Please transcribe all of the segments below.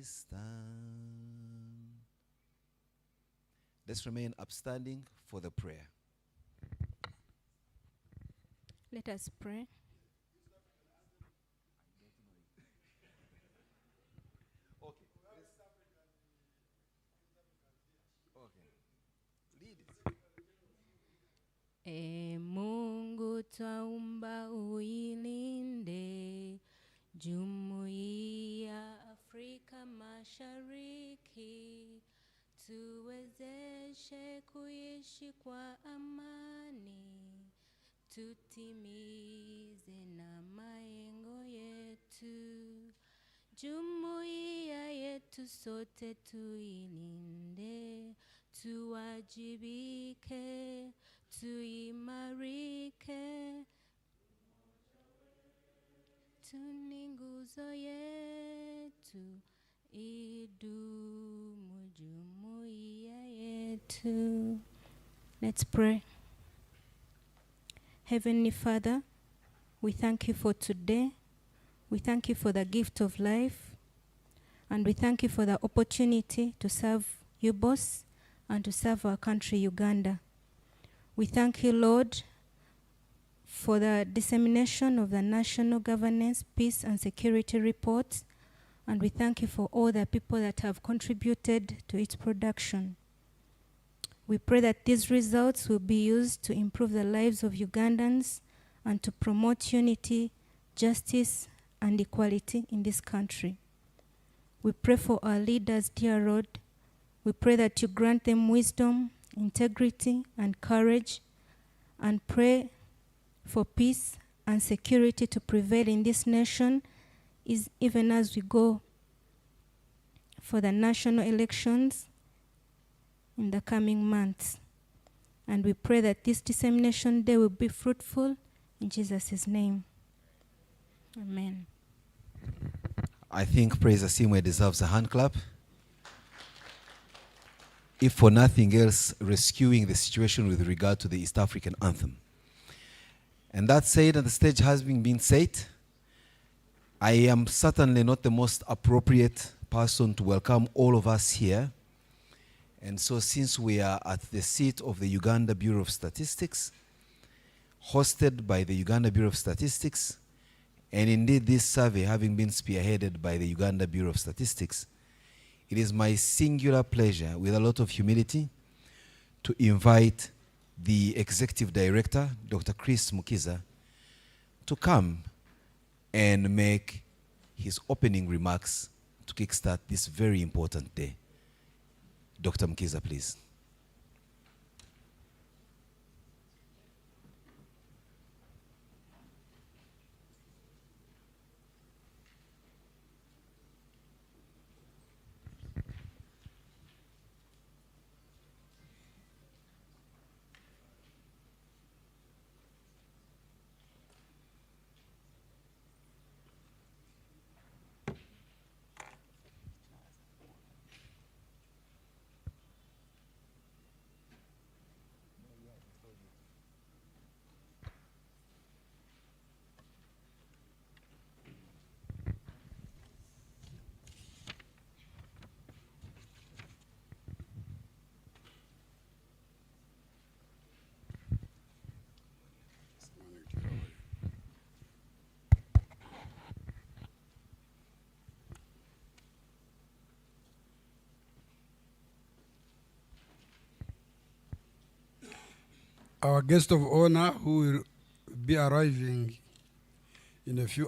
stand. Let's remain upstanding for the prayer. Let us pray. Okay. Okay. Lead it. Mungu twaomba uilinde Jumuiya Afrika Mashariki, tuwezeshe kuishi kwa amani, tutimize na malengo yetu. Jumuiya yetu sote tuilinde, tuwajibike, tuimarike, tuni nguzo yetu, idumu jumuiya yetu. Let's pray. Heavenly Father, we thank you for today. We thank you for the gift of life. And we thank you for the opportunity to serve you, boss, and to serve our country, Uganda. We thank you, Lord, for the dissemination of the National Governance, Peace and Security Report. And we thank you for all the people that have contributed to its production. We pray that these results will be used to improve the lives of Ugandans and to promote unity, justice, and equality in this country. We pray for our leaders, dear Lord. We pray that you grant them wisdom, integrity, and courage, and pray for peace and security to prevail in this nation, even as we go for the national elections in the coming months. And we pray that this dissemination day will be fruitful in Jesus' name. Amen. I think Praise Asimwe deserves a hand clap. If for nothing else, rescuing the situation with regard to the East African anthem. And that said, and the stage has been set, I am certainly not the most appropriate person to welcome all of us here. And so since we are at the seat of the Uganda Bureau of Statistics, hosted by the Uganda Bureau of Statistics, and indeed this survey having been spearheaded by the Uganda Bureau of Statistics, it is my singular pleasure, with a lot of humility, to invite the Executive Director, Dr. Chris Mukiza, to come and make his opening remarks to kickstart this very important day. Dr. Mukiza, please. Our guest of honor, who will be arriving in a few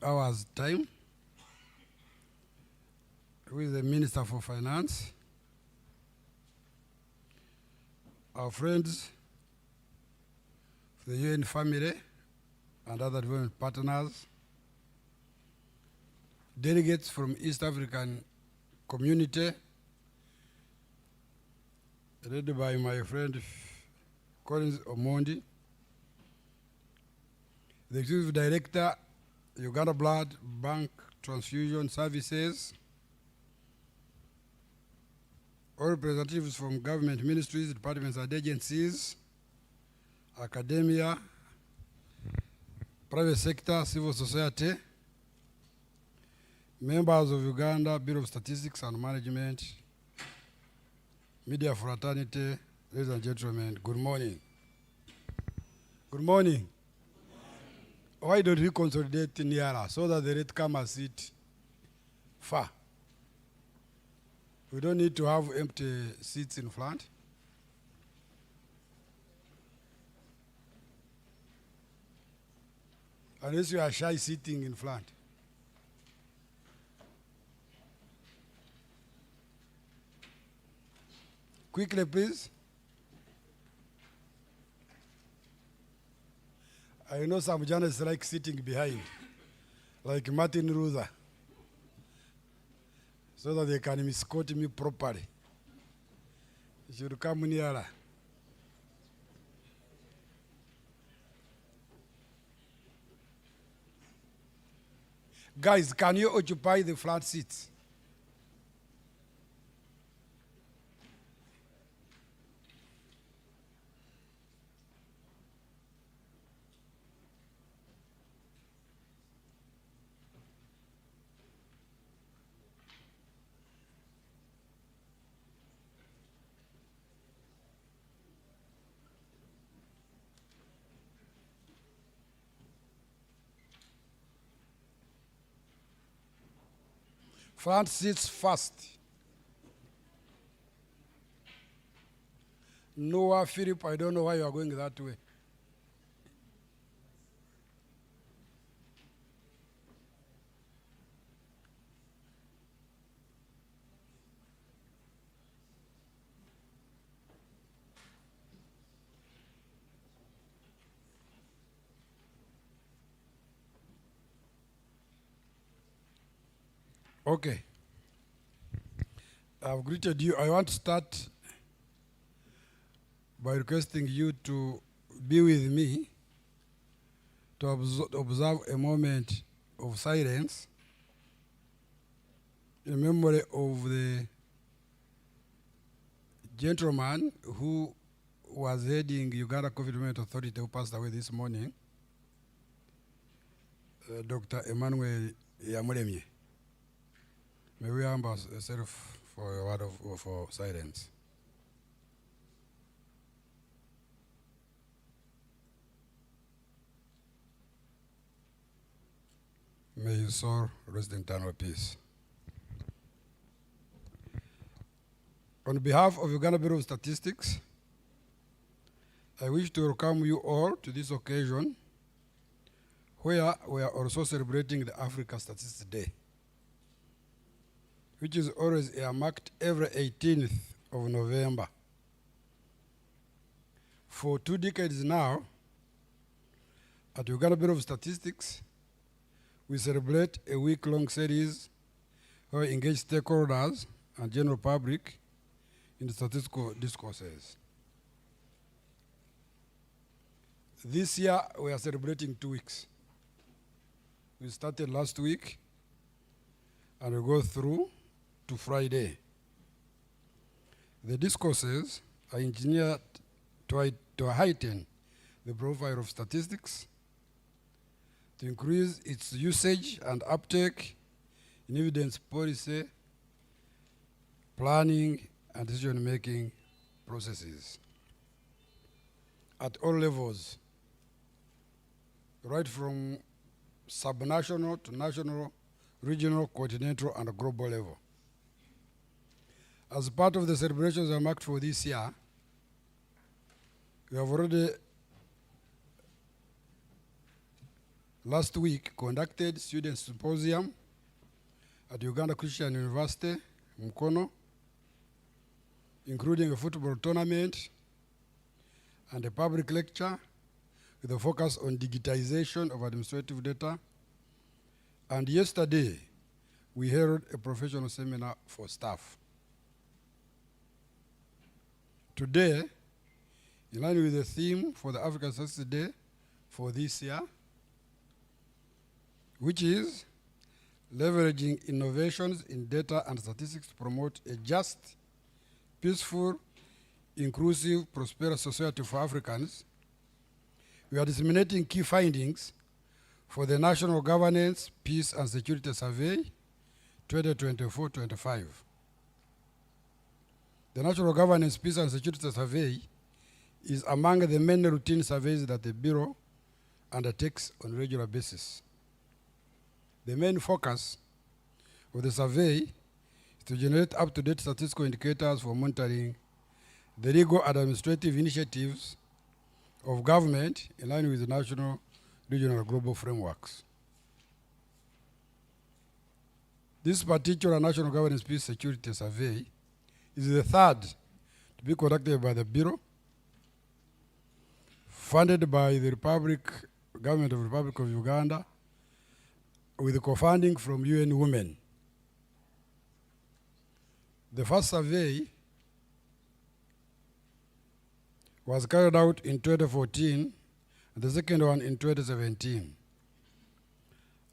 hours' time, who is the Minister for Finance, our friends, the UN family, and other development partners, delegates from East African community, led by my friend Collins Omondi, the Executive Director, Uganda Blood Bank Transfusion Services, all representatives from government ministries, departments and agencies, academia, private sector, civil society, members of Uganda Bureau of Statistics and Management, media fraternity, ladies and gentlemen, good morning. Good morning. Why don't we consolidate nearer so that the latecomers sit far? We don't need to have empty seats in front. Unless you are shy sitting in front. Quickly, please. I know some journalists like sitting behind, like Martin Luther, so that they can misquote me properly. You should come nearer. Guys, can you occupy the front seats? Front seats first. Noah, Philip, I don't know why you are going that way. Okay. I've greeted you. I want to start by requesting you to be with me to observe a moment of silence in memory of the gentleman who was heading Uganda COVID Management Authority who passed away this morning, Dr. Emmanuel Yamuremye. May we humble ourselves for a word of silence. May his soul rest in eternal peace. On behalf of Uganda Bureau of Statistics, I wish to welcome you all to this occasion where we are also celebrating the Africa Statistics Day, which is always earmarked every 18th of November. For 2 decades now, at Uganda Bureau of Statistics, we celebrate a week-long series where we engage stakeholders and general public in statistical discourses. This year, we are celebrating 2 weeks. We started last week, and we go through to Friday. The discourses are engineered to heighten the profile of statistics, to increase its usage and uptake in evidence policy, planning, and decision-making processes at all levels, right from subnational to national, regional, continental, and global level. As part of the celebrations I marked for this year, we have already last week conducted student symposium at Uganda Christian University, Mukono, including a football tournament and a public lecture with a focus on digitization of administrative data. And yesterday, we held a professional seminar for staff. Today, in line with the theme for the African Statistics Day for this year, which is leveraging innovations in data and statistics to promote a just, peaceful, inclusive, prosperous society for Africans, we are disseminating key findings for the National Governance, Peace and Security Survey 2024-25. The National Governance, Peace and Security Survey is among the many routine surveys that the Bureau undertakes on a regular basis. The main focus of the survey is to generate up-to-date statistical indicators for monitoring the legal and administrative initiatives of government in line with the national, regional, and global frameworks. This particular National Governance, Peace, Security Survey is the third to be conducted by the Bureau, funded by the Government of the Republic of Uganda, with co-funding from UN Women. The first survey was carried out in 2014, and the second one in 2017.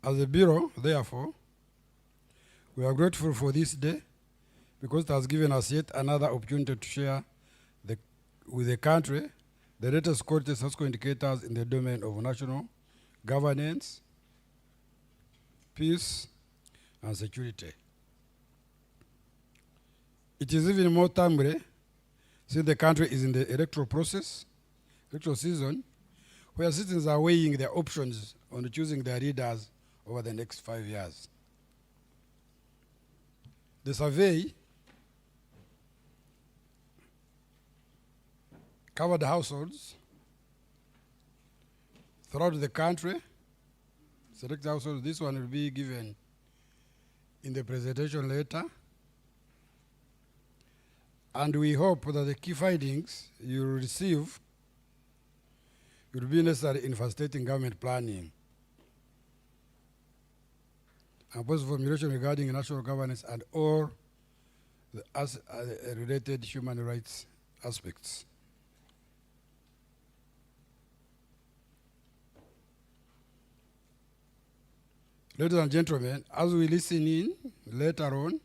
As a Bureau, therefore, we are grateful for this day because it has given us yet another opportunity to share with the country the latest quality statistical indicators in the domain of national governance, peace, and security. It is even more timely since the country is in the electoral season, where citizens are weighing their options on choosing their leaders over the next 5 years. The survey covered households throughout the country. Select households. This one will be given in the presentation later. And we hope that the key findings you will receive will be necessary in facilitating government planning and policy formulation regarding national governance and all the related human rights aspects. Ladies and gentlemen, as we listen in later on,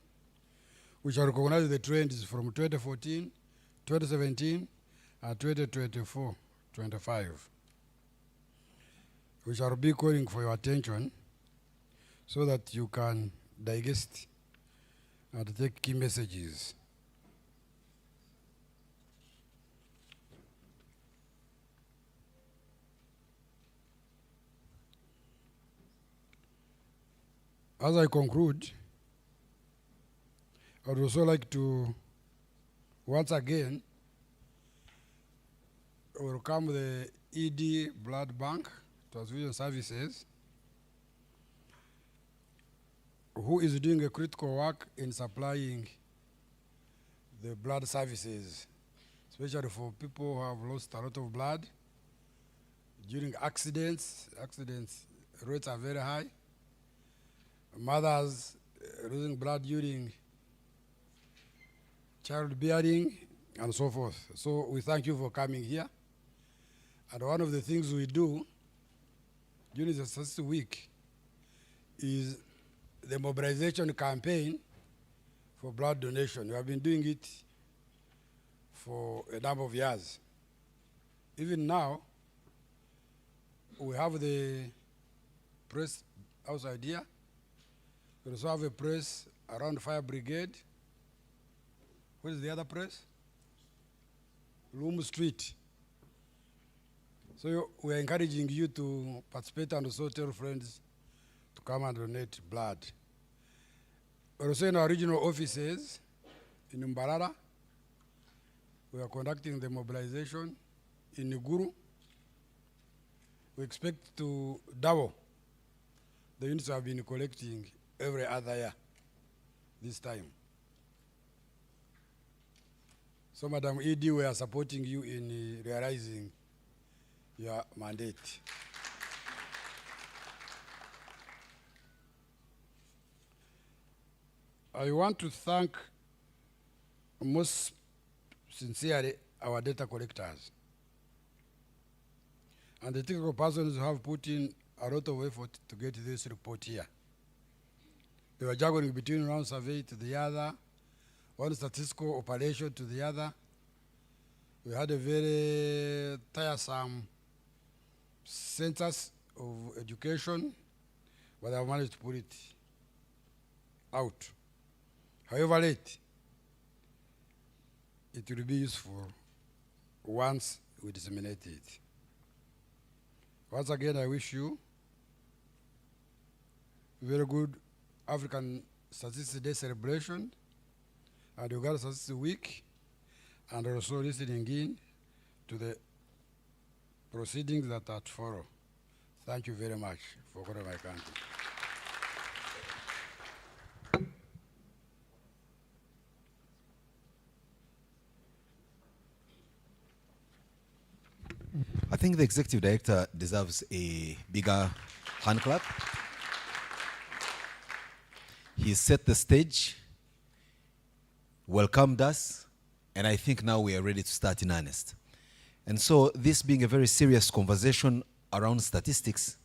we shall recognize the trends from 2014, 2017, and 2024-25. We shall be calling for your attention so that you can digest and take key messages. As I conclude, I would also like to once again welcome the ED Blood Bank Transfusion Services, who is doing a critical work in supplying the blood services, especially for people who have lost a lot of blood during accidents. Accidents rates are very high. Mothers losing blood during childbearing and so forth. So we thank you for coming here. And one of the things we do during the Statistics Week is the mobilization campaign for blood donation. We have been doing it for a number of years. Even now, we have the press outside here. We also have a press around Fire Brigade. What is the other press? Loom Street. So we are encouraging you to participate and also tell friends to come and donate blood. We're also in our regional offices in Mbarara. We are conducting the mobilization in Nuguru. We expect to double the units we have been collecting every other year this time. So, Madam ED, we are supporting you in realizing your mandate. I want to thank most sincerely our data collectors and the technical persons who have put in a lot of effort to get this report here. They were juggling between one survey to the other, one statistical operation to the other. We had a very tiresome census of education, but I managed to put it out. However late, it will be useful once we disseminate it. Once again, I wish you very good African Statistics Day celebration and Uganda Statistics Week, and also listening in to the proceedings that are to follow. Thank you very much for calling my country. I think the executive director deserves a bigger hand clap. He set the stage, welcomed us, and I think now we are ready to start in earnest. And so, this being a very serious conversation around statistics,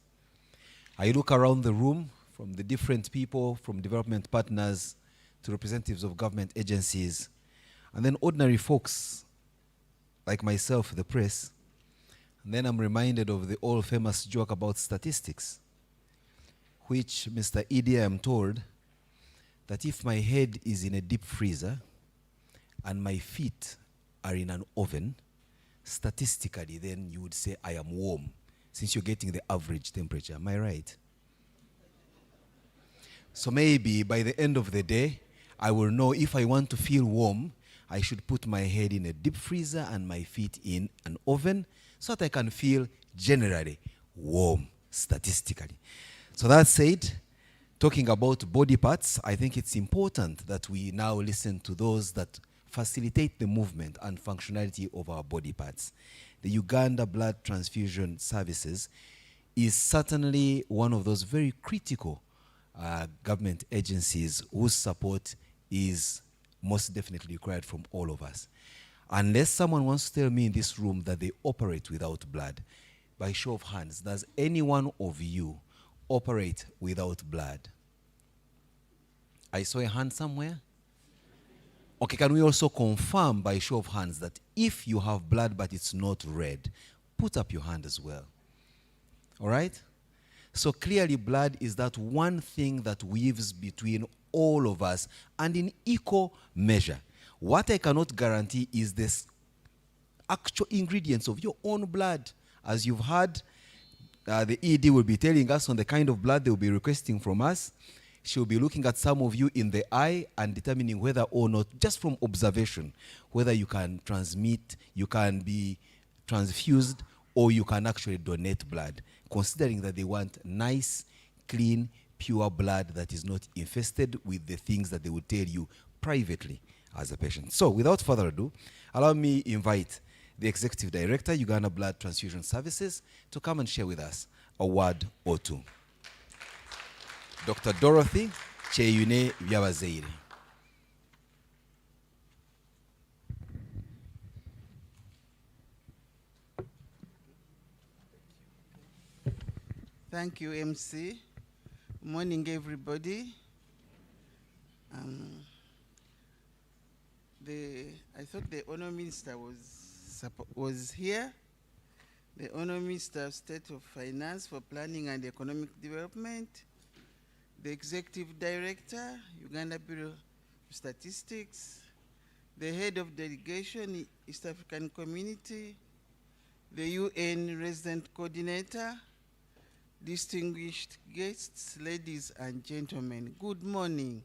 I look around the room from the different people, from development partners to representatives of government agencies, and then ordinary folks like myself, the press. And then I'm reminded of the old famous joke about statistics, which Mr. Idi, I am told, that if my head is in a deep freezer and my feet are in an oven, statistically, then you would say I am warm, since you're getting the average temperature. Am I right? So maybe by the end of the day, I will know if I want to feel warm, I should put my head in a deep freezer and my feet in an oven so that I can feel generally warm, statistically. So that said, talking about body parts, I think it's important that we now listen to those that facilitate the movement and functionality of our body parts. The Uganda Blood Transfusion Services is certainly one of those very critical government agencies whose support is most definitely required from all of us. Unless someone wants to tell me in this room that they operate without blood, by show of hands, does any one of you operate without blood? I saw a hand somewhere. Okay, can we also confirm by show of hands that if you have blood but it's not red, put up your hand as well. All right? So clearly blood is that one thing that weaves between all of us and in equal measure. What I cannot guarantee is the actual ingredients of your own blood. As you've heard, the ED will be telling us on the kind of blood they will be requesting from us. She'll be looking at some of you in the eye and determining whether or not, just from observation, whether you can transmit, you can be transfused, or you can actually donate blood, considering that they want nice, clean, pure blood that is not infested with the things that they will tell you privately as a patient. So without further ado, allow me invite the Executive Director, Uganda Blood Transfusion Services, to come and share with us a word or two. Dr. Dorothy Cheyune Byabazeire. Thank you, MC. Morning, everybody. I thought the Honour Minister was here. The Honour Minister of State of Finance for Planning and Economic Development, the Executive Director, Uganda Bureau of Statistics, the Head of Delegation, East African Community, the UN Resident Coordinator, distinguished guests, ladies and gentlemen, good morning.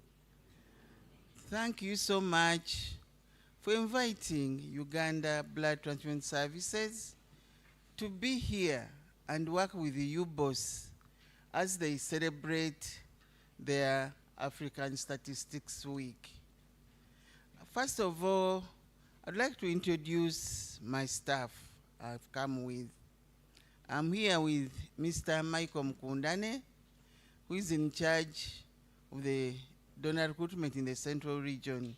Thank you so much for inviting Uganda Blood Transfusion Services to be here and work with the UBOS as they celebrate their African Statistics Week. First of all, I'd like to introduce my staff I've come with. I'm here with Mr. Michael Mkundane, who is in charge of the donor recruitment in the Central Region.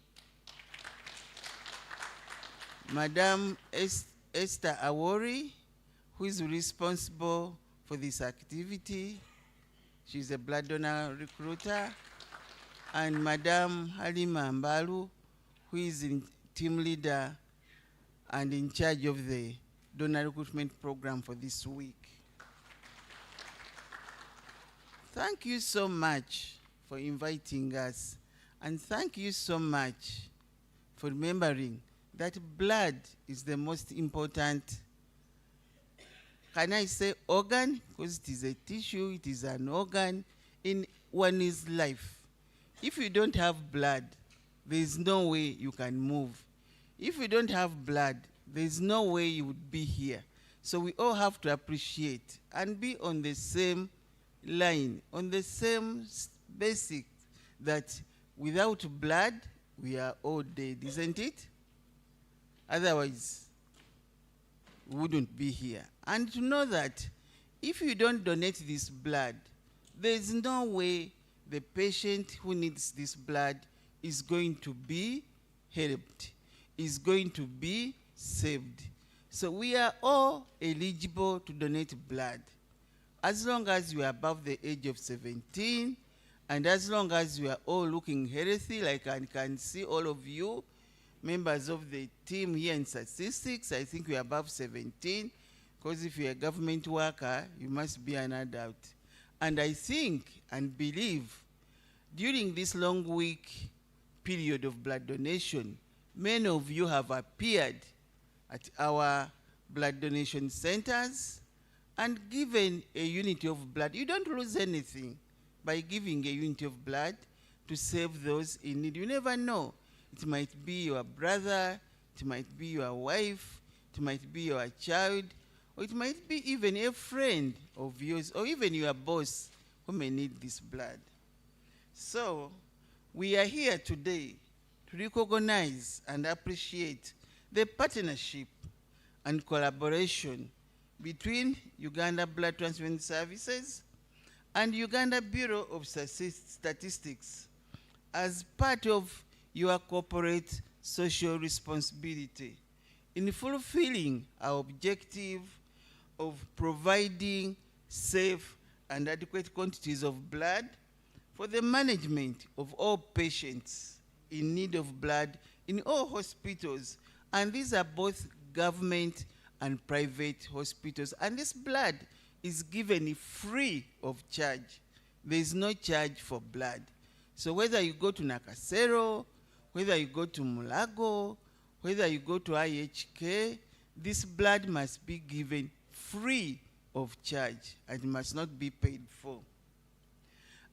Madam Esther Awori, who is responsible for this activity. She's a blood donor recruiter. And Madam Halima Mbalu, who is team leader and in charge of the donor recruitment program for this week. Thank you so much for inviting us. And thank you so much for remembering that blood is the most important, can I say organ? Because it is a tissue, it is an organ in one's life. If you don't have blood, there is no way you can move. If you don't have blood, there is no way you would be here. So we all have to appreciate and be on the same line, on the same basic, that without blood, we are all dead, isn't it? Otherwise, we wouldn't be here. And to know that if you don't donate this blood, there is no way the patient who needs this blood is going to be helped, is going to be saved. So we are all eligible to donate blood, as long as you are above the age of 17, and as long as you are all looking healthy, like I can see all of you, members of the team here in statistics, I think we are above 17, because if you're a government worker, you must be an adult. And I think and believe during this long week period of blood donation, many of you have appeared at our blood donation centers and given a unit of blood. You don't lose anything by giving a unit of blood to save those in need. You never know. It might be your brother, it might be your wife, it might be your child, or it might be even a friend of yours, or even your boss who may need this blood. So we are here today to recognize and appreciate the partnership and collaboration between Uganda Blood Transfusion Services and Uganda Bureau of Statistics as part of your corporate social responsibility in fulfilling our objective of providing safe and adequate quantities of blood for the management of all patients in need of blood in all hospitals. And these are both government and private hospitals. And this blood is given free of charge. There is no charge for blood. So whether you go to Nakasero, whether you go to Mulago, whether you go to IHK, this blood must be given free of charge and must not be paid for.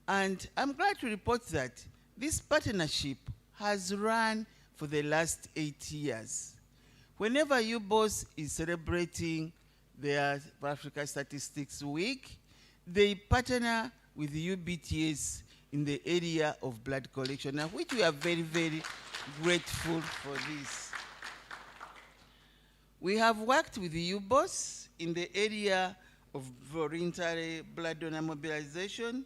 And I'm glad to report that this partnership has run for the last 8 years. Whenever UBOS is celebrating their Africa Statistics Week, they partner with UBTS in the area of blood collection, and which we are very, very grateful for this. We have worked with the UBOS in the area of voluntary blood donor mobilization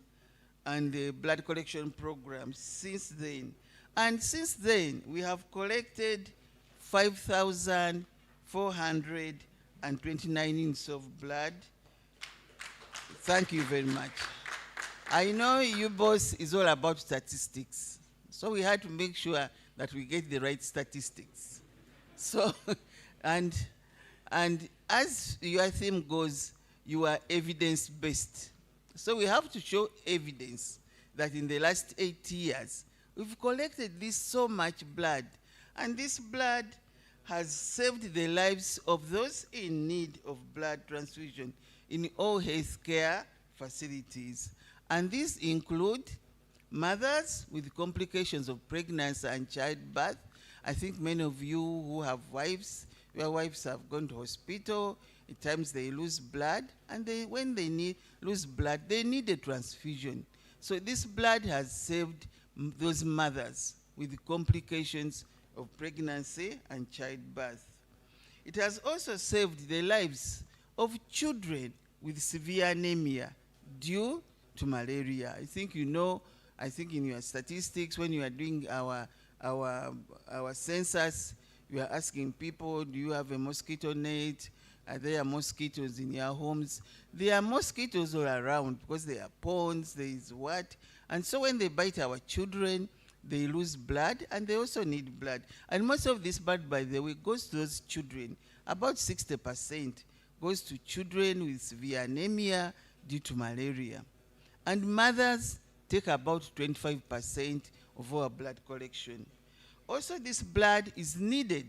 and the blood collection program since then. And since then, we have collected 5,429 units of blood. Thank you very much. I know UBOS is all about statistics, so we had to make sure that we get the right statistics. So, and as your theme goes, you are evidence-based. So we have to show evidence that in the last 8 years, we've collected this so much blood, and this blood has saved the lives of those in need of blood transfusion in all healthcare facilities. And these include mothers with complications of pregnancy and childbirth. I think many of you who have wives, your wives have gone to hospital. At times they lose blood, and when they lose blood, they need a transfusion. So this blood has saved those mothers with complications of pregnancy and childbirth. It has also saved the lives of children with severe anemia due to malaria. I think you know, I think in your statistics, when you are doing our census, you are asking people, do you have a mosquito net? Are there mosquitoes in your homes? There are mosquitoes all around because there are ponds, there is what. And so when they bite our children, they lose blood, and they also need blood. And most of this blood, by the way, goes to those children. About 60% goes to children with severe anemia due to malaria. And mothers take about 25% of our blood collection. Also, this blood is needed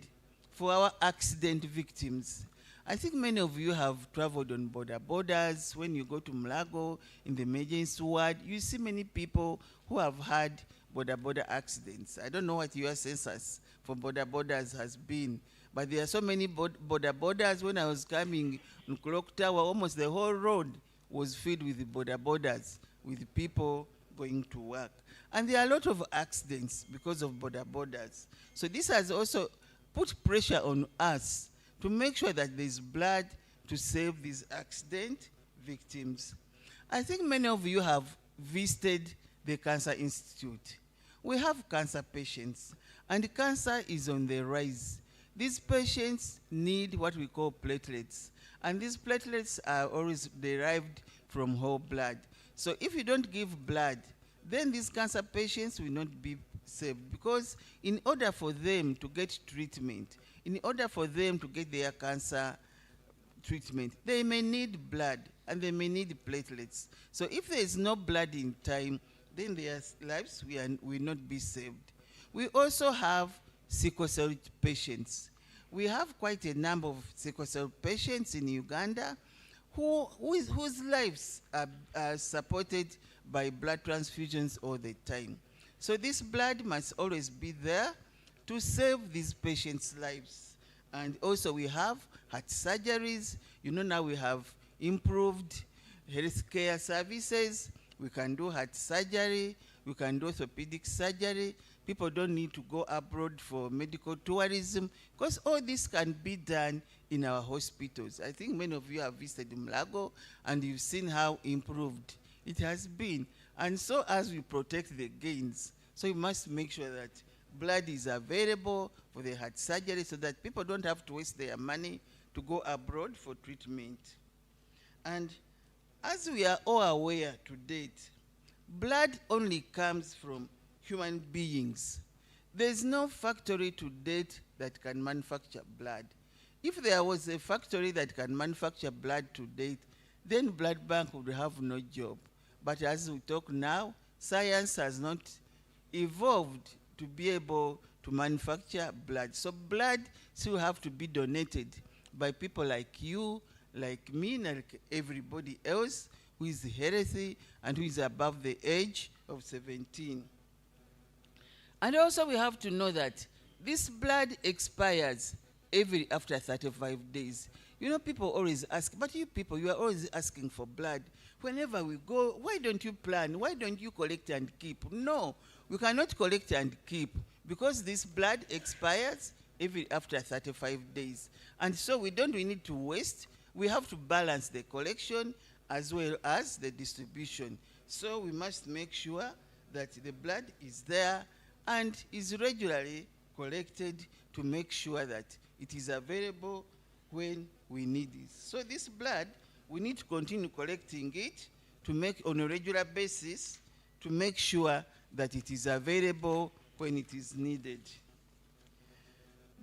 for our accident victims. I think many of you have traveled on borders. When you go to Mlago in the emergency ward, you see many people who have had border accidents. I don't know what your census for borders has been, but there are so many borders. When I was coming in Clock Tower, almost the whole road was filled with borders, with people going to work. And there are a lot of accidents because of borders. So this has also put pressure on us to make sure that there's blood to save these accident victims. I think many of you have visited the Cancer Institute. We have cancer patients, and cancer is on the rise. These patients need what we call platelets, and these platelets are always derived from whole blood. So if you don't give blood, then these cancer patients will not be saved, because in order for them to get treatment, in order for them to get their cancer treatment, they may need blood and they may need platelets. So if there is no blood in time, then their lives will not be saved. We also have sickle cell patients. We have quite a number of sickle cell patients in Uganda whose lives are supported by blood transfusions all the time. So this blood must always be there to save these patients' lives. And also we have heart surgeries. You know, now we have improved healthcare services. We can do heart surgery. We can do orthopedic surgery. People don't need to go abroad for medical tourism, because all this can be done in our hospitals. I think many of you have visited Mlago and you've seen how improved it has been. And so as we protect the gains, so we must make sure that blood is available for the heart surgery so that people don't have to waste their money to go abroad for treatment. And as we are all aware to date, blood only comes from human beings. There's no factory to date that can manufacture blood. If there was a factory that can manufacture blood to date, then blood bank would have no job. But as we talk now, science has not evolved to be able to manufacture blood. So blood still have to be donated by people like you, like me, like everybody else who is healthy and who is above the age of 17. And also we have to know that this blood expires after 35 days. You know, people always ask, but you people, you are always asking for blood. Whenever we go, why don't you plan? Why don't you collect and keep? No, we cannot collect and keep, because this blood expires after 35 days. And so we need to waste. We have to balance the collection as well as the distribution. So we must make sure that the blood is there and is regularly collected to make sure that it is available when we need it. So this blood, we need to continue collecting it to make on a regular basis to make sure that it is available when it is needed.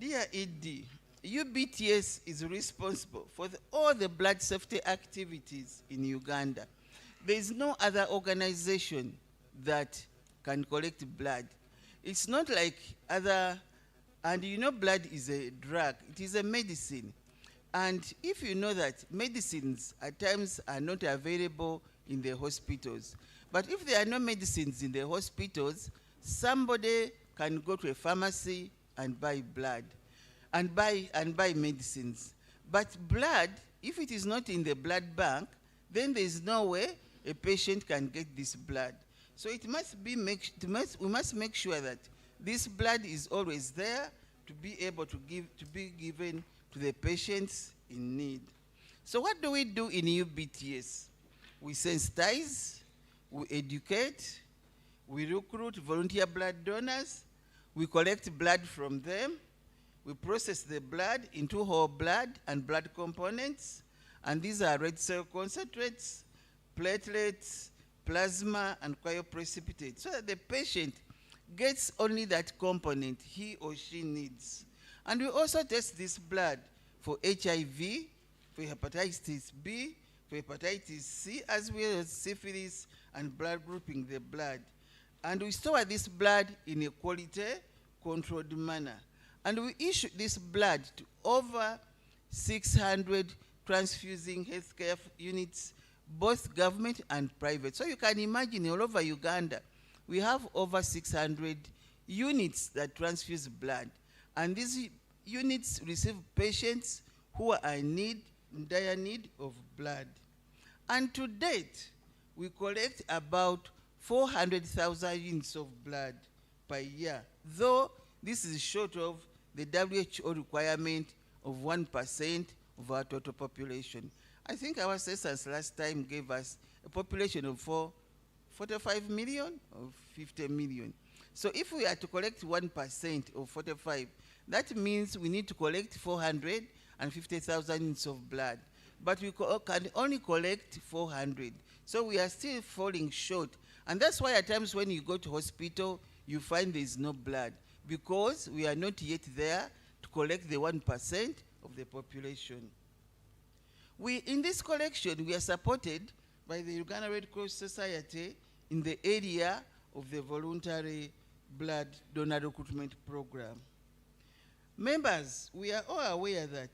Dear ED, UBTS is responsible for all the blood safety activities in Uganda. There is no other organization that can collect blood. It's not like other, and you know blood is a drug, it is a medicine. And if you know that medicines at times are not available in the hospitals, but if there are no medicines in the hospitals, somebody can go to a pharmacy and buy blood and buy medicines. But blood, if it is not in the blood bank, then there is no way a patient can get this blood. So we must make sure that this blood is always there to be able to be given to the patients in need. So what do we do in UBTS? We sensitize, we educate, we recruit volunteer blood donors, we collect blood from them, we process the blood into whole blood and blood components, and these are red cell concentrates, platelets, plasma, and cryoprecipitate, so that the patient gets only that component he or she needs. And we also test this blood for HIV, for hepatitis B, for hepatitis C, as well as syphilis and blood grouping the blood. And we store this blood in a quality controlled manner. And we issue this blood to over 600 transfusing healthcare units, both government and private. So you can imagine all over Uganda, we have over 600 units that transfuse blood. And these units receive patients who are in dire need of blood. And to date, we collect about 400,000 units of blood per year, though this is short of the WHO requirement of 1% of our total population. I think our census last time gave us a population of 45 million or 50 million. So if we are to collect 1% of 45, that means we need to collect 450,000 units of blood. But we can only collect 400. So we are still falling short. And that's why at times when you go to hospital, you find there is no blood, because we are not yet there to collect the 1% of the population. In this collection, we are supported by the Uganda Red Cross Society in the area of the voluntary blood donor recruitment program. Members, we are all aware that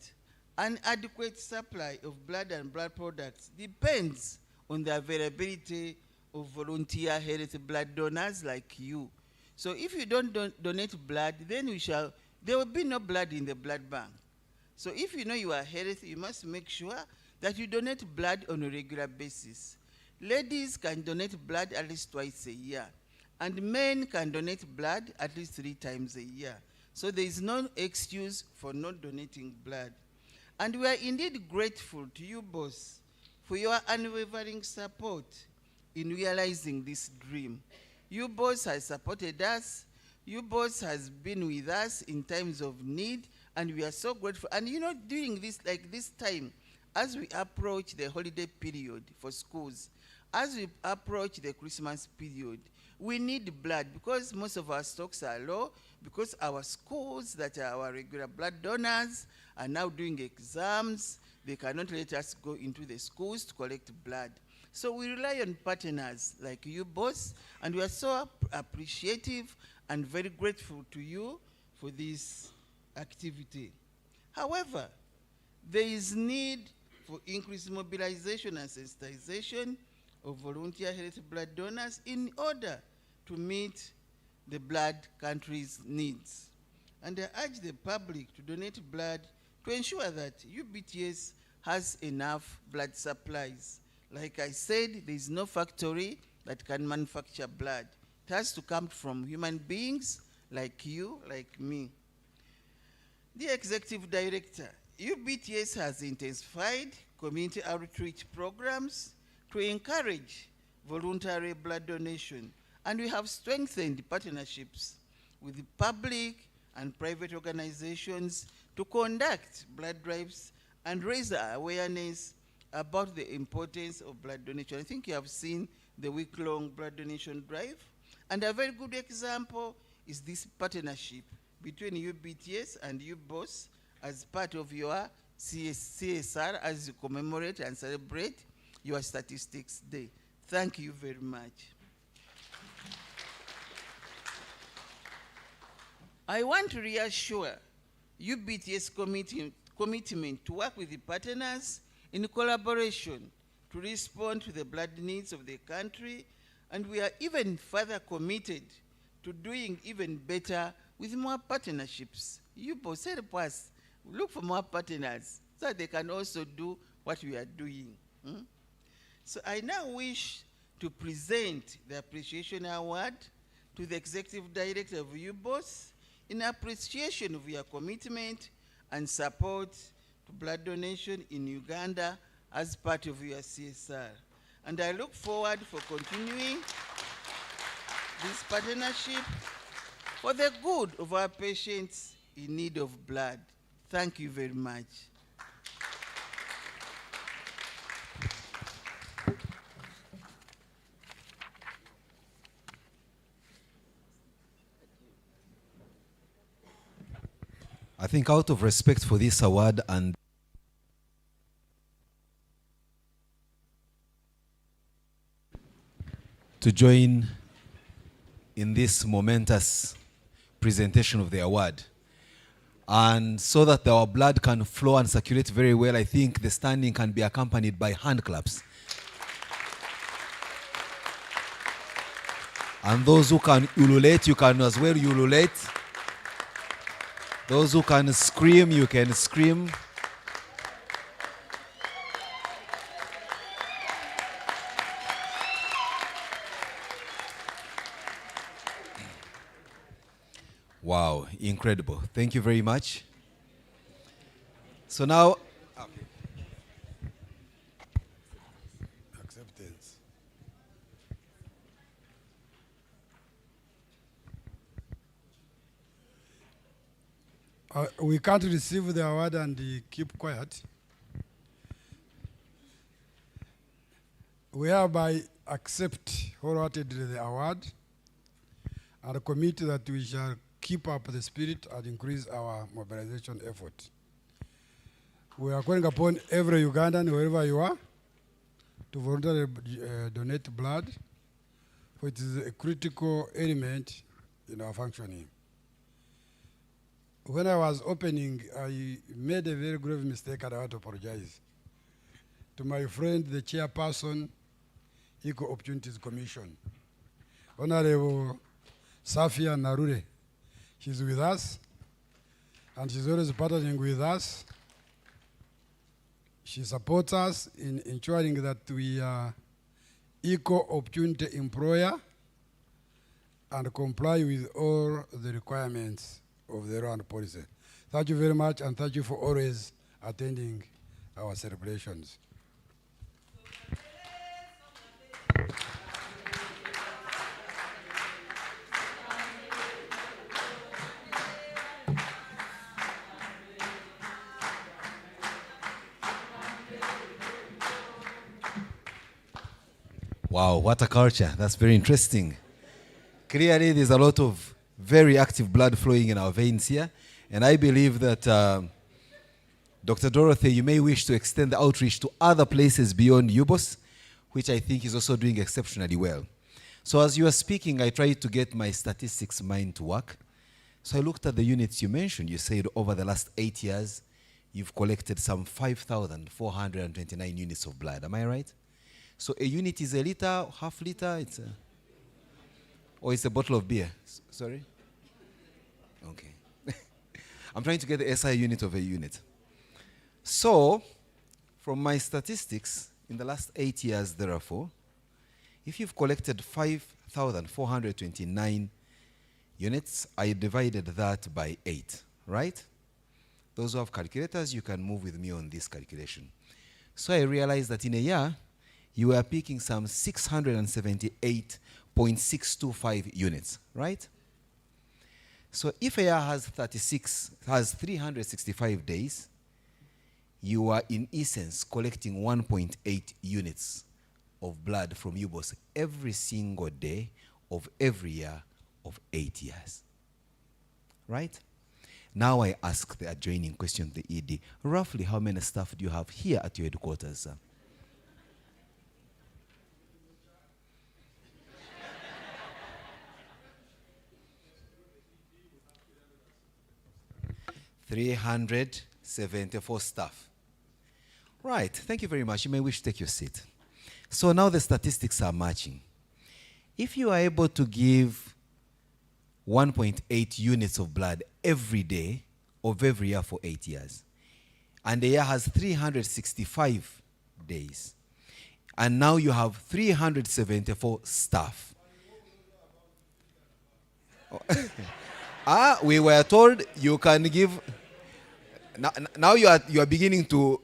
an adequate supply of blood and blood products depends on the availability of volunteer health blood donors like you. So if you don't donate blood, then there will be no blood in the blood bank. So if you know you are healthy, you must make sure that you donate blood on a regular basis. Ladies can donate blood at least twice a year, and men can donate blood at least 3 times a year. So there is no excuse for not donating blood. And we are indeed grateful to you, boss, for your unwavering support in realizing this dream. You, boss, has supported us. You, boss, has been with us in times of need, and we are so grateful. And you know, during this time, as we approach the holiday period for schools, as we approach the Christmas period, we need blood, because most of our stocks are low, because our schools that are our regular blood donors are now doing exams. They cannot let us go into the schools to collect blood. So we rely on partners like you, boss, and we are so appreciative and very grateful to you for this activity. However, there is need for increased mobilization and sensitization of volunteer health blood donors in order to meet the blood country's needs. And I urge the public to donate blood to ensure that UBTS has enough blood supplies. Like I said, there is no factory that can manufacture blood. It has to come from human beings like you, like me. The Executive Director, UBTS has intensified community outreach programs to encourage voluntary blood donation, and we have strengthened partnerships with public and private organizations to conduct blood drives and raise awareness about the importance of blood donation. I think you have seen the week-long blood donation drive, and a very good example is this partnership between UBTS and UBOS as part of your CSR as you commemorate and celebrate your Statistics Day. Thank you very much. I want to reassure UBTS commitment to work with the partners in collaboration to respond to the blood needs of the country, and we are even further committed to doing even better with more partnerships. UBOS, help us look for more partners so that they can also do what we are doing. So I now wish to present the Appreciation Award to the Executive Director of UBOS in appreciation of your commitment and support to blood donation in Uganda as part of your CSR. And I look forward for continuing this partnership for the good of our patients in need of blood. Thank you very much. I think out of respect for this award and to join in this momentous presentation of the award. And so that our blood can flow and circulate very well, I think the standing can be accompanied by hand claps. And those who can ululate, you can as well ululate. Those who can scream, you can scream. Wow, incredible. Thank you very much. So now, Acceptance. We can't receive the award and keep quiet. We hereby accept wholeheartedly the award and commit that we shall keep up the spirit and increase our mobilization effort. We are calling upon every Ugandan, wherever you are, to voluntarily donate blood, which is a critical element in our functioning. When I was opening, I made a very grave mistake and I want to apologize to my friend, the chairperson, Equal Opportunities Commission, Honorable Safia Narure. She's with us, and she's always partnering with us. She supports us in ensuring that we are equal opportunity employer and comply with all the requirements of the law and policy. Thank you very much, and thank you for always attending our celebrations. wow, what a culture. That's very interesting. Clearly, there's a lot of very active blood flowing in our veins here. And I believe that, Dr. Dorothy, you may wish to extend the outreach to other places beyond UBOS, which I think is also doing exceptionally well. So as you were speaking, I tried to get my statistics mind to work. So I looked at the units you mentioned. You said over the last 8 years, you've collected some 5,429 units of blood. Am I right? So a unit is a liter, half liter, or it's a bottle of beer. Sorry? Okay. I'm trying to get the SI unit of a unit. So, from my statistics, in the last 8 years, therefore, if you've collected 5,429 units, I divided that by 8, right? Those who have calculators, you can move with me on this calculation. So I realized that in a year, you were picking some 678.625 units, right? So if a year has 365 days, you are in essence collecting 1.8 units of blood from UBOS every single day of every year of 8 years, right? Now I ask the adjoining question to the ED. Roughly how many staff do you have here at your headquarters, sir? $374 staff. Right, thank you very much. You may wish to take your seat. So now the statistics are matching. If you are able to give 1.8 units of blood every day of every year for 8 years, and the year has 365 days, and now you have 374 staff. We were told you can give. Now you are beginning to.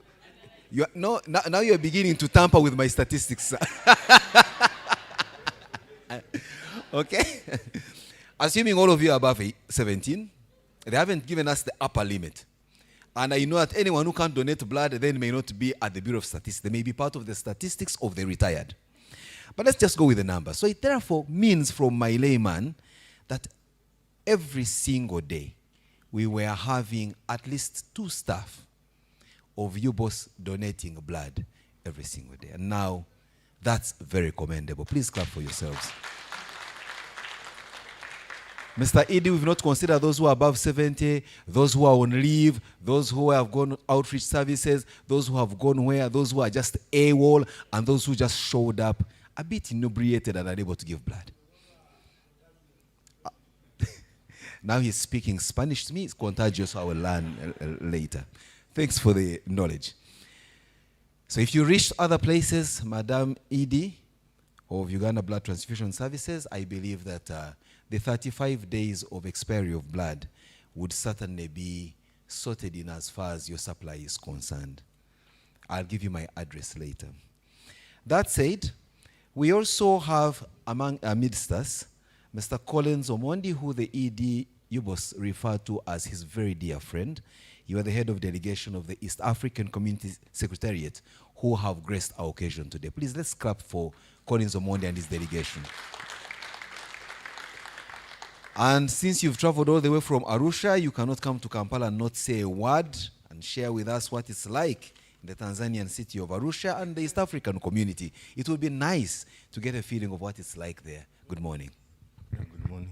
Now you are beginning to tamper with my statistics. Okay. Assuming all of you are above 17, they haven't given us the upper limit. And I know that anyone who can't donate blood then may not be at the Bureau of Statistics. They may be part of the statistics of the retired. But let's just go with the number. So it therefore means from my layman that every single day we were having at least 2 staff of UBOS donating blood every single day. And now That's very commendable. Please clap for yourselves. Mr. Edie, we've not considered those who are above 70, those who are on leave, those who have gone outreach services, those who have gone where, those who are just AWOL, and those who just showed up a bit inebriated and unable to give blood. Now he's speaking Spanish to me. It's contagious, I will learn later. Thanks for the knowledge. So if you reach other places, Madam Edie of Uganda Blood Transfusion Services, I believe that the 35 days of expiry of blood would certainly be sorted in as far as your supply is concerned. I'll give you my address later. That said, we also have amidst us Mr. Collins Omondi, who the ED UBOS referred to as his very dear friend. You are the head of delegation of the East African Community Secretariat, who have graced our occasion today. Please, let's clap for Collins Omondi and his delegation. And since you've traveled all the way from Arusha, you cannot come to Kampala and not say a word and share with us what it's like in the Tanzanian city of Arusha and the East African community. It would be nice to get a feeling of what it's like there. Good morning. Yeah, good morning.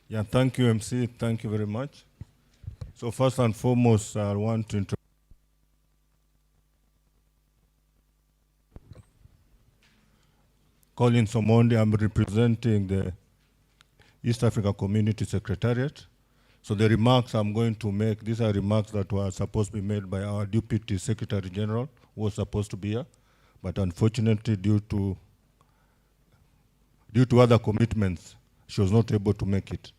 Yeah, thank you, MC. Thank you very much. So first and foremost, I want to introduce Collins Omondi. I'm representing the East Africa Community Secretariat. So the remarks I'm going to make, these are remarks that were supposed to be made by our Deputy Secretary General, who was supposed to be here, but unfortunately due to other commitments, she was not able to make it.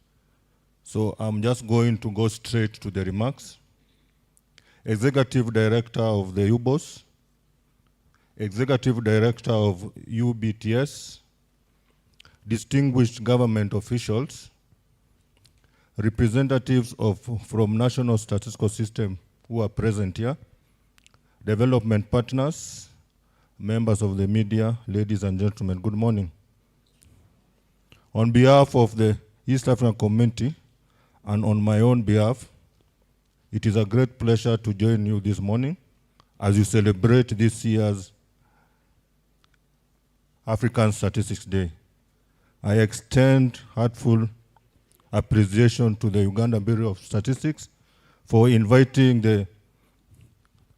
So I'm just going to go straight to the remarks. Executive Director of the UBOS, Executive Director of UBTS, distinguished government officials, representatives from National Statistical System who are present here, development partners, members of the media, ladies and gentlemen, good morning. On behalf of the East African community and on my own behalf, it is a great pleasure to join you this morning as you celebrate this year's African Statistics Day. I extend heartfelt appreciation to the Uganda Bureau of Statistics for inviting the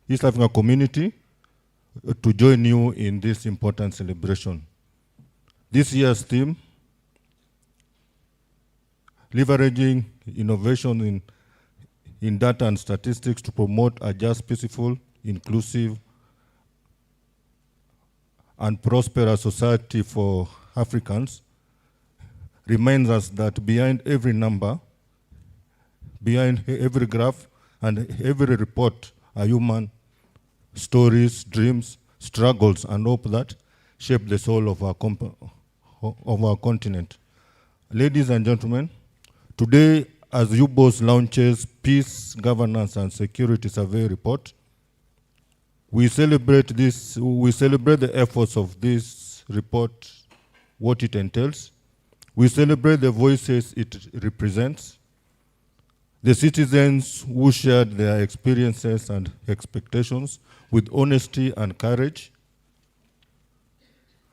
East African community to join you in this important celebration. This year's theme, leveraging innovation in data and statistics to promote a just, peaceful, inclusive, and prosperous society for Africans, reminds us that behind every number, behind every graph, and every report are human stories, dreams, struggles, and hope that shape the soul of our continent. Ladies and gentlemen, today, as UBOS launches Peace, Governance, and Security Survey Report, we celebrate the efforts of this report, what it entails. We celebrate the voices it represents, the citizens who shared their experiences and expectations with honesty and courage.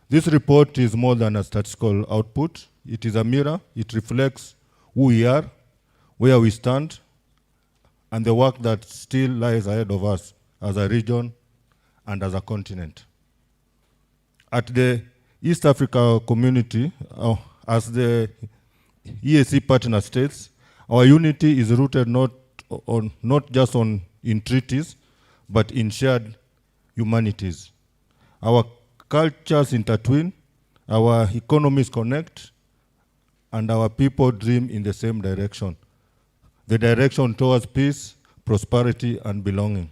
This report is more than a statistical output. It is a mirror. It reflects who we are, where we stand, and the work that still lies ahead of us as a region and as a continent. At the East Africa community, as the EAC partner states, our unity is rooted not just in treaties, but in shared humanities. Our cultures intertwine, our economies connect, and our people dream in the same direction, the direction towards peace, prosperity, and belonging.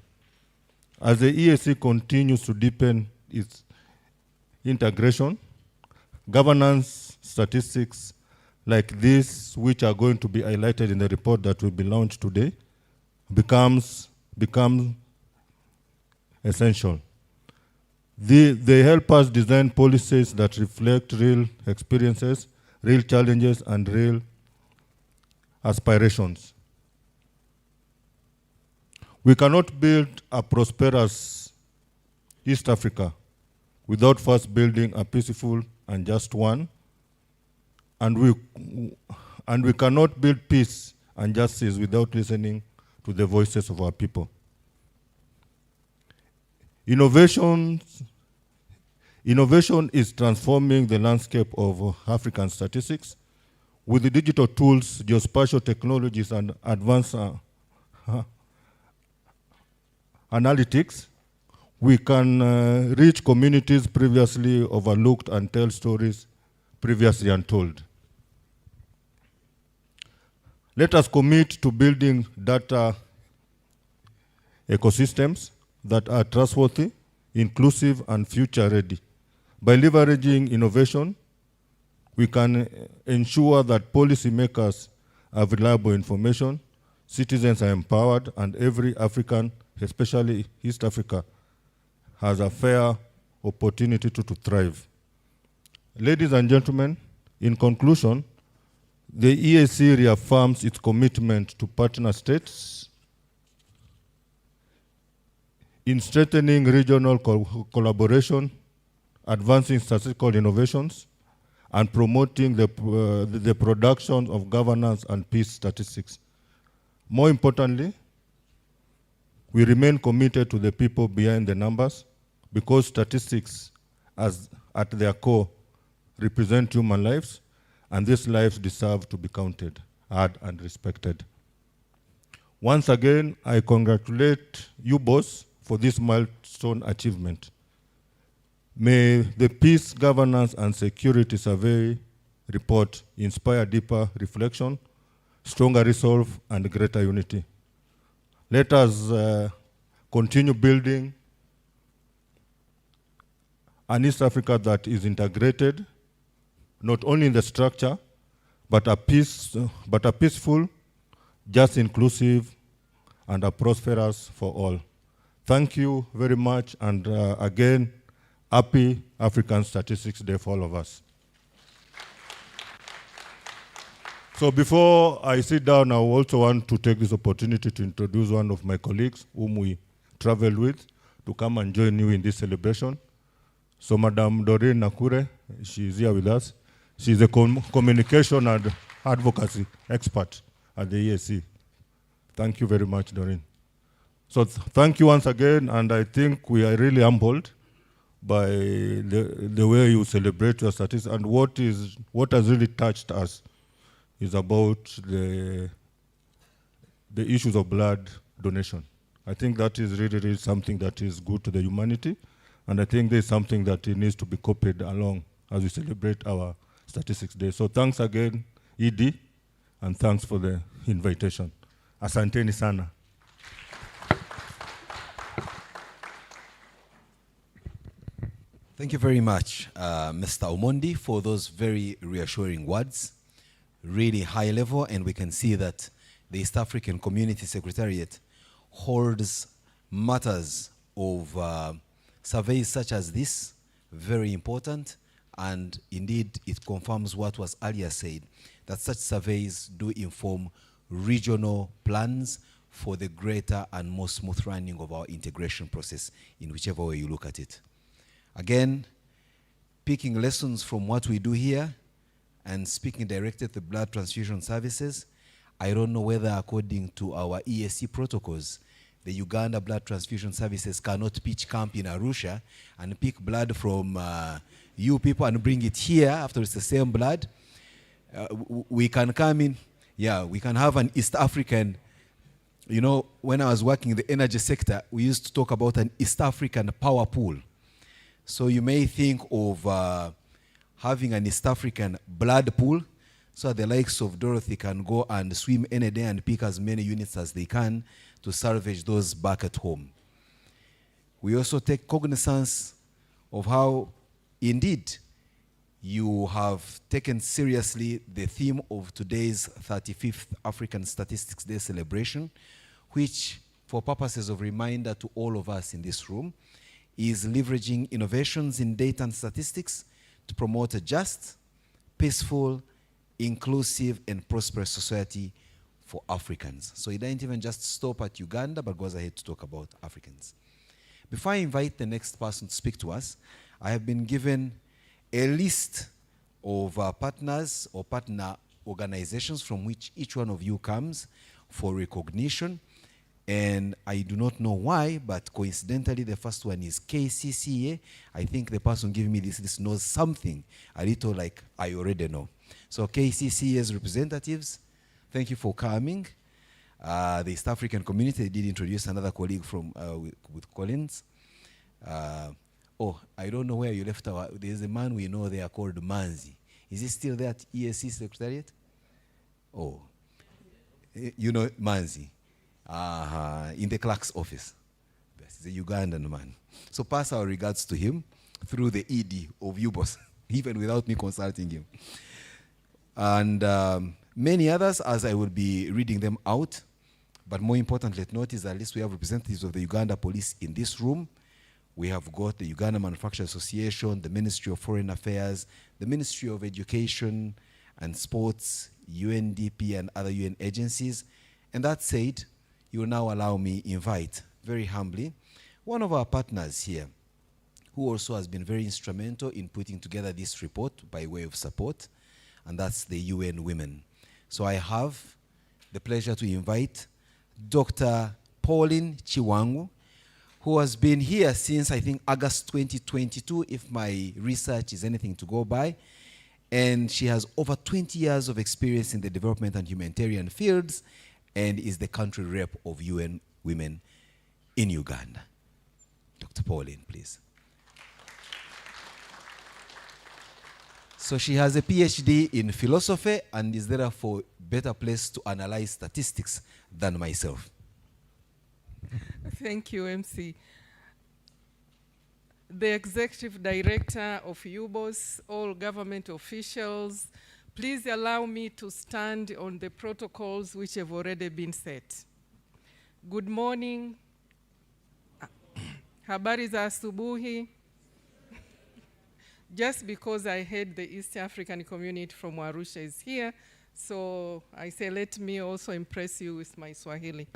As the EAC continues to deepen its integration, governance statistics like this, which are going to be highlighted in the report that will be launched today, become essential. They help us design policies that reflect real experiences, real challenges, and real aspirations. We cannot build a prosperous East Africa without first building a peaceful and just one. And we cannot build peace and justice without listening to the voices of our people. Innovation is transforming the landscape of African statistics. With the digital tools, geospatial technologies, and advanced analytics, we can reach communities previously overlooked and tell stories previously untold. Let us commit to building data ecosystems that are trustworthy, inclusive, and future-ready. By leveraging innovation, we can ensure that policymakers have reliable information, citizens are empowered, and every African, especially East Africa, has a fair opportunity to thrive. Ladies and gentlemen, in conclusion, the EAC reaffirms its commitment to partner states in strengthening regional collaboration, advancing statistical innovations, and promoting the production of governance and peace statistics. More importantly, we remain committed to the people behind the numbers, because statistics, at their core, represent human lives, and these lives deserve to be counted, heard, and respected. Once again, I congratulate you, boss, for this milestone achievement. May the Peace, Governance, and Security Survey report inspire deeper reflection, stronger resolve, and greater unity. Let us continue building an East Africa that is integrated, not only in the structure, but a peaceful, just, inclusive, and a prosperous for all. Thank you very much, and again, happy African Statistics Day for all of us. So before I sit down, I also want to take this opportunity to introduce one of my colleagues whom we traveled with to come and join you in this celebration. So Madam Doreen Nakure, she is here with us. She's a communication and advocacy expert at the EAC. Thank you very much, Doreen. So thank you once again, and I think we are really humbled by the way you celebrate your statistics, and what has really touched us is about the issues of blood donation. I think that is really something that is good to the humanity, and I think there's something that needs to be copied along as we celebrate our Statistics Day. So thanks again, ED, and thanks for the invitation. Asanteni sana. Thank you very much, Mr. Omondi, for those very reassuring words. Really high level, and we can see that the East African Community Secretariat holds matters of surveys such as this very important, and indeed it confirms what was earlier said, that such surveys do inform regional plans for the greater and more smooth running of our integration process in whichever way you look at it. Again, picking lessons from what we do here and speaking directly to blood transfusion services, I don't know whether according to our EAC protocols, the Uganda Blood Transfusion Services cannot pitch camp in Arusha and pick blood from you people and bring it here after it's the same blood. We can come in, we can have an East African, you know, when I was working in the energy sector, we used to talk about an East African power pool. So you may think of having an East African blood pool, so the likes of Dorothy can go and swim any day and pick as many units as they can to salvage those back at home. We also take cognizance of how, indeed, you have taken seriously the theme of today's 35th African Statistics Day celebration, which, for purposes of reminder to all of us in this room, is leveraging innovations in data and statistics to promote a just, peaceful, inclusive, and prosperous society for Africans. So it didn't even just stop at Uganda, but goes ahead to talk about Africans. Before I invite the next person to speak to us, I have been given a list of partners or partner organizations from which each one of you comes for recognition. And I do not know why, but coincidentally, the first one is KCCA. I think the person giving me this knows something, a little like I already know. So KCCA's representatives, thank you for coming. The East African community did introduce another colleague from with Collins. Oh, I don't know where you left our, there's a man we know there called Manzi. Is he still there at ESC Secretariat? Oh, you know Manzi. In the clerk's office. He's a Ugandan man. So pass our regards to him through the ED of UBOS, even without me consulting him. And many others, as I will be reading them out. But more importantly, notice at least we have representatives of the Uganda Police in this room. We have got the Uganda Manufacturers Association, the Ministry of Foreign Affairs, the Ministry of Education and Sports, UNDP and other UN agencies. And that said, you will now allow me invite, very humbly, one of our partners here, who also has been very instrumental in putting together this report by way of support, and that's the UN Women. So I have the pleasure to invite Dr. Pauline Chiwangu, who has been here since, I think, August 2022, if my research is anything to go by. And she has over 20 years of experience in the development and humanitarian fields, and is the country rep of UN Women in Uganda. Dr. Pauline, please. So she has a PhD in philosophy and is therefore better placed to analyze statistics than myself. Thank you, MC. The Executive Director of UBOS, all government officials, please allow me to stand on the protocols which have already been set. Good morning. Habari za asubuhi. Just because I heard the East African community from Arusha is here, so I say let me also impress you with my Swahili.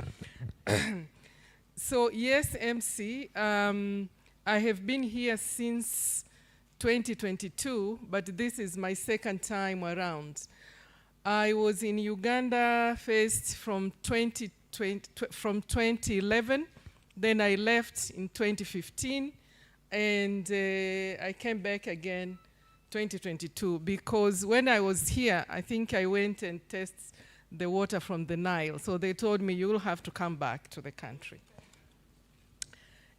So yes, MC, I have been here since 2022, but this is my second time around. I was in Uganda first from 2011, then I left in 2015, and I came back again 2022, because when I was here, I think I went and tested the water from the Nile, so they told me you'll have to come back to the country.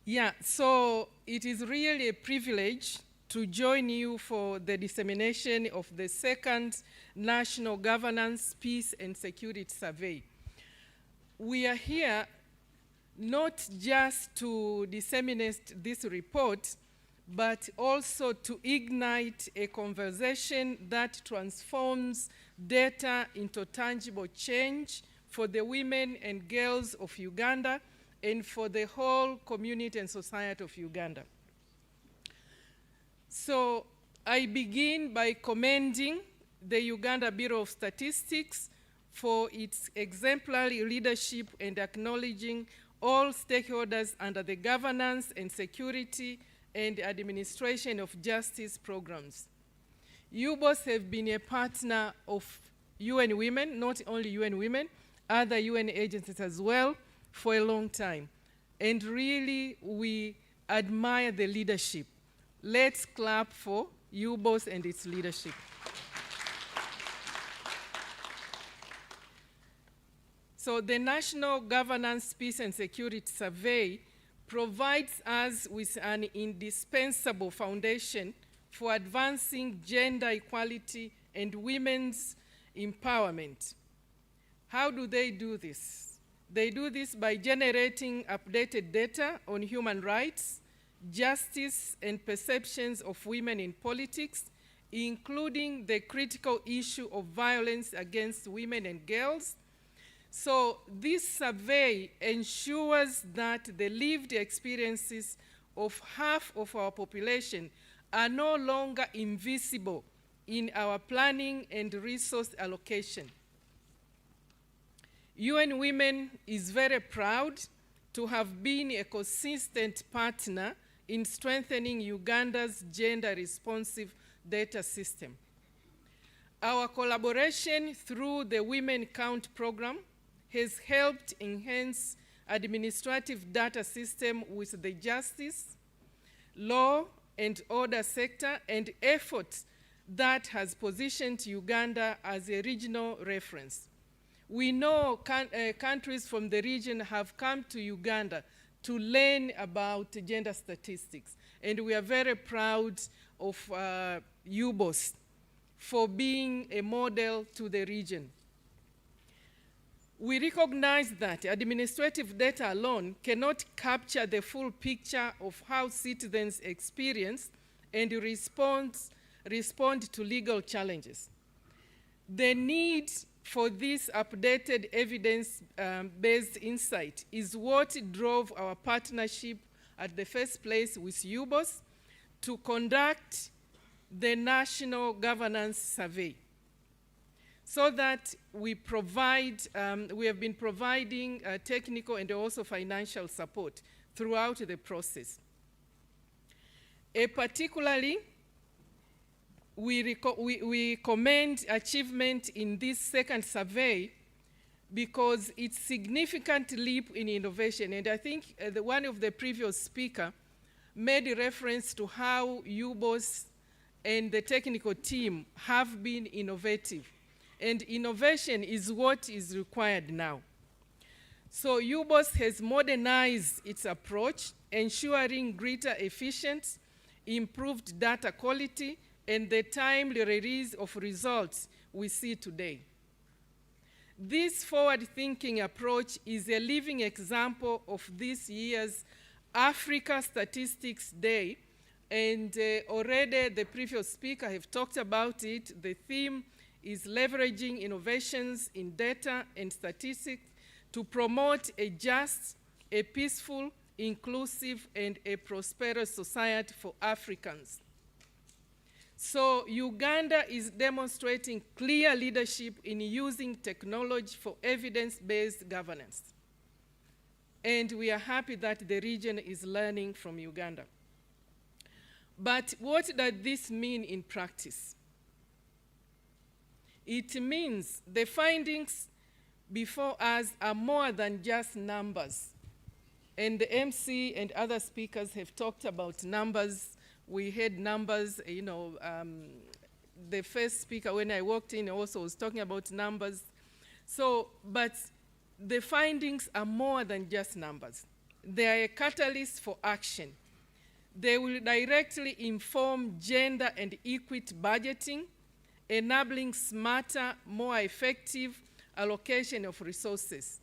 Yeah, so it is really a privilege to join you for the dissemination of the second National Governance, Peace and Security Survey. We are here not just to disseminate this report, but also to ignite a conversation that transforms data into tangible change for the women and girls of Uganda and for the whole community and society of Uganda. So I begin by commending the Uganda Bureau of Statistics for its exemplary leadership and acknowledging all stakeholders under the governance and security and administration of justice programs. UBOS have been a partner of UN Women, not only UN Women, other UN agencies as well, for a long time. And really, we admire the leadership. Let's clap for UBOS and its leadership. So the National Governance, Peace and Security Survey provides us with an indispensable foundation for advancing gender equality and women's empowerment. How do they do this? They do this by generating updated data on human rights, justice, and perceptions of women in politics, including the critical issue of violence against women and girls. So this survey ensures that the lived experiences of half of our population are no longer invisible in our planning and resource allocation. UN Women is very proud to have been a consistent partner in strengthening Uganda's gender-responsive data system. Our collaboration through the Women Count program has helped enhance administrative data system with the justice, law, and order sector, and efforts that has positioned Uganda as a regional reference. We know countries from the region have come to Uganda to learn about gender statistics, and we are very proud of UBOS for being a model to the region. We recognize that administrative data alone cannot capture the full picture of how citizens experience and respond to legal challenges. The need for this updated evidence-based insight is what drove our partnership at the first place with UBOS to conduct the National Governance Survey, so that we have been providing technical and also financial support throughout the process. Particularly, we commend achievement in this second survey because it's significant leap in innovation. And I think one of the previous speaker made a reference to how UBOS and the technical team have been innovative. And innovation is what is required now. So UBOS has modernized its approach, ensuring greater efficiency, improved data quality, and the timely release of results we see today. This forward-thinking approach is a living example of this year's Africa Statistics Day, and already the previous speaker have talked about it. The theme is leveraging innovations in data and statistics to promote a just, a peaceful, inclusive, and a prosperous society for Africans. So Uganda is demonstrating clear leadership in using technology for evidence-based governance. And we are happy that the region is learning from Uganda. But what does this mean in practice? It means the findings before us are more than just numbers. And the MC and other speakers have talked about numbers. We had numbers, you know, the first speaker when I walked in also was talking about numbers. So, but the findings are more than just numbers. They are a catalyst for action. They will directly inform gender and equity budgeting, enabling smarter, more effective allocation of resources.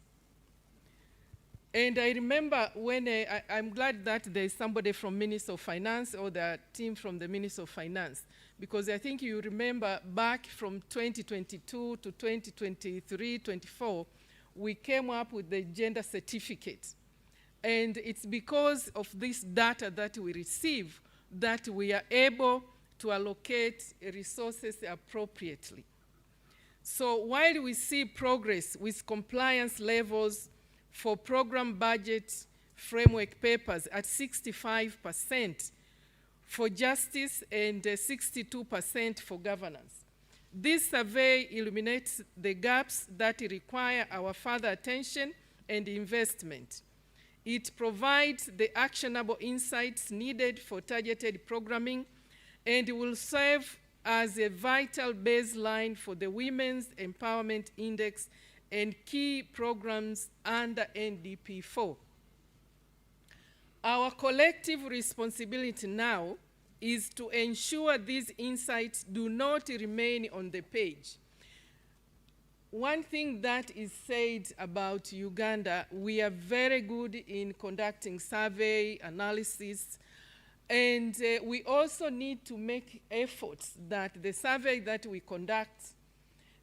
And I remember when I'm glad that there's somebody from Ministry of Finance or the team from the Ministry of Finance, because I think you remember back from 2022 to 2023-24, we came up with the gender certificate. And it's because of this data that we receive that we are able to allocate resources appropriately. So while we see progress with compliance levels for program budget framework papers at 65% for justice and 62% for governance, this survey illuminates the gaps that require our further attention and investment. It provides the actionable insights needed for targeted programming and will serve as a vital baseline for the Women's Empowerment Index and key programs under NDP 4. Our collective responsibility now is to ensure these insights do not remain on the page. One thing that is said about Uganda, we are very good in conducting survey analysis, and we also need to make efforts that the survey that we conduct,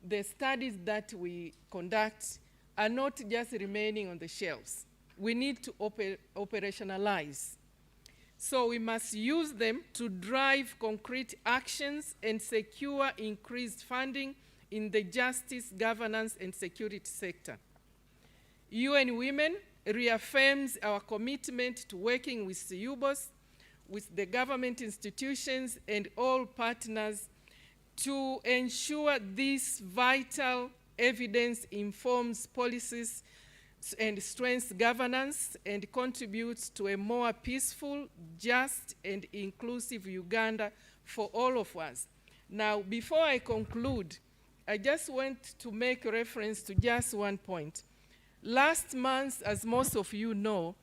the studies that we conduct are not just remaining on the shelves. We need to operationalize. So we must use them to drive concrete actions and secure increased funding in the justice, governance, and security sector. UN Women reaffirms our commitment to working with UBOS with the government institutions and all partners to ensure this vital evidence informs policies and strengthens governance and contributes to a more peaceful, just, and inclusive Uganda for all of us. Now, before I conclude, I just want to make reference to just one point. Last month, as most of you know,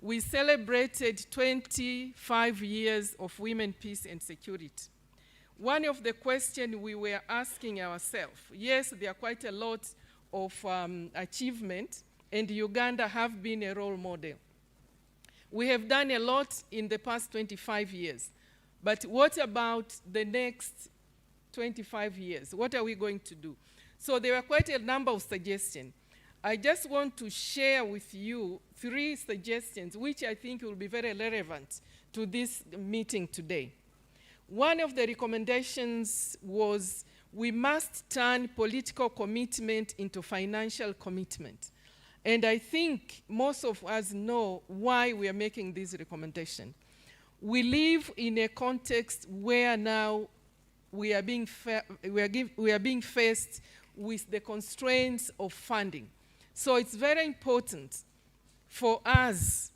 we celebrated 25 years of women, peace, and security. One of the questions we were asking ourselves, yes, there are quite a lot of achievement, and Uganda have been a role model. We have done a lot in the past 25 years, but what about the next 25 years? What are we going to do? So there were quite a number of suggestions. I just want to share with you 3 suggestions which I think will be very relevant to this meeting today. One of the recommendations was we must turn political commitment into financial commitment. And I think most of us know why we are making this recommendation. We live in a context where now we are being faced with the constraints of funding. So it's very important for us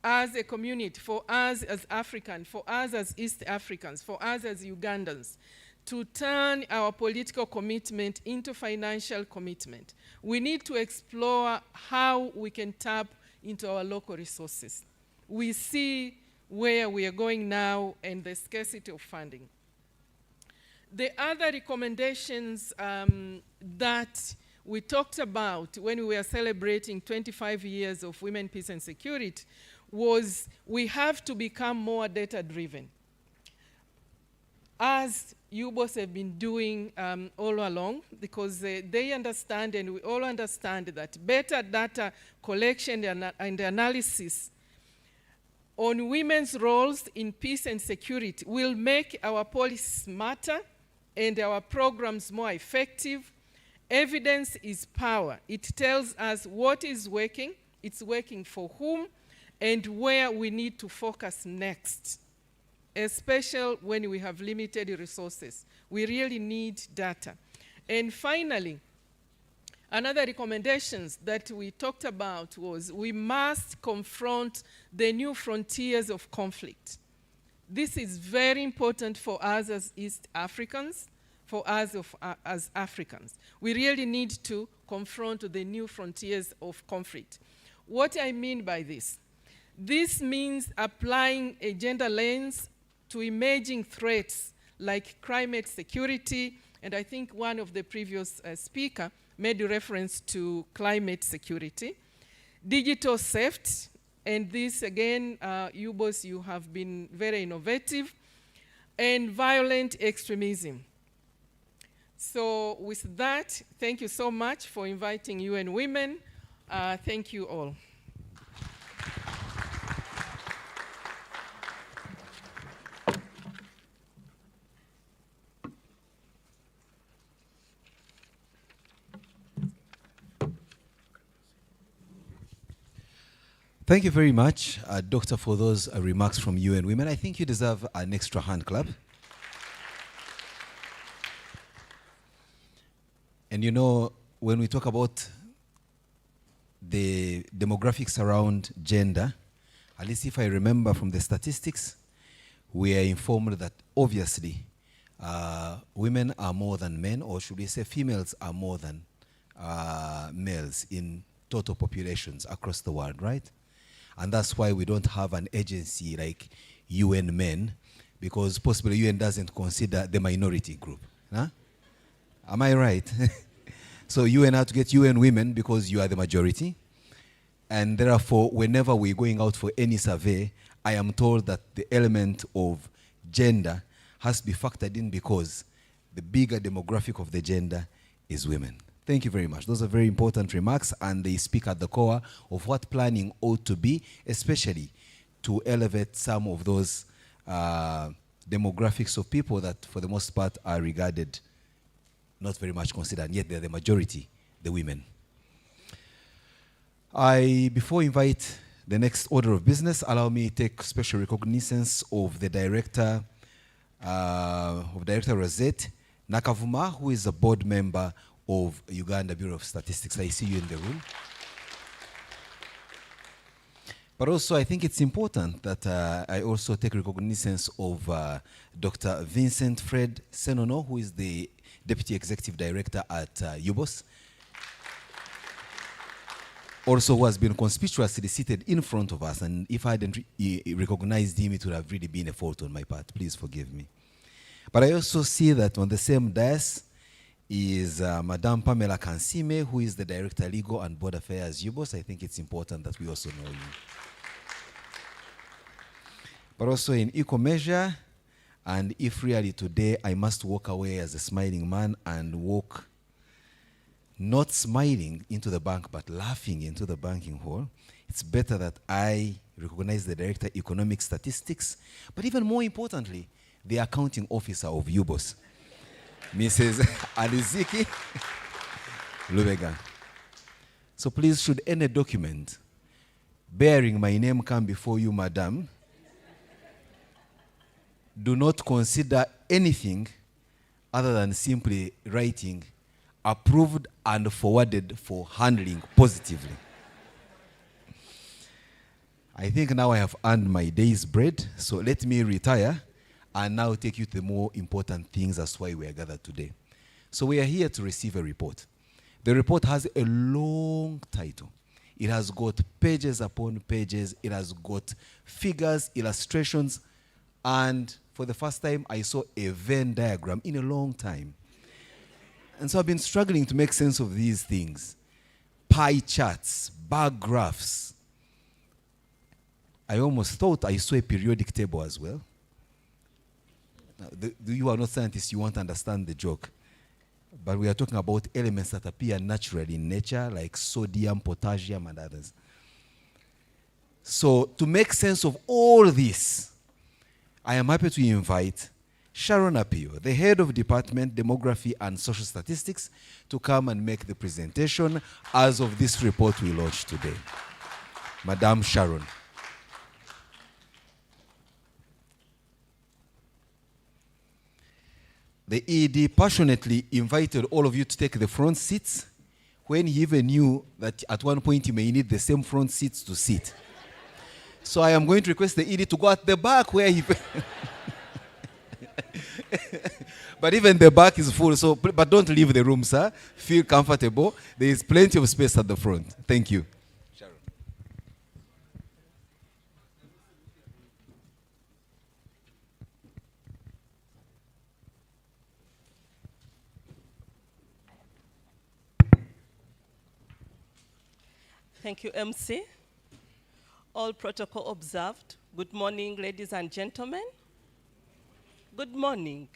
as a community, for us as Africans, for us as East Africans, for us as Ugandans, to turn our political commitment into financial commitment. We need to explore how we can tap into our local resources. We see where we are going now and the scarcity of funding. The other recommendations that we talked about when we were celebrating 25 years of women, peace, and security was we have to become more data-driven. As UBOS have been doing all along, because they understand and we all understand that better data collection and analysis on women's roles in peace and security will make our policies smarter and our programs more effective. Evidence is power. It tells us what is working, it's working for whom, and where we need to focus next, especially when we have limited resources. We really need data. And finally, another recommendations that we talked about was we must confront the new frontiers of conflict. This is very important for us as East Africans, for us as Africans. We really need to confront the new frontiers of conflict. What I mean by this? This means applying a gender lens to emerging threats like climate security, and I think one of the previous speakers made reference to climate security, digital safety, and this again, UBOS, you have been very innovative, and violent extremism. So with that, thank you so much for inviting UN Women. Thank you all. Thank you very much, Doctor, for those remarks from UN Women. I think you deserve an extra hand clap. And you know, when we talk about the demographics around gender, at least if I remember from the statistics, we are informed that obviously women are more than men, or should we say females are more than males in total populations across the world, right? And that's why we don't have an agency like UN Men, because possibly UN doesn't consider the minority group. Huh? Am I right? So UN had to get UN Women because you are the majority. And therefore, whenever we're going out for any survey, I am told that the element of gender has to be factored in because the bigger demographic of the gender is women. Thank you very much. Those are very important remarks, and they speak at the core of what planning ought to be, especially to elevate some of those demographics of people that, for the most part, are regarded not very much considered, and yet they're the majority, the women. Before I invite The next order of business, allow me to take special recognizance of the director, Director Rosette Nakavuma, who is a board member of Uganda Bureau of Statistics. I see you in the room. But also, I think it's important that I also take recognizance of Dr. Vincent Fred Senono, who is the Deputy Executive Director at UBOS. Also, who has been conspicuously seated in front of us, and if I hadn't recognized him, it would have really been a fault on my part. Please forgive me. But I also see that on the same dais is Madame Pamela Kansime, who is the Director Legal and Board Affairs UBOS. I think it's important that we also know you. But also in equal measure, and if really today I must walk away as a smiling man and walk not smiling into the bank, but laughing into the banking hall, it's better that I recognize the Director Economic Statistics, but even more importantly, the accounting officer of UBOS, Mrs. Aliziki Lubega. So please, should any document bearing my name come before you, Madam, do not consider anything other than simply writing approved and forwarded for handling positively. I think now I have earned my day's bread, so let me retire and now take you to the more important things. That's why we are gathered today. So we are here to receive a report. The report has a long title. It has got pages upon pages. It has got figures, illustrations, and for the first time, I saw a Venn diagram in a long time. And so I've been struggling to make sense of these things. Pie charts, bar graphs. I almost thought I saw a periodic table as well. Now, you are not scientists, you won't understand the joke. But we are talking about elements that appear naturally in nature, like sodium, potassium, and others. So to make sense of all this, I am happy to invite Sharon Apio, the head of Department Demography and Social Statistics, to come and make the presentation as of this report we launched today. Madam Sharon. The ED passionately invited all of you to take the front seats when he even knew that at one point you may need the same front seats to sit. So I am going to request the ED to go at the back where he... But even the back is full, so but don't leave the room, sir. Feel comfortable. There is plenty of space at the front. Thank you. Sharon. Thank you, MC. All protocol observed. Good morning, ladies and gentlemen. Good morning.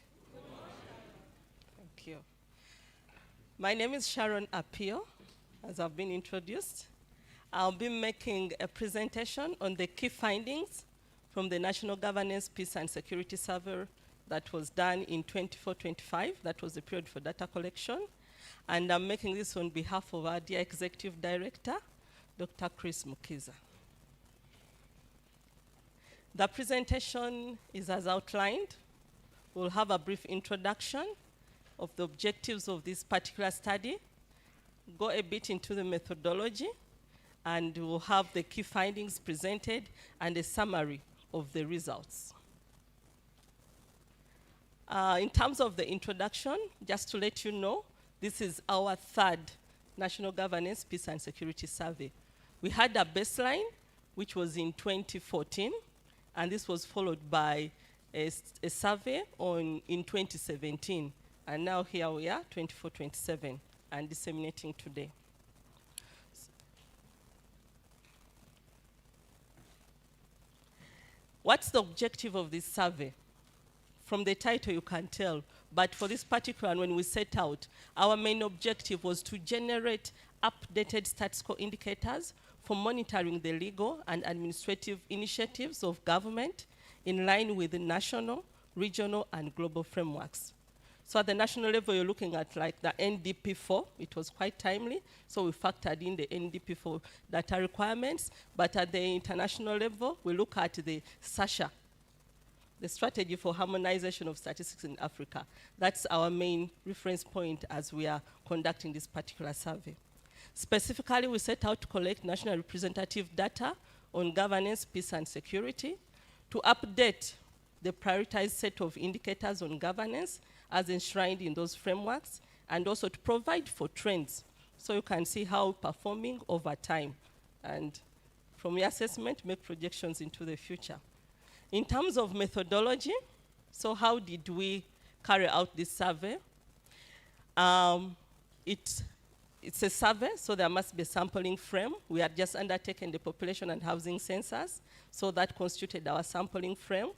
Thank you. My name is Sharon Apio, as I've been introduced. I'll be making a presentation on the key findings from the National Governance, Peace and Security Survey that was done in 24-25. That was the period for data collection. And I'm making this on behalf of our dear Executive Director, Dr. Chris Mukiza. The presentation is as outlined. We'll have a brief introduction of the objectives of this particular study, go a bit into the methodology, and we'll have the key findings presented and a summary of the results. In terms of the introduction, just to let you know, this is our third National Governance, Peace and Security Survey. We had a baseline, which was in 2014, and this was followed by a survey in 2017. And now here we are, 24-27, and disseminating today. What's the objective of this survey? From the title you can tell, but for this particular one, when we set out, our main objective was to generate updated statistical indicators for monitoring the legal and administrative initiatives of government in line with the national, regional, and global frameworks. So at the national level, you're looking at like the NDP4. It was quite timely, so we factored in the NDP4 data requirements. But at the international level, we look at the SASHA, the Strategy for Harmonization of Statistics in Africa. That's our main reference point as we are conducting this particular survey. Specifically, we set out to collect national representative data on governance, peace, and security, to update the prioritized set of indicators on governance as enshrined in those frameworks, and also to provide for trends so you can see how we're performing over time, and from your assessment, make projections into the future. In terms of methodology, so how did we carry out this survey? It's a survey, so there must be a sampling frame. We had just undertaken the population and housing census, so that constituted our sampling frame.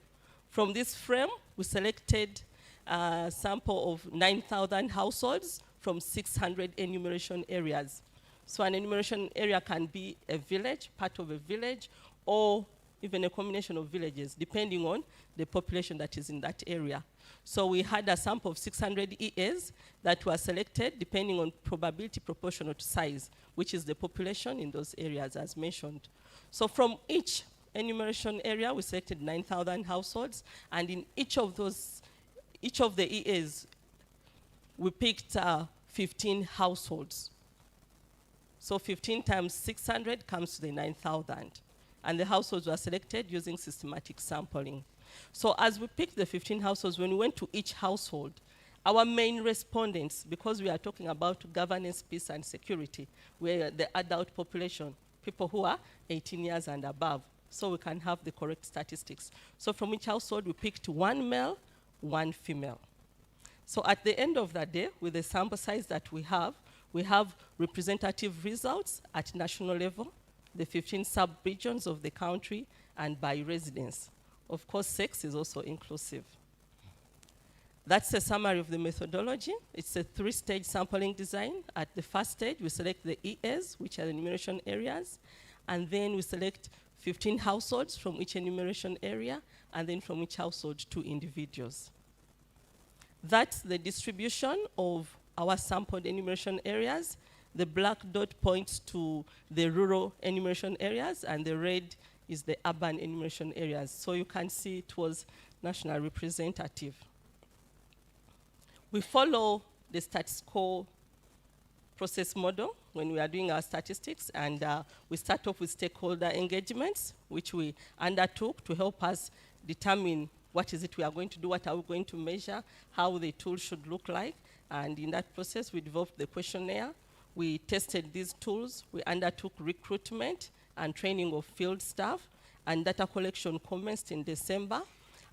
From this frame, we selected a sample of 9,000 households from 600 enumeration areas. So an enumeration area can be a village, part of a village, or even a combination of villages, depending on the population that is in that area. So we had a sample of 600 EAs that were selected depending on probability proportional to size, which is the population in those areas as mentioned. So from each enumeration area, we selected 9,000 households, and in each of the EAs, we picked 15 households. So 15 times 600 comes to the 9,000. And the households were selected using systematic sampling. So as we picked the 15 households, when we went to each household, our main respondents, because we are talking about governance, peace, and security, were the adult population, people who are 18 years and above, so we can have the correct statistics. So from each household, we picked 1 male, 1 female. So at the end of the day, with the sample size that we have representative results at national level, the 15 sub-regions of the country, and by residence. Of course, sex is also inclusive. That's a summary of the methodology. It's a 3-stage sampling design. At the first stage, we select the EAs, which are the enumeration areas, and then we select 15 households from each enumeration area, and then from each household, 2 individuals. That's the distribution of our sampled enumeration areas. The black dot points to the rural enumeration areas, and the red is the urban enumeration areas. So you can see it was national representative. We follow the status quo process model when we are doing our statistics, and we start off with stakeholder engagements, which we undertook to help us determine what is it we are going to do, what are we going to measure, how the tool should look like. And in that process, we developed the questionnaire. We tested these tools. We undertook recruitment and training of field staff, and data collection commenced in December.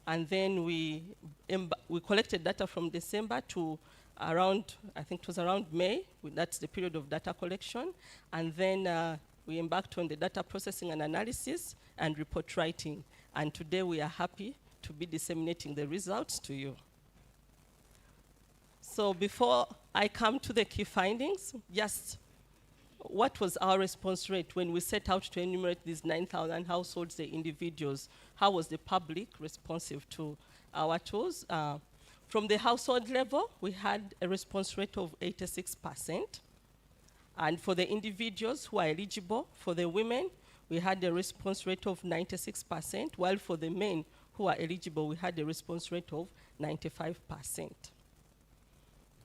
And then we collected data from December to around, I think it was around May. That's the period of data collection. And then we embarked on the data processing and analysis and report writing. And today we are happy to be disseminating the results to you. So before I come to the key findings, just what was our response rate when we set out to enumerate these 9,000 households, the individuals? How was the public responsive to our tools? From the household level, we had a response rate of 86%. And for the individuals who are eligible, for the women, we had a response rate of 96%, while for the men who are eligible, we had a response rate of 95%.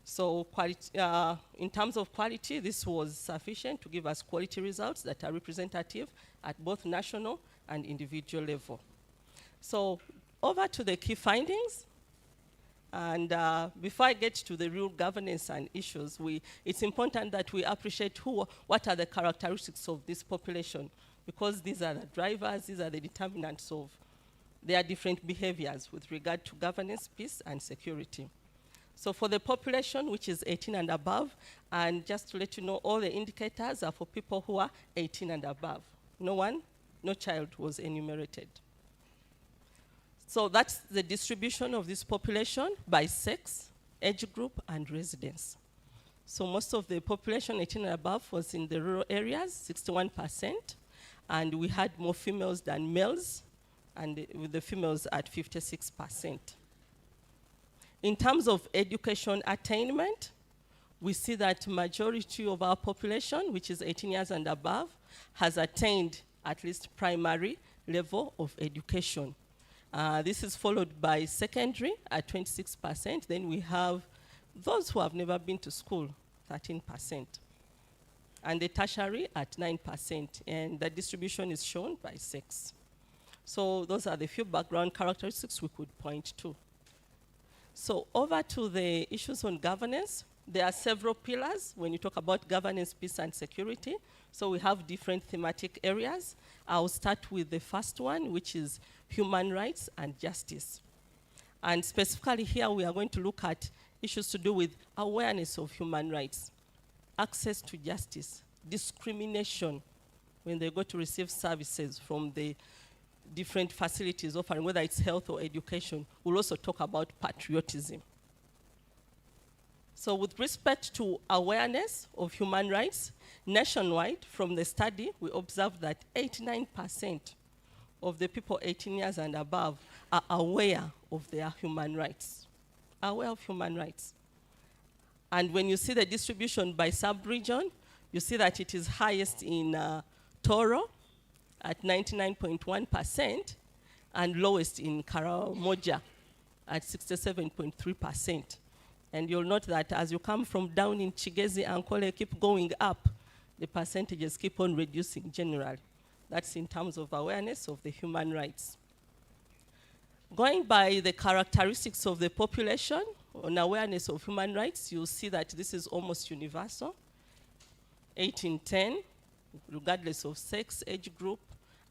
So in terms of quality, this was sufficient to give us quality results that are representative at both national and individual level. So over to the key findings. And before I get to the real governance and issues, it's important that we appreciate what are the characteristics of this population, because these are the drivers, these are the determinants of their different behaviors with regard to governance, peace, and security. So for the population, which is 18 and above, and just to let you know, all the indicators are for people who are 18 and above. No child was enumerated. So that's the distribution of this population by sex, age group, and residence. So most of the population 18 and above was in the rural areas, 61%, and we had more females than males, and with the females at 56%. In terms of education attainment, we see that majority of our population, which is 18 years and above, has attained at least primary level of education. This is followed by secondary at 26%. Then we have those who have never been to school, 13%. And the tertiary at 9%. And the distribution is shown by sex. So those are the few background characteristics we could point to. So over to the issues on governance. There are several pillars when you talk about governance, peace, and security. So we have different thematic areas. I'll start with the first one, which is human rights and justice. And specifically here, we are going to look at issues to do with awareness of human rights, access to justice, discrimination when they go to receive services from the different facilities offering, whether it's health or education. We'll also talk about patriotism. So with respect to awareness of human rights, nationwide, from the study, we observed that 89% of the people 18 years and above are aware of their human rights, aware of human rights. And when you see the distribution by sub-region, you see that it is highest in Toro at 99.1% and lowest in Karamoja at 67.3%. And you'll note that as you come from down in Chigezi and Kole, keep going up, the percentages keep on reducing generally. That's in terms of awareness of the human rights. Going by the characteristics of the population on awareness of human rights, you'll see that this is almost universal. 8 in 10, regardless of sex, age group,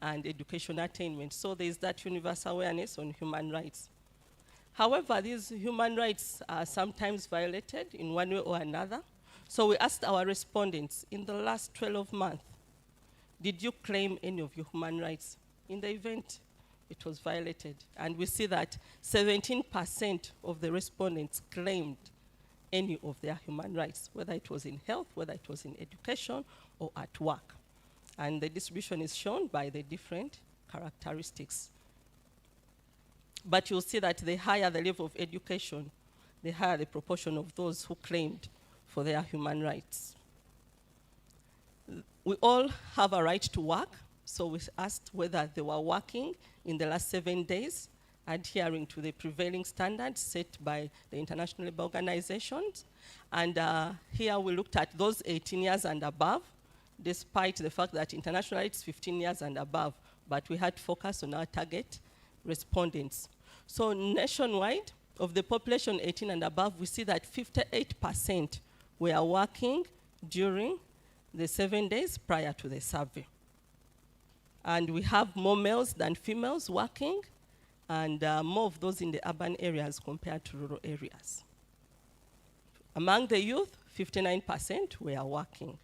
and education attainment. So there's that universal awareness on human rights. However, these human rights are sometimes violated in one way or another. So we asked our respondents, in the last 12 months, did you claim any of your human rights? In the event it was violated. And we see that 17% of the respondents claimed any of their human rights, whether it was in health, whether it was in education, or at work. And the distribution is shown by the different characteristics. But you'll see that the higher the level of education, the higher the proportion of those who claimed for their human rights. We all have a right to work, so we asked whether they were working in the last 7 days, adhering to the prevailing standards set by the International Labour Organizations. And here we looked at those 18 years and above, despite the fact that internationally it's 15 years and above, but we had focus on our target respondents. So nationwide, of the population 18 and above, we see that 58% were working during the 7 days prior to the survey. And we have more males than females working, and more of those in the urban areas compared to rural areas. Among the youth, 59% were working.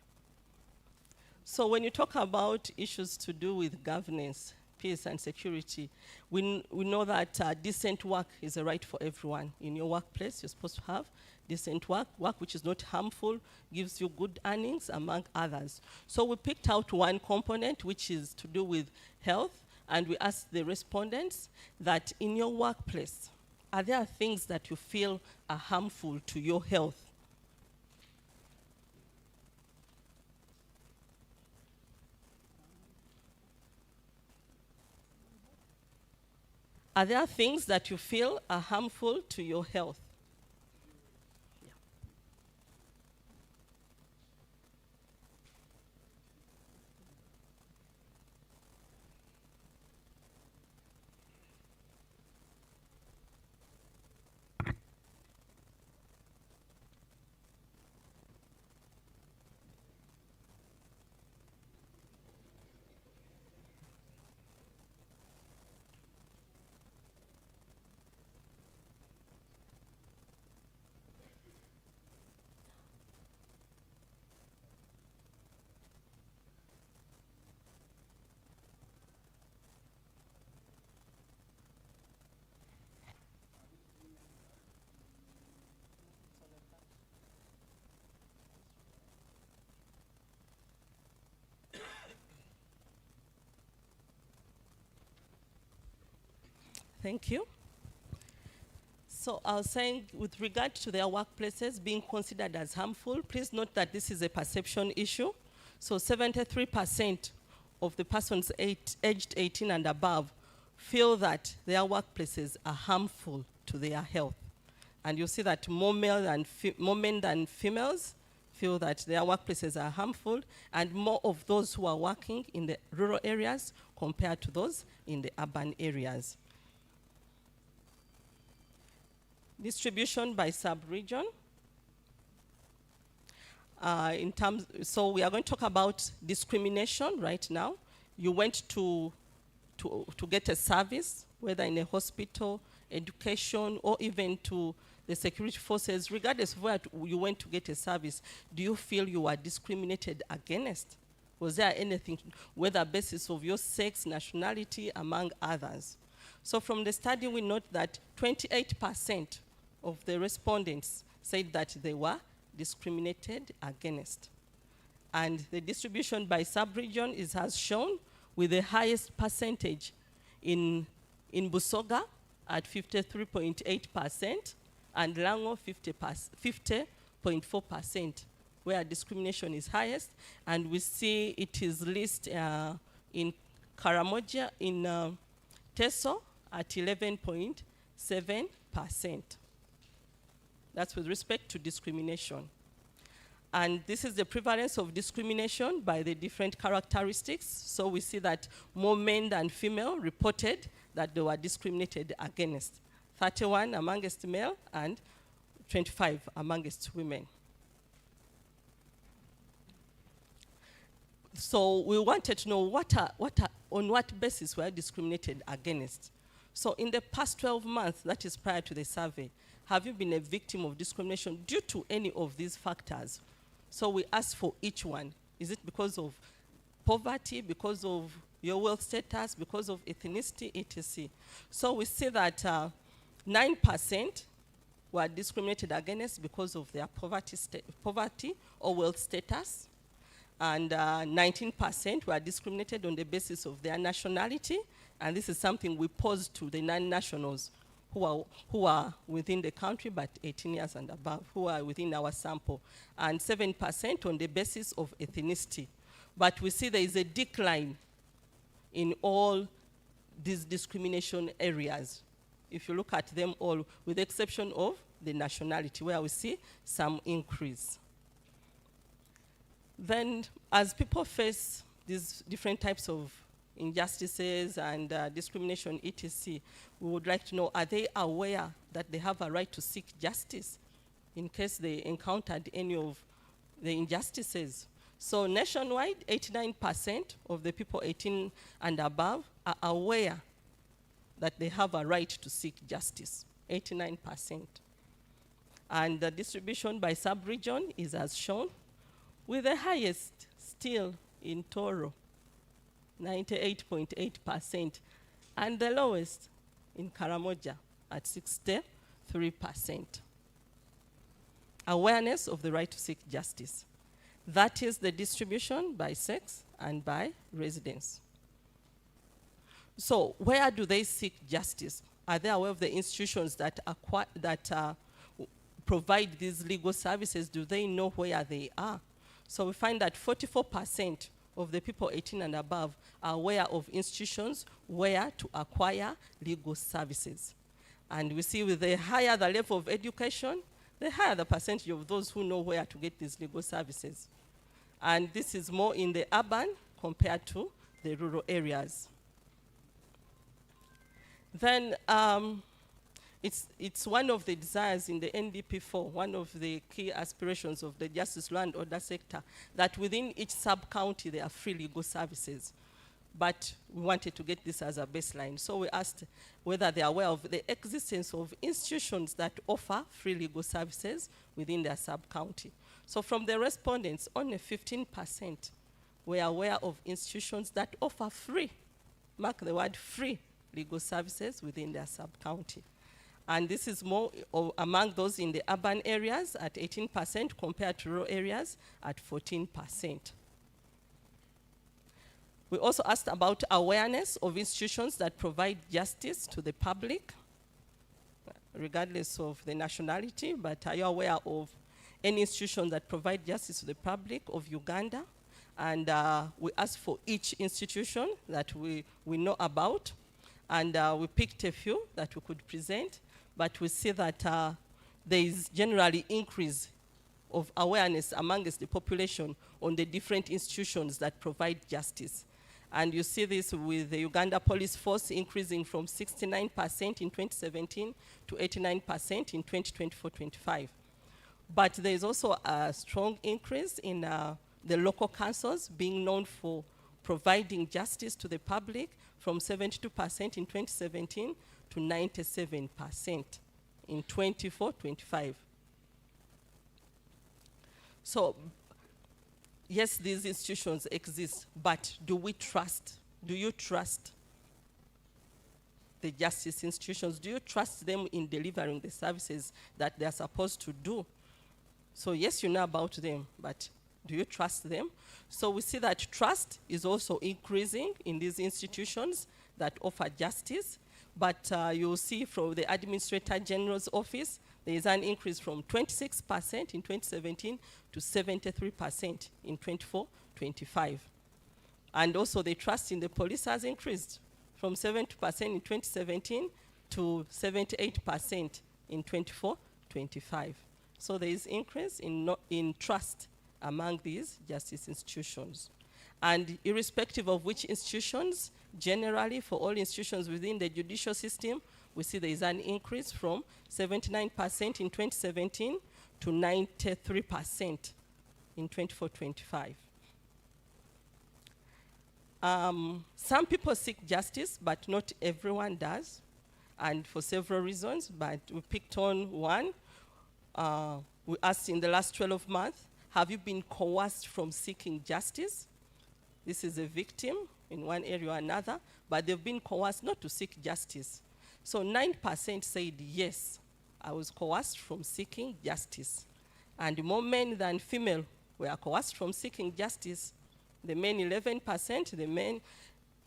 So when you talk about issues to do with governance, peace, and security, we know that decent work is a right for everyone. In your workplace, you're supposed to have decent work which is not harmful, gives you good earnings, among others. So we picked out one component, which is to do with health, and we asked the respondents that in your workplace, are there things that you feel are harmful to your health? Are there things that you feel are harmful to your health? Yeah. Thank you. So I was saying, with regard to their workplaces being considered as harmful, please note that this is a perception issue. So 73% of the persons aged 18 and above feel that their workplaces are harmful to their health. And you see that more men than females feel that their workplaces are harmful, and more of those who are working in the rural areas compared to those in the urban areas. Distribution by sub-region. So we are going to talk about discrimination right now. You went to get a service, whether in a hospital, education, or even to the security forces, regardless of where you went to get a service, do you feel you are discriminated against? Was there anything, whether basis of your sex, nationality, among others? So from the study, we note that 28% of the respondents said that they were discriminated against. And the distribution by sub-region is as shown, with the highest percentage in Busoga at 53.8%, and Lango 50.4%, where discrimination is highest. And we see it is listed in Karamoja, in Teso at 11.7%. That's with respect to discrimination. And this is the prevalence of discrimination by the different characteristics. So we see that more men than female reported that they were discriminated against. 31 amongst male and 25 amongst women. So we wanted to know on what basis we are discriminated against. So in the past 12 months, that is prior to the survey, have you been a victim of discrimination due to any of these factors? So we asked for each one. Is it because of poverty, because of your wealth status, because of ethnicity, etc.? So we see that 9% were discriminated against because of their poverty or wealth status, and 19% were discriminated on the basis of their nationality, and this is something we posed to the non-nationals who are within the country but 18 years and above, who are within our sample, and 7% on the basis of ethnicity. But we see there is a decline in all these discrimination areas, if you look at them all, with the exception of the nationality, where we see some increase. Then, as people face these different types of injustices and discrimination, etc., we would like to know, are they aware that they have a right to seek justice in case they encountered any of the injustices? So nationwide, 89% of the people 18 and above are aware that they have a right to seek justice, 89%. And the distribution by sub-region is as shown, with the highest still in Toro, 98.8%, and the lowest in Karamoja at 63%. Awareness of the right to seek justice. That is the distribution by sex and by residence. So where do they seek justice? Are they aware of the institutions that provide these legal services? Do they know where they are? So we find that 44% of the people 18 and above are aware of institutions where to acquire legal services. And we see with the higher the level of education, the higher the percentage of those who know where to get these legal services. And this is more in the urban compared to the rural areas. Then it's one of the desires in the NDP4, one of the key aspirations of the justice, law and order sector, that within each sub-county there are free legal services. But we wanted to get this as a baseline. So we asked whether they are aware of the existence of institutions that offer free legal services within their sub-county. So from the respondents, only 15% were aware of institutions that offer free, mark the word free, legal services within their sub-county. And this is more among those in the urban areas at 18% compared to rural areas at 14%. We also asked about awareness of institutions that provide justice to the public. regardless of the nationality, but are you aware of any institutions that provide justice to the public of Uganda? And we asked for each institution that we know about, and we picked a few that we could present, but we see that there is generally increase of awareness amongst the population on the different institutions that provide justice. And you see this with the Uganda Police Force increasing from 69% in 2017 to 89% in 2024-25. But there is also a strong increase in the local councils being known for providing justice to the public from 72% in 2017 to 97% in 24-25. So, yes, these institutions exist, but do you trust the justice institutions? Do you trust them in delivering the services that they're supposed to do? So yes, you know about them, but do you trust them? So we see that trust is also increasing in these institutions that offer justice, but you'll see from the Administrator General's office, there is an increase from 26% in 2017 to 73% in 24-25. And also the trust in the police has increased from 70% in 2017 to 78% in 24-25. So there is increase in trust among these justice institutions. And irrespective of which institutions, generally for all institutions within the judicial system, we see there is an increase from 79% in 2017 to 93% in 24-25. Some people seek justice, but not everyone does, and for several reasons, but we picked on one. We asked in the last 12 months, have you been coerced from seeking justice? This is a victim in one area or another, but they've been coerced not to seek justice. So 9% said, yes, I was coerced from seeking justice. And more men than female were coerced from seeking justice. The men 11%,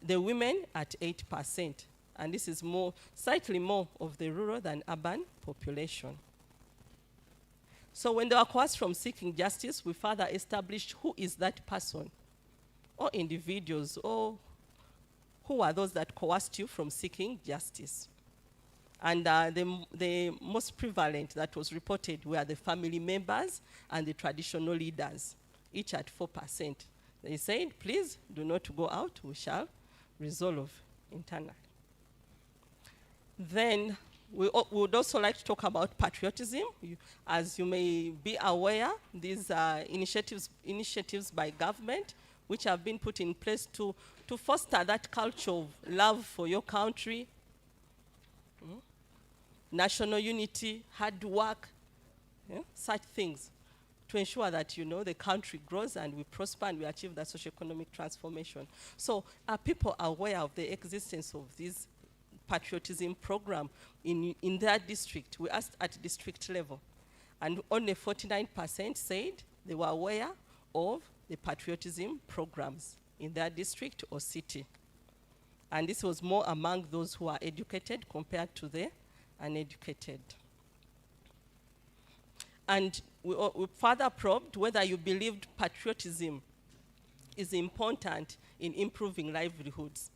the women at 8%. And this is slightly more of the rural than urban population. So when they were coerced from seeking justice, we further established who is that person, or individuals, or who are those that coerced you from seeking justice. And the most prevalent that was reported were the family members and the traditional leaders, each at 4%. They said, please do not go out, we shall resolve internally. Then we would also like to talk about patriotism. As you may be aware, these are initiatives by government which have been put in place to foster that culture of love for your country, national unity, hard work, such things, to ensure that, the country grows and we prosper and we achieve that socio-economic transformation. So are people aware of the existence of this patriotism program in their district? We asked at district level, and only 49% said they were aware of the patriotism programs in their district or city. And this was more among those who are educated compared to the uneducated. And we further probed whether you believed patriotism is important in improving livelihoods.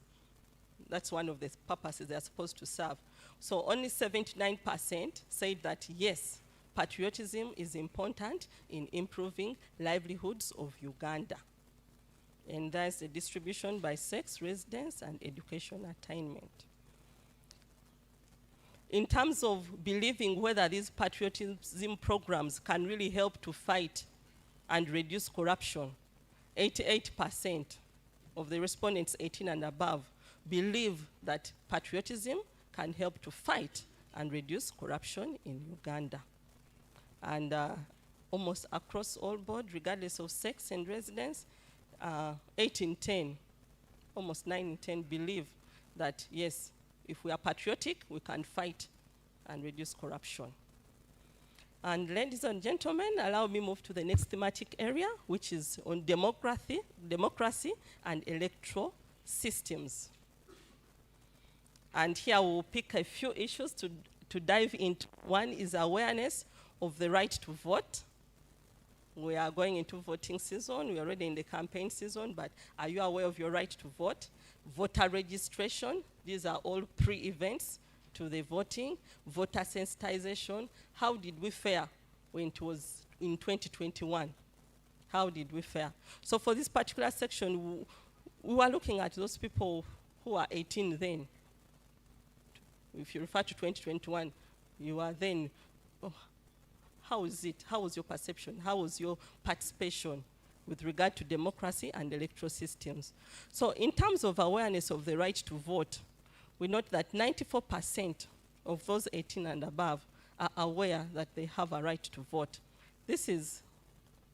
That's one of the purposes they are supposed to serve. So only 79% said that yes, patriotism is important in improving livelihoods of Uganda. And that's the distribution by sex, residence, and education attainment. In terms of believing whether these patriotism programs can really help to fight and reduce corruption, 88% of the respondents 18 and above believe that patriotism can help to fight and reduce corruption in Uganda. And almost across all board, regardless of sex and residence, 8 in 10, almost 9 in 10 believe that yes, if we are patriotic, we can fight and reduce corruption. And ladies and gentlemen, allow me move to the next thematic area, which is on democracy and electoral systems. And here we'll pick a few issues to to dive into. One is awareness of the right to vote. We are going into voting season. We're already in the campaign season, but are you aware of your right to vote? Voter registration. These are all pre-events to the voting. Voter sensitization. How did we fare when it was in 2021? How did we fare? So for this particular section, we were looking at those people who are 18 then. If you refer to 2021, you are then, oh, how is it? How was your perception? How was your participation with regard to democracy and electoral systems? So in terms of awareness of the right to vote, we note that 94% of those 18 and above are aware that they have a right to vote. This is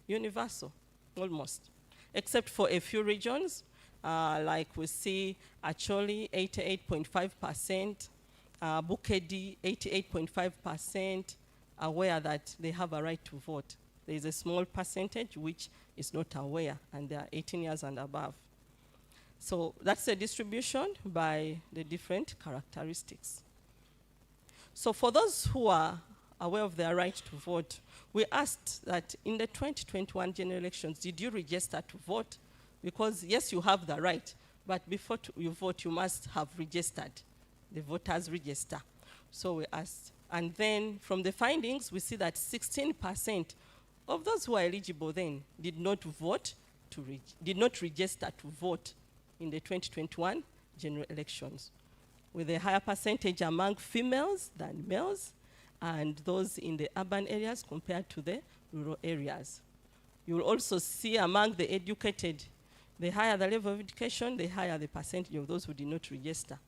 universal, almost, except for a few regions, like we see Acholi, 88.5%, Bukedi, 88.5%, aware that they have a right to vote. There is a small percentage which is not aware, and they are 18 years and above. So that's the distribution by the different characteristics. So for those who are aware of their right to vote, we asked that in the 2021 general elections, did you register to vote? Because yes, you have the right, but before you vote, you must have registered, the voters register. So we asked. And then from the findings, we see that 16% of those who are eligible then did not vote, did not register to vote in the 2021 general elections, with a higher percentage among females than males, and those in the urban areas compared to the rural areas. You will also see among the educated, the higher the level of education, the higher the percentage of those who did not register.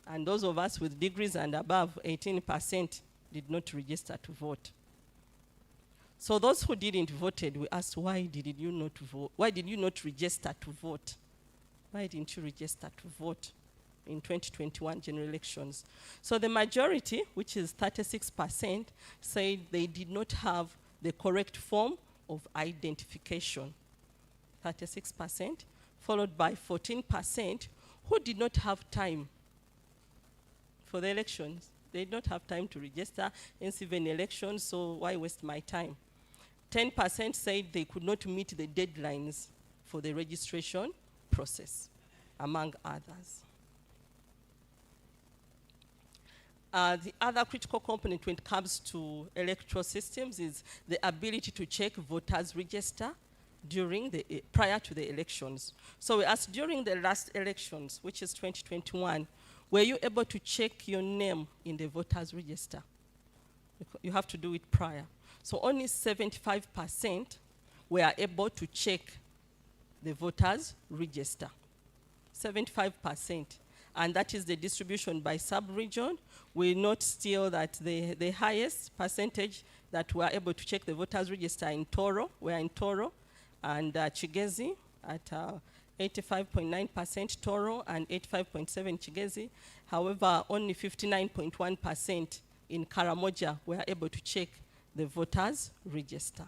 And those of us with degrees and above, 18% did not register to vote. So those who didn't voted, we asked, why did you not vote? Why did you not register to vote? Why didn't you register to vote in 2021 general elections? So the majority, which is 36%, said they did not have the correct form of identification. 36%, followed by 14% who did not have time for the elections. They did not have time to register, hence even elections, so why waste my time? 10% said they could not meet the deadlines for the registration process, among others. The other critical component when it comes to electoral systems is the ability to check voters' register prior to the elections. So we asked, during the last elections, which is 2021, were you able to check your name in the voters' register? You have to do it prior. So only 75% were able to check the voters' register. 75%. And that is the distribution by sub-region. We note still that the highest percentage that were able to check the voters' register in Toro, were in Toro, and Chigezi at 85.9% Toro and 85.7% Chigezi. However, only 59.1% in Karamoja were able to check the voters' register.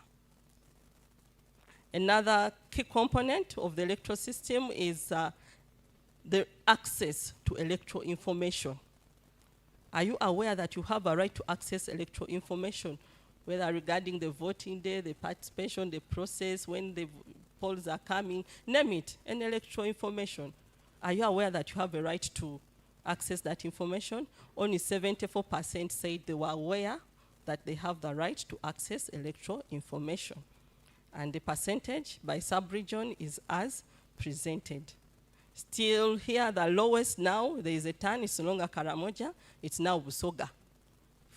Another key component of the electoral system is the access to electoral information. Are you aware that you have a right to access electoral information, whether regarding the voting day, the participation, the process, when the polls are coming, name it, and electoral information? Are you aware that you have a right to access that information? Only 74% said they were aware that they have the right to access electoral information. And the percentage by sub-region is as presented. Still here, the lowest now, there is a turn, it's no longer Karamoja, it's now Busoga.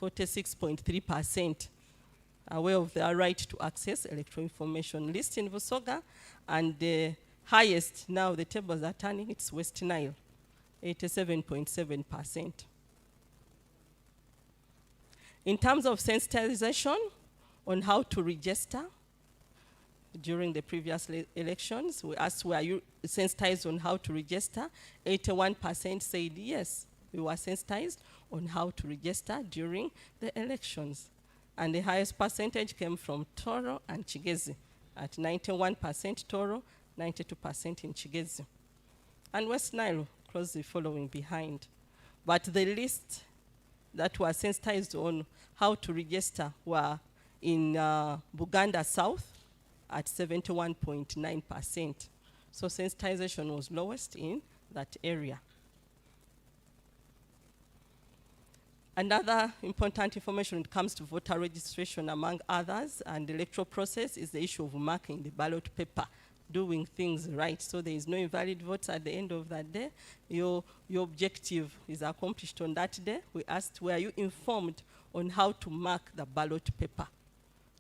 46.3% aware of their right to access electoral information list in Busoga, and the highest now, the tables are turning, it's West Nile, 87.7%. In terms of sensitization on how to register, during the previous elections, we asked, were you sensitized on how to register? 81% said yes, we were sensitized on how to register during the elections. And the highest percentage came from Toro and Chigezi, at 91% Toro, 92% in Chigezi. And West Nile closely following behind. But the least that were sensitized on how to register were in Uganda South at 71.9%. So sensitization was lowest in that area. Another important information when it comes to voter registration, among others, and the electoral process is the issue of marking the ballot paper, doing things right. So there is no invalid votes at the end of that day. Your objective is accomplished on that day. We asked, were you informed on how to mark the ballot paper?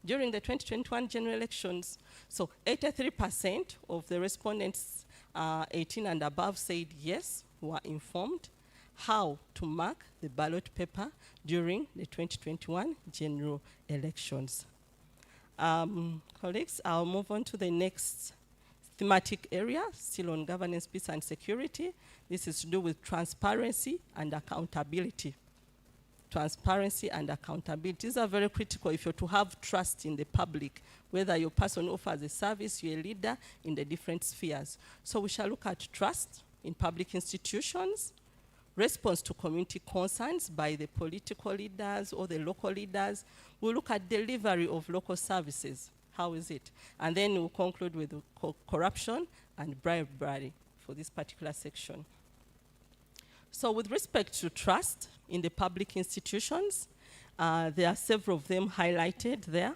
During the 2021 general elections, so 83% of the respondents 18 and above said yes, were informed how to mark the ballot paper during the 2021 general elections. Colleagues, I'll move on to the next thematic area, still on governance, peace, and security. This is to do with transparency and accountability. Transparency and accountability. These are very critical if you're to have trust in the public, whether your person offers a service, you're a leader in the different spheres. So we shall look at trust in public institutions, response to community concerns by the political leaders or the local leaders. We'll look at delivery of local services. How is it? And then we'll conclude with corruption and bribery for this particular section. So with respect to trust in the public institutions, there are several of them highlighted there.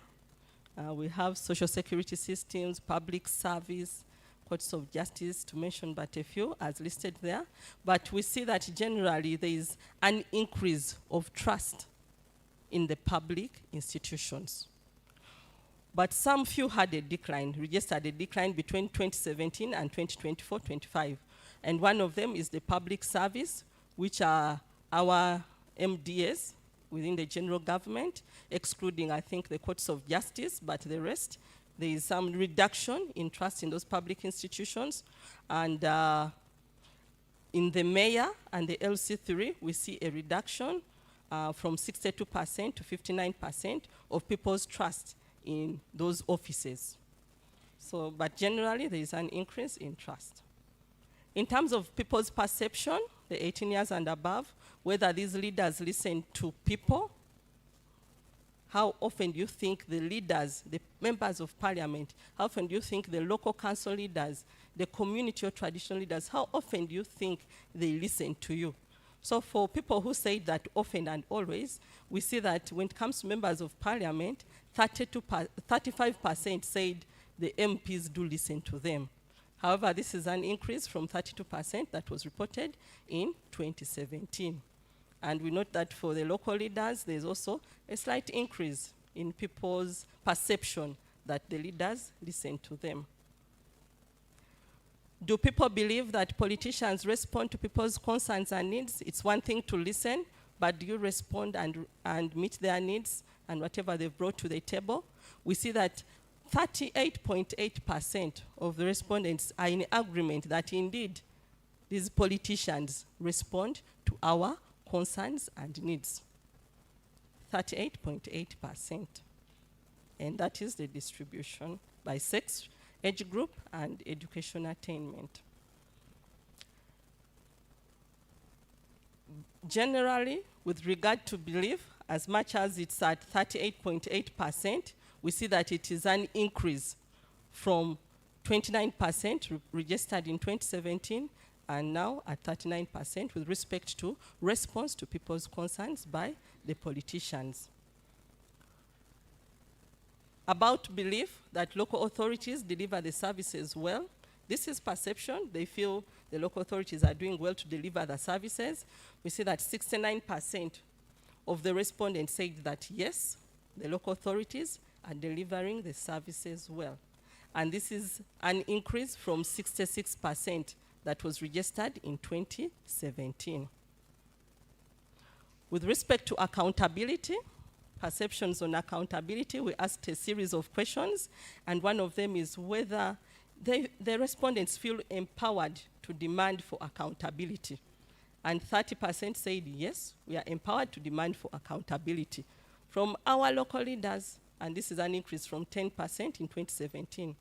We have social security systems, public service, courts of justice, to mention but a few, as listed there. But we see that generally there is an increase of trust in the public institutions. But some few had a decline, registered a decline between 2017 and 2024-25. And one of them is the public service, which are our MDAs within the general government, excluding, I think, the courts of justice, but the rest, there is some reduction in trust in those public institutions. And in the mayor and the LC3, we see a reduction from 62% to 59% of people's trust in those offices. So, but generally, there is an increase in trust. In terms of people's perception, the 18 years and above, whether these leaders listen to people, how often do you think the leaders, the members of parliament, how often do you think the local council leaders, the community or traditional leaders, how often do you think they listen to you? So for people who say that often and always, we see that when it comes to members of parliament, 35% said the MPs do listen to them. However, this is an increase from 32% that was reported in 2017. And we note that for the local leaders, there's also a slight increase in people's perception that the leaders listen to them. Do people believe that politicians respond to people's concerns and needs? It's one thing to listen, but do you respond and meet their needs and whatever they've brought to the table? We see that 38.8% of the respondents are in agreement that indeed these politicians respond to our concerns and needs. 38.8%. And that is the distribution by sex, age group, and education attainment. Generally, with regard to belief, as much as it's at 38.8%, we see that it is an increase from 29% registered in 2017 and now at 39% with respect to response to people's concerns by the politicians. About belief that local authorities deliver the services well, this is perception. They feel the local authorities are doing well to deliver the services. We see that 69% of the respondents said that yes, the local authorities are delivering the services well. And this is an increase from 66% that was registered in 2017. With respect to accountability, perceptions on accountability, we asked a series of questions, and one of them is whether the respondents feel empowered to demand for accountability. And 30% said yes, we are empowered to demand for accountability from our local leaders, and this is an increase from 10% in 2017.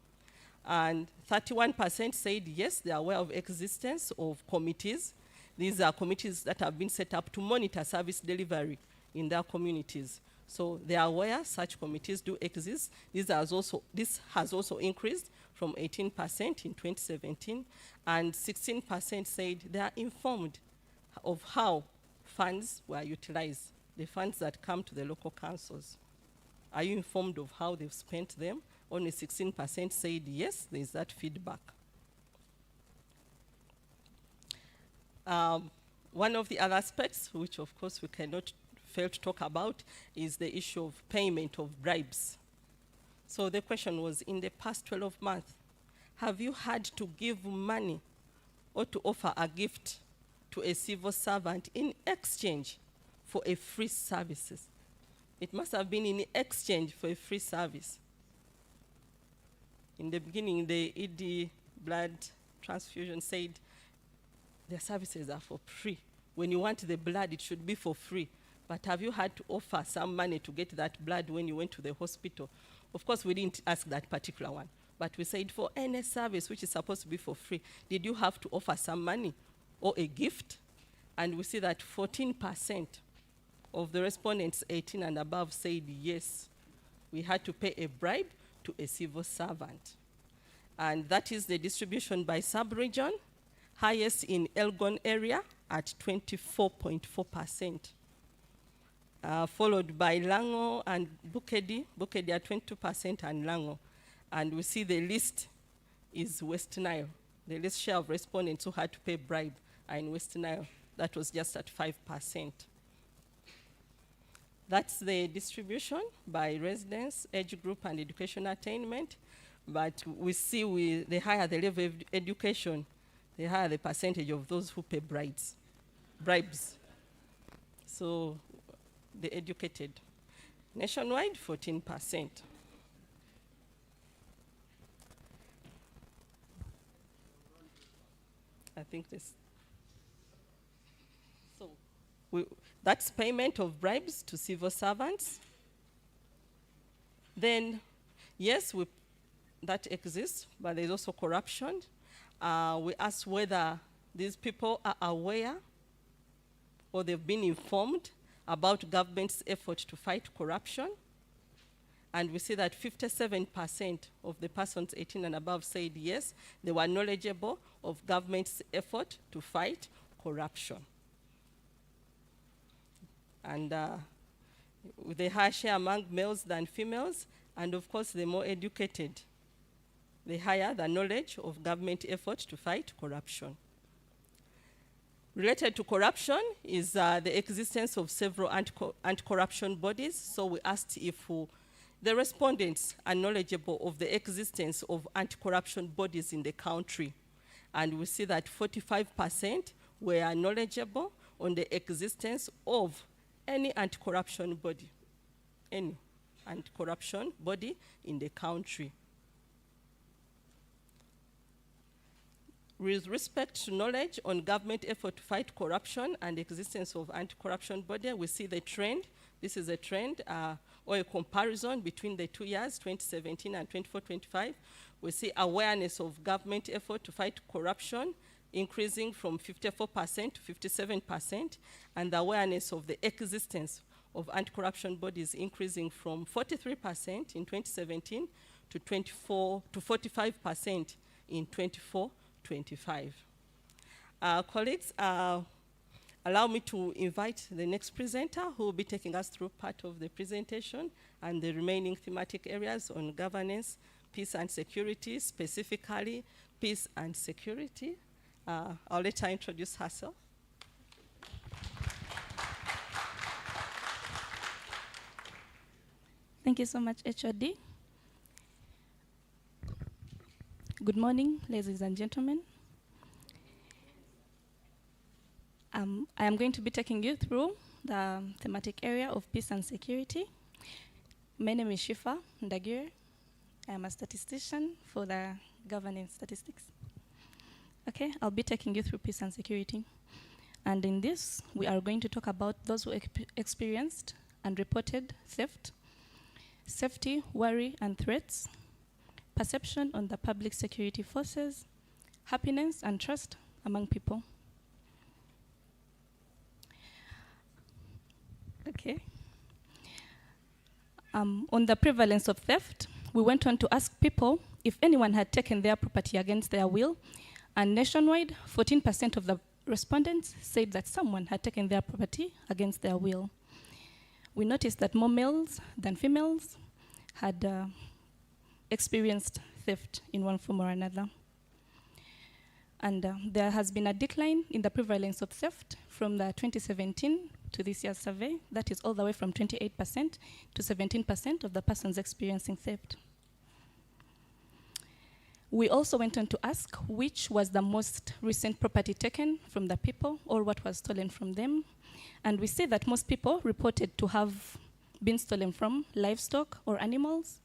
And 31% said yes, they are aware of existence of committees these are committees that have been set up to monitor service delivery in their communities. So they are aware such committees do exist. This has also increased from 18% in 2017, and 16% said they are informed of how funds were utilized, the funds that come to the local councils. Are you informed of how they've spent them? Only 16% said yes, there's that feedback. One of the other aspects, which of course we cannot fail to talk about, is the issue of payment of bribes. So the question was, in the past 12 months, have you had to give money or to offer a gift to a civil servant in exchange for a free services? It must have been in exchange for a free service. In the beginning, the ED blood transfusion said their services are for free. When you want the blood, it should be for free. But have you had to offer some money to get that blood when you went to the hospital? Of course, we didn't ask that particular one. But we said for any service which is supposed to be for free, did you have to offer some money or a gift? And we see that 14% of the respondents 18 and above said yes, we had to pay a bribe to a civil servant. And that is the distribution by sub-region, highest in Elgon area at 24.4%. Followed by Lango and Bukedi at 22% and Lango. And we see the list is West Nile. The least share of respondents who had to pay bribe are in West Nile. That was just at 5%. That's the distribution by residence, age group, and education attainment. But we see the higher the level of education, the higher the percentage of those who pay bribes. So the educated. Nationwide, 14%. I think this. So that's payment of bribes to civil servants. Then, yes, that exists, but there's also corruption. We asked whether these people are aware or they've been informed about government's effort to fight corruption. And we see that 57% of the persons 18 and above said yes, they were knowledgeable of government's effort to fight corruption. And with a higher share among males than females, and of course the more educated, the higher the knowledge of government effort to fight corruption. Related to corruption is the existence of several anti-corruption bodies. So we asked if the respondents are knowledgeable of the existence of anti-corruption bodies in the country. And we see that 45% were knowledgeable on the existence of any anti-corruption body in the country. With respect to knowledge on government effort to fight corruption and the existence of anti-corruption body, we see the trend. This is a trend or a comparison between the 2 years, 2017 and 24-25. We see awareness of government effort to fight corruption increasing from 54% to 57%, and the awareness of the existence of anti-corruption bodies increasing from 43% in 2017 to 45% in 24-25. Colleagues, allow me to invite the next presenter who will be taking us through part of the presentation and the remaining thematic areas on governance, peace and security, specifically peace and security. I'll let her introduce herself. Thank you so much, HOD. Good morning, ladies and gentlemen. I am going to be taking you through the thematic area of peace and security. My name is Shifa Ndagire. I am a statistician for the governance statistics. Okay, I'll be taking you through peace and security. And in this, we are going to talk about those who experienced and reported theft, safety, worry, and threats, perception on the public security forces, happiness and trust among people. Okay. On the prevalence of theft, we went on to ask people if anyone had taken their property against their will, and nationwide, 14% of the respondents said that someone had taken their property against their will. We noticed that more males than females had experienced theft in one form or another. And there has been a decline in the prevalence of theft from the 2017 to this year's survey. That is all the way from 28% to 17% of the persons experiencing theft. We also went on to ask which was the most recent property taken from the people or what was stolen from them. And we see that most people reported to have been stolen from livestock or animals,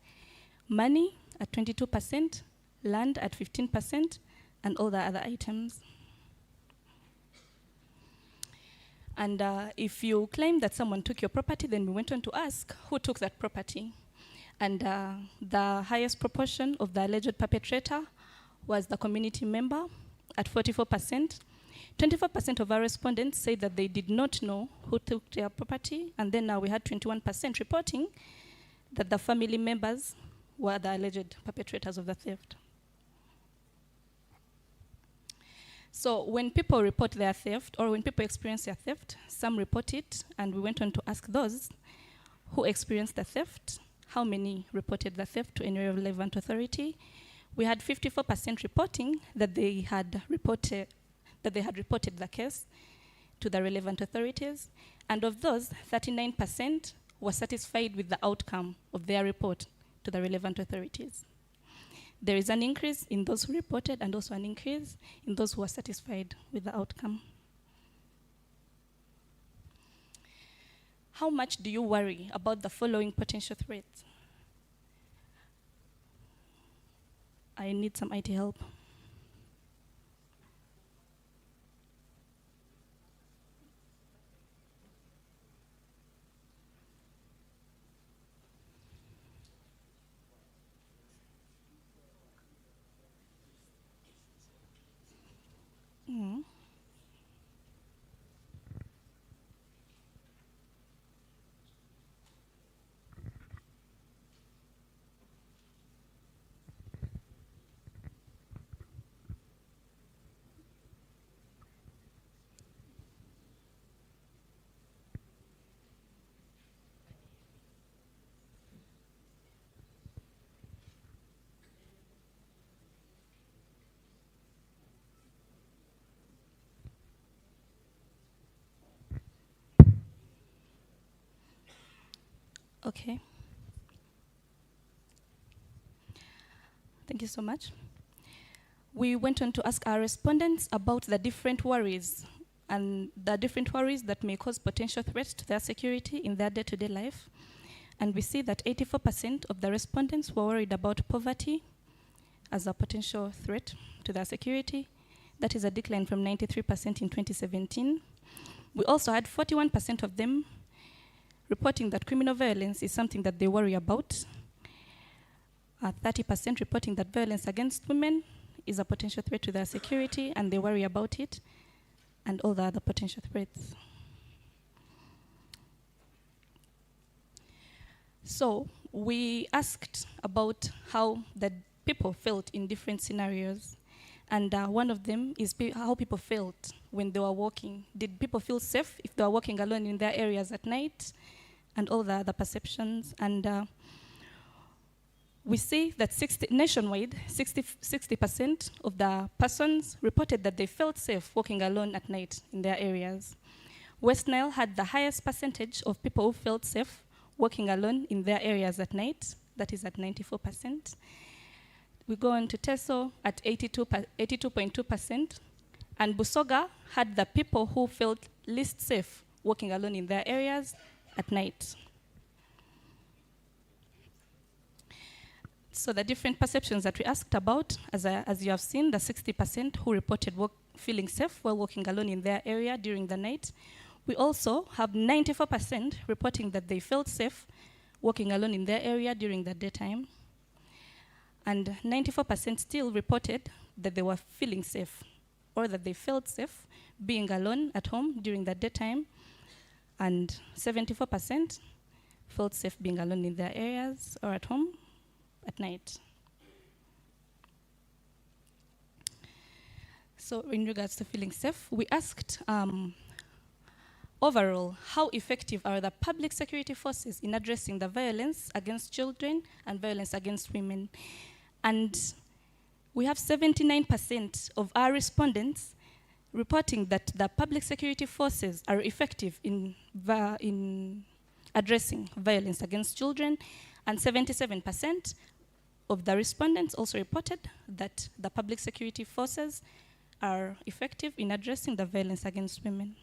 money at 22%, land at 15%, and all the other items. And if you claim that someone took your property, then we went on to ask who took that property. And the highest proportion of the alleged perpetrator was the community member at 44%. 24% of our respondents say that they did not know who took their property, and then now we had 21% reporting that the family members were the alleged perpetrators of the theft. So when people report their theft, or when people experience their theft, some report it, and we went on to ask those who experienced the theft, how many reported the theft to any relevant authority. We had 54% reporting that they had reported the case to the relevant authorities, and of those, 39% were satisfied with the outcome of their report to the relevant authorities. There is an increase in those who reported and also an increase in those who are satisfied with the outcome. How much do you worry about the following potential threats? I need some IT help. Okay. Thank you so much. We went on to ask our respondents about the different worries and the different worries that may cause potential threats to their security in their day-to-day life. And we see that 84% of the respondents were worried about poverty as a potential threat to their security. That is a decline from 93% in 2017. We also had 41% of them reporting that criminal violence is something that they worry about. 30% reporting that violence against women is a potential threat to their security and they worry about it, and all the other potential threats. So we asked about how the people felt in different scenarios. And one of them is how people felt when they were walking. Did people feel safe if they were walking alone in their areas at night? And all the other perceptions. And we see that nationwide, 60% of the persons reported that they felt safe walking alone at night in their areas. West Nile had the highest percentage of people who felt safe walking alone in their areas at night. That is at 94%. We go on to Teso at 82.2%. And Busoga had the people who felt least safe walking alone in their areas at night. So the different perceptions that we asked about, as you have seen, the 60% who reported feeling safe while walking alone in their area during the night. We also have 94% reporting that they felt safe walking alone in their area during the daytime. And 94% still reported that they were feeling safe or that they felt safe being alone at home during the daytime. and 74% felt safe being alone in their areas or at home at night. So in regards to feeling safe, we asked overall, how effective are the public security forces in addressing the violence against children and violence against women? And we have 79% of our respondents reporting that the public security forces are effective in addressing violence against children, and 77% of the respondents also reported that the public security forces are effective in addressing the violence against women.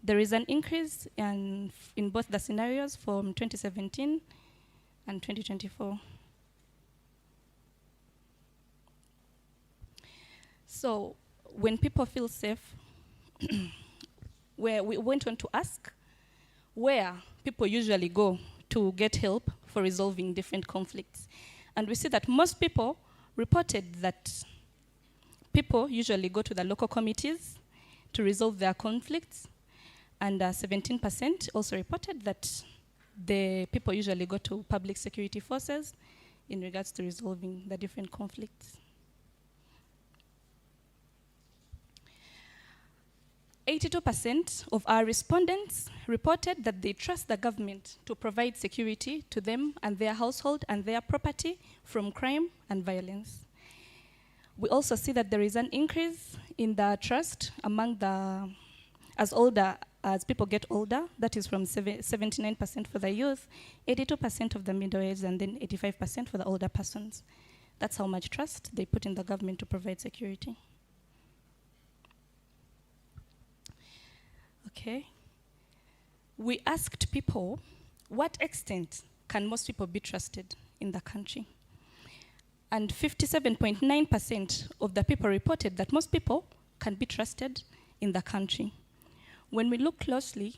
There is an increase in both the scenarios from 2017 and 2024. So when people feel safe, where we went on to ask where people usually go to get help for resolving different conflicts. And we see that most people reported that people usually go to the local committees to resolve their conflicts, and 17% also reported that the people usually go to public security forces in regards to resolving the different conflicts. 82% of our respondents reported that they trust the government to provide security to them and their household and their property from crime and violence. We also see that there is an increase in the trust among as people get older. That is from 79% for the youth, 82% of the middle age, and then 85% for the older persons. That's how much trust they put in the government to provide security. Okay. We asked people, what extent can most people be trusted in the country? And 57.9% of the people reported that most people can be trusted in the country. When we look closely,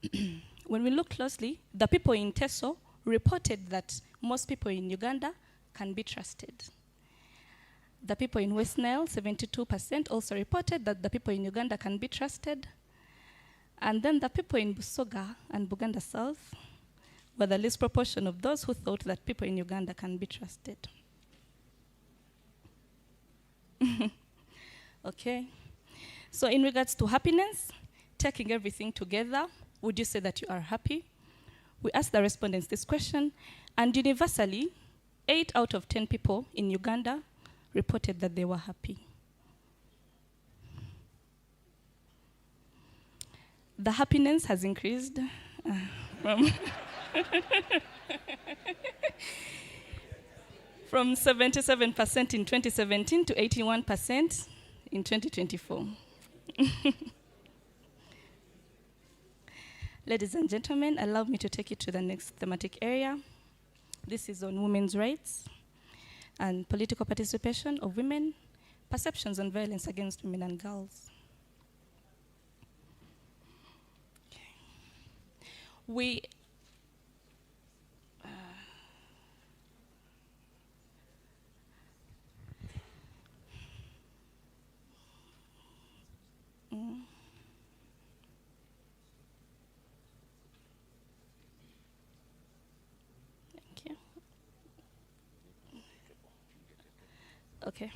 the people in Teso reported that most people in Uganda can be trusted. The people in West Nile, 72%, also reported that the people in Uganda can be trusted. And then the people in Busoga and Buganda South were the least proportion of those who thought that people in Uganda can be trusted. Okay. So in regards to happiness, taking everything together, would you say that you are happy? We asked the respondents this question, and universally, 8 out of 10 people in Uganda reported that they were happy. The happiness has increased from 77% in 2017 to 81% in 2024. Ladies and gentlemen, allow me to take you to the next thematic area. This is on women's rights and political participation of women, perceptions on violence against women and girls. Okay. We Thank you. Okay.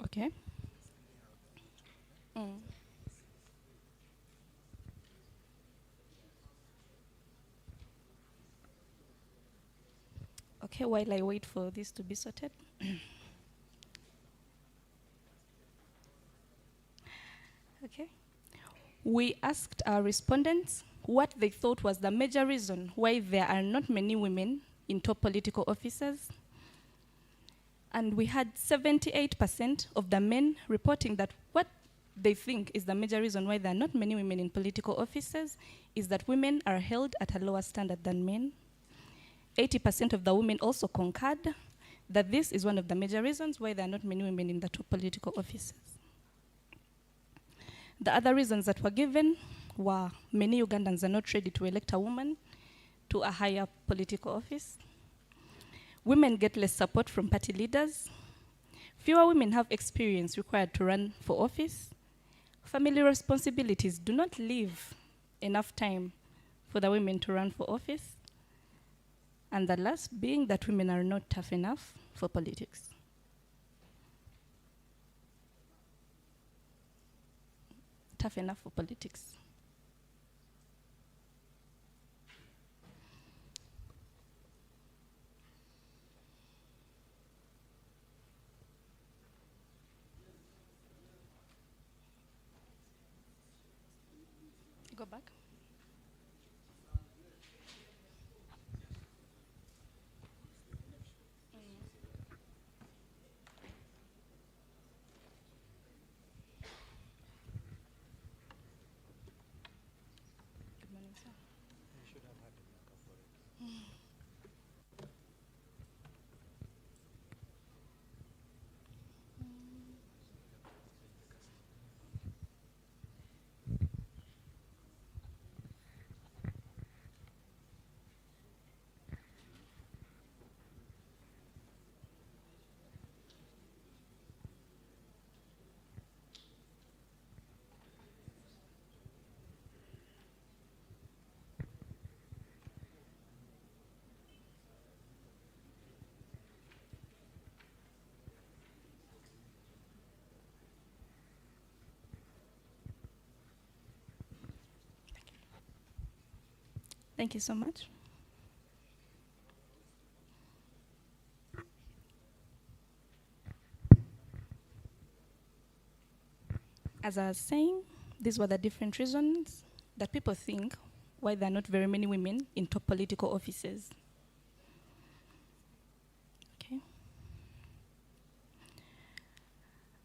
Okay. Okay, while I wait for this to be sorted. Okay. We asked our respondents what they thought was the major reason why there are not many women in top political offices. And we had 78% of the men reporting that what they think is the major reason why there are not many women in political offices is that women are held at a lower standard than men. 80% of the women also concurred that this is one of the major reasons why there are not many women in the top political offices. The other reasons that were given were many Ugandans are not ready to elect a woman to a higher political office. Women get less support from party leaders. Fewer women have experience required to run for office. Family responsibilities do not leave enough time for the women to run for office. And the last being that women are not tough enough for politics. Tough enough for politics. Go back. Good morning, sir. Thank you so much. As I was saying, these were the different reasons that people think why there are not very many women in top political offices. Okay.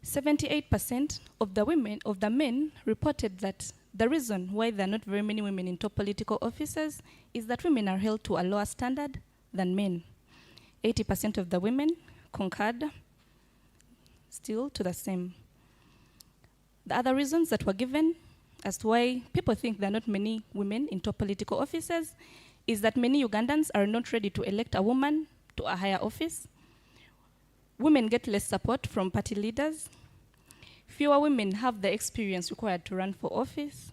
78% of the men reported that the reason why there are not very many women in top political offices is that women are held to a lower standard than men. 80% of the women concurred still to the same. The other reasons that were given as to why people think there are not many women in top political offices is that many Ugandans are not ready to elect a woman to a higher office. Women get less support from party leaders. Fewer women have the experience required to run for office.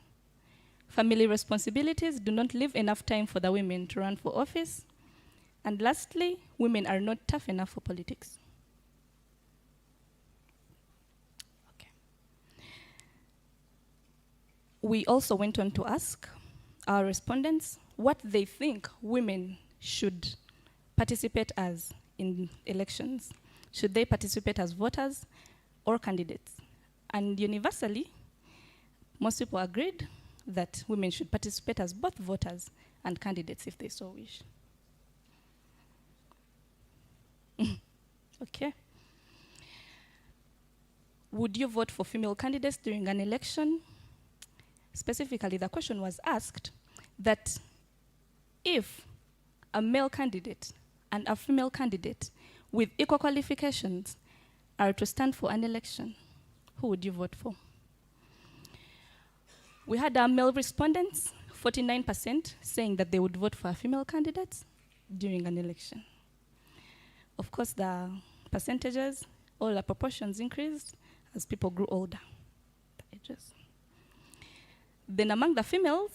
Family responsibilities do not leave enough time for the women to run for office. And lastly, women are not tough enough for politics. Okay. We also went on to ask our respondents what they think women should participate as in elections. Should they participate as voters or candidates? And universally, most people agreed that women should participate as both voters and candidates if they so wish. Okay. Would you vote for female candidates during an election? Specifically, the question was asked that if a male candidate and a female candidate with equal qualifications are to stand for an election, who would you vote for? We had our male respondents, 49% saying that they would vote for a female candidate during an election. Of course, the percentages, all the proportions increased as people grew older. The ages. Then among the females,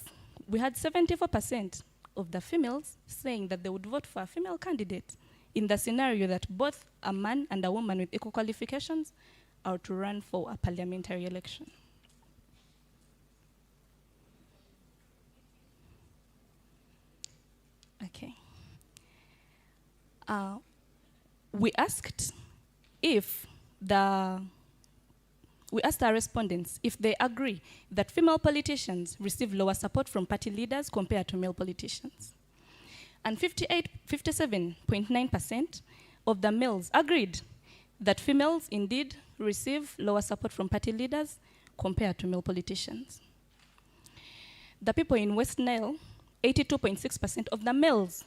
we had 74% of the females saying that they would vote for a female candidate in the scenario that both a man and a woman with equal qualifications are to run for a parliamentary election. Okay. We asked if the we asked our respondents if they agree that female politicians receive lower support from party leaders compared to male politicians. And 57.9% of the males agreed that females indeed receive lower support from party leaders compared to male politicians. The people in West Nile, 82.6% of the males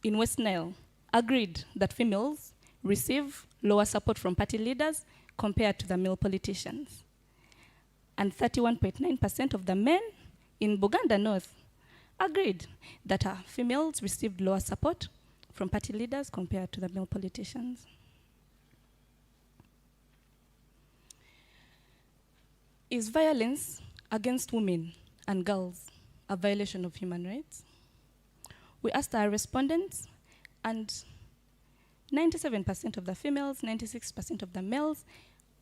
in West Nile agreed that females receive lower support from party leaders compared to the male politicians. And 31.9% of the men in Buganda North agreed that females received lower support from party leaders compared to the male politicians. Is violence against women and girls a violation of human rights? We asked our respondents, and 97% of the females, 96% of the males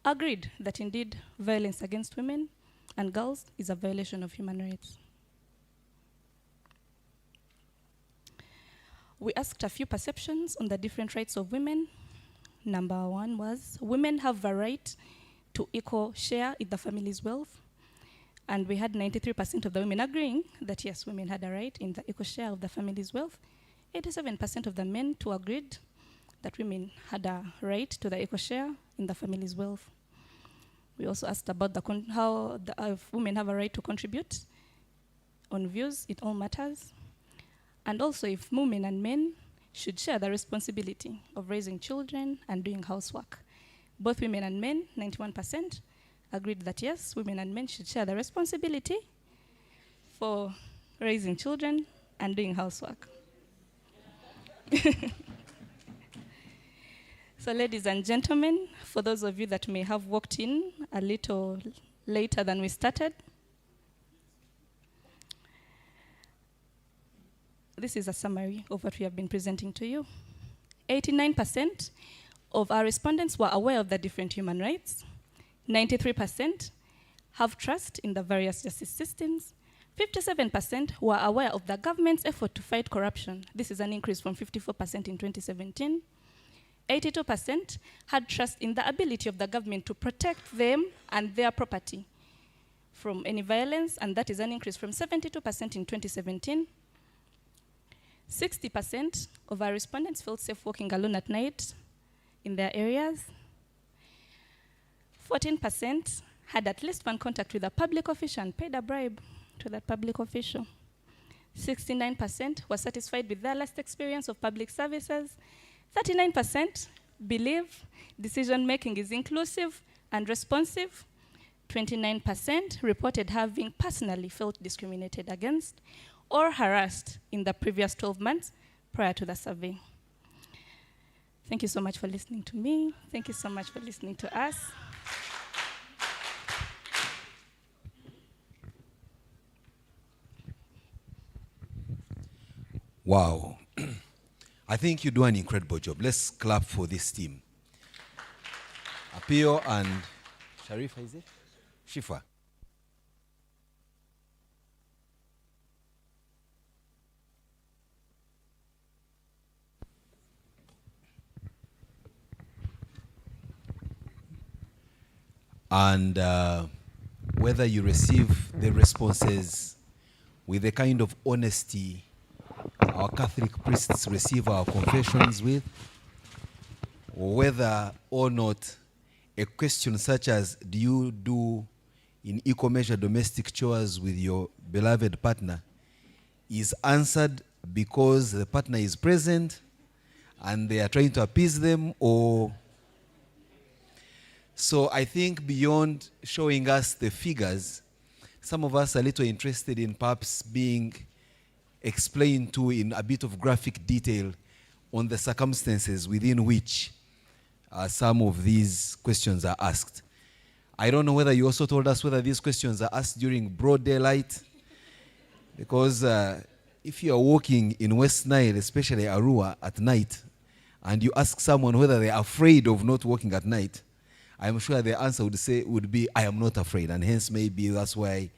agreed that indeed violence against women and girls is a violation of human rights. We asked a few perceptions on the different rights of women. Number one was, women have a right to equal share in the family's wealth. And we had 93% of the women agreeing that yes, women had a right in the equal share of the family's wealth. 87% of the men too agreed that women had a right to the equal share in the family's wealth. We also asked about how women have a right to contribute on views in all matters, and also if women and men should share the responsibility of raising children and doing housework. Both women and men, 91%, agreed that yes, women and men should share the responsibility for raising children and doing housework. So ladies and gentlemen, for those of you that may have walked in a little later than we started, this is a summary of what we have been presenting to you. 89% of our respondents were aware of the different human rights. 93% have trust in the various justice systems. 57% were aware of the government's effort to fight corruption. This is an increase from 54% in 2017. 82% had trust in the ability of the government to protect them and their property from any violence, and that is an increase from 72% in 2017. 60% of our respondents felt safe walking alone at night in their areas. 14% had at least one contact with a public official and paid a bribe to that public official. 69% were satisfied with their last experience of public services. 39% believe decision-making is inclusive and responsive. 29% reported having personally felt discriminated against or harassed in the previous 12 months prior to the survey. Thank you so much for listening to me. Thank you so much for listening to us. Wow. I think you do an incredible job. Let's clap for this team. Apio and Sharifa, is it? Shifa. And whether you receive the responses with the kind of honesty our Catholic priests receive our confessions with, or whether or not a question such as, do you do in equal measure domestic chores with your beloved partner, is answered because the partner is present and they are trying to appease them, or... So I think beyond showing us the figures, some of us are a little interested in perhaps being explained to in a bit of graphic detail on the circumstances within which some of these questions are asked. I don't know whether you also told us whether these questions are asked during broad daylight, because if you are walking in West Nile, especially Arua, at night, and you ask someone whether they are afraid of not walking at night, I'm sure the answer would be, I am not afraid. And hence maybe that's why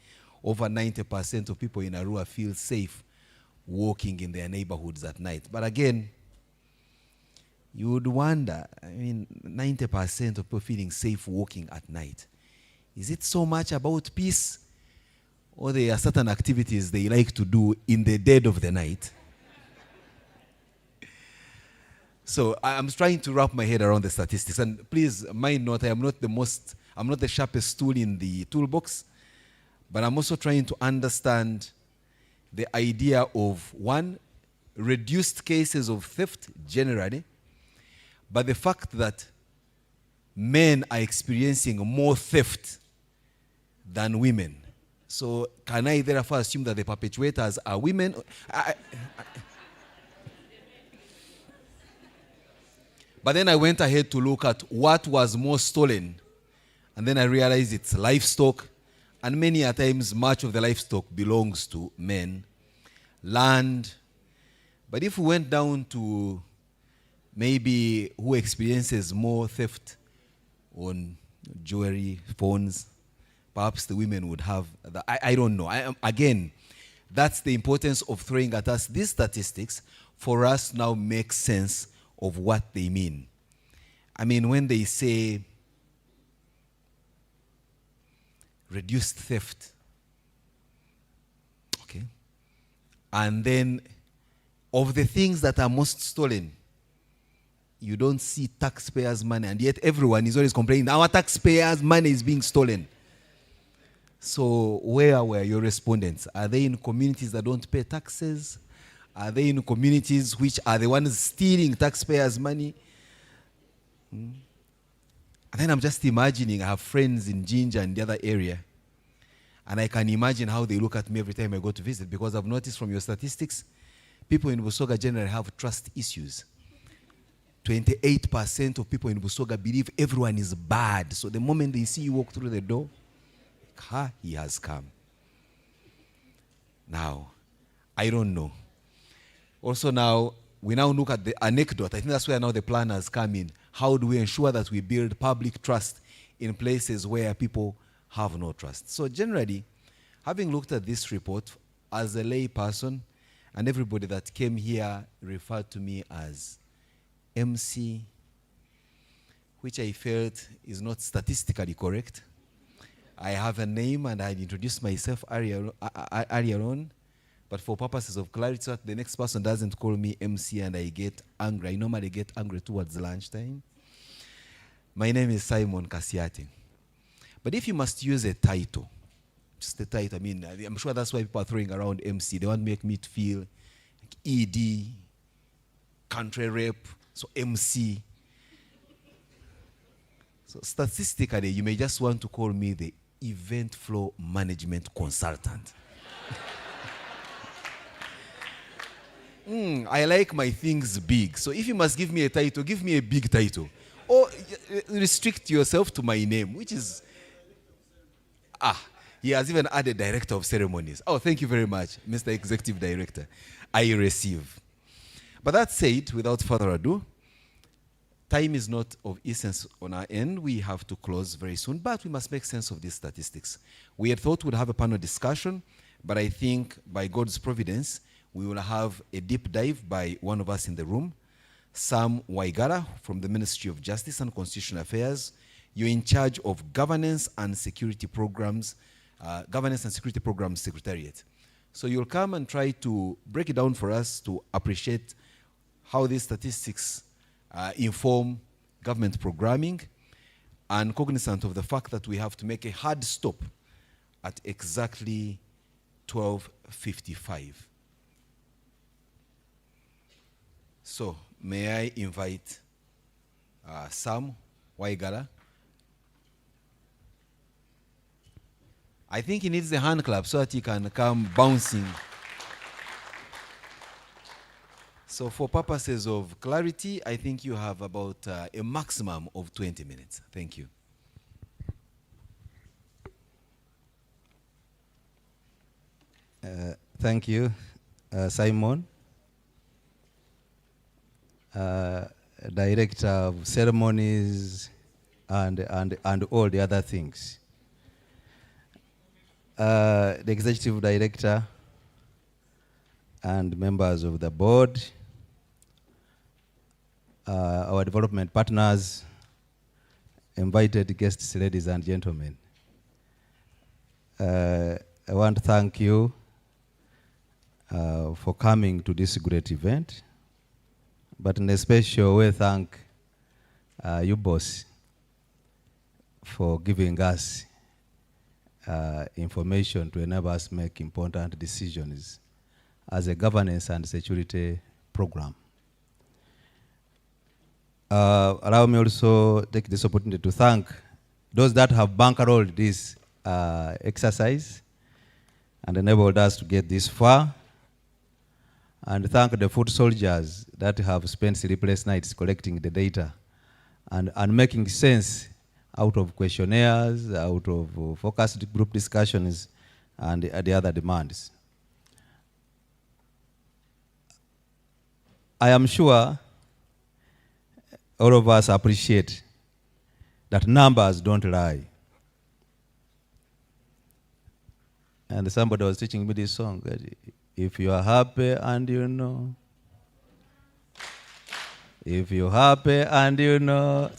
over 90% of people in Arua feel safe walking in their neighborhoods at night. But again, you would wonder, I mean, 90% of people feeling safe walking at night. Is it so much about peace? Or there are certain activities they like to do in the dead of the night? So I'm trying to wrap my head around the statistics. And please mind not, I'm not the sharpest tool in the toolbox, but I'm also trying to understand the idea of, one, reduced cases of theft generally, but the fact that men are experiencing more theft than women. So can I therefore assume that the perpetrators are women? But then I went ahead to look at what was more stolen. And then I realized it's livestock. And many a times, much of the livestock belongs to men. Land. But if we went down to maybe who experiences more theft on jewelry, phones, perhaps the women would have, I don't know. Again, that's the importance of throwing at us these statistics for us now make sense of what they mean. I mean, when they say reduced theft, okay, and then of the things that are most stolen, you don't see taxpayers' money, and yet everyone is always complaining, our taxpayers' money is being stolen. So where were your respondents? Are they in communities that don't pay taxes? Are they in communities which are the ones stealing taxpayers' money? And then I'm just imagining, I have friends in Jinja and the other area, and I can imagine how they look at me every time I go to visit, because I've noticed from your statistics, people in Busoga generally have trust issues. 28% of people in Busoga believe everyone is bad. So the moment they see you walk through the door, he has come. Now, I don't know. Also now, we now look at the anecdote. I think that's where now the planners come in. How do we ensure that we build public trust in places where people have no trust? So generally, having looked at this report as a lay person, and everybody that came here referred to me as MC, which I felt is not statistically correct. I have a name and I introduced myself earlier on. But for purposes of clarity, so that the next person doesn't call me MC and I get angry. I normally get angry towards lunchtime. My name is Simon Kasiate. But if you must use a title, just a title, I mean, I'm sure that's why people are throwing around MC. They want to make me feel like ED, country rep, so MC. So statistically, you may just want to call me the event flow management consultant. I like my things big. So if you must give me a title, give me a big title. Or restrict yourself to my name, which is... he has even added Director of Ceremonies. Oh, thank you very much, Mr. Executive Director. I receive. But that said, without further ado, time is not of essence on our end. We have to close very soon, but we must make sense of these statistics. We had thought we'd have a panel discussion, but I think by God's providence, we will have a deep dive by one of us in the room, Sam Waigara from the Ministry of Justice and Constitutional Affairs. You're in charge of Governance and Security Programs, Governance and Security Programs Secretariat. So you'll come and try to break it down for us to appreciate how these statistics inform government programming, and cognizant of the fact that we have to make a hard stop at exactly 12:55. So, may I invite Sam Waigara? I think he needs a hand clap so that he can come bouncing. So for purposes of clarity, I think you have about a maximum of 20 minutes. Thank you. Thank you, Simon. Director of Ceremonies and all the other things. The Executive Director and members of the board, our development partners, invited guests, ladies and gentlemen. I want to thank you for coming to this great event, but in a special way thank you, boss, for giving us information to enable us make important decisions as a governance and security program. Allow me also take this opportunity to thank those that have bankrolled this exercise and enabled us to get this far, and thank the foot soldiers that have spent sleepless nights collecting the data and making sense out of questionnaires, out of focused group discussions, and the other demands. I am sure all of us appreciate that numbers don't lie. And somebody was teaching me this song, that if you are happy and you know, if you're happy and you know,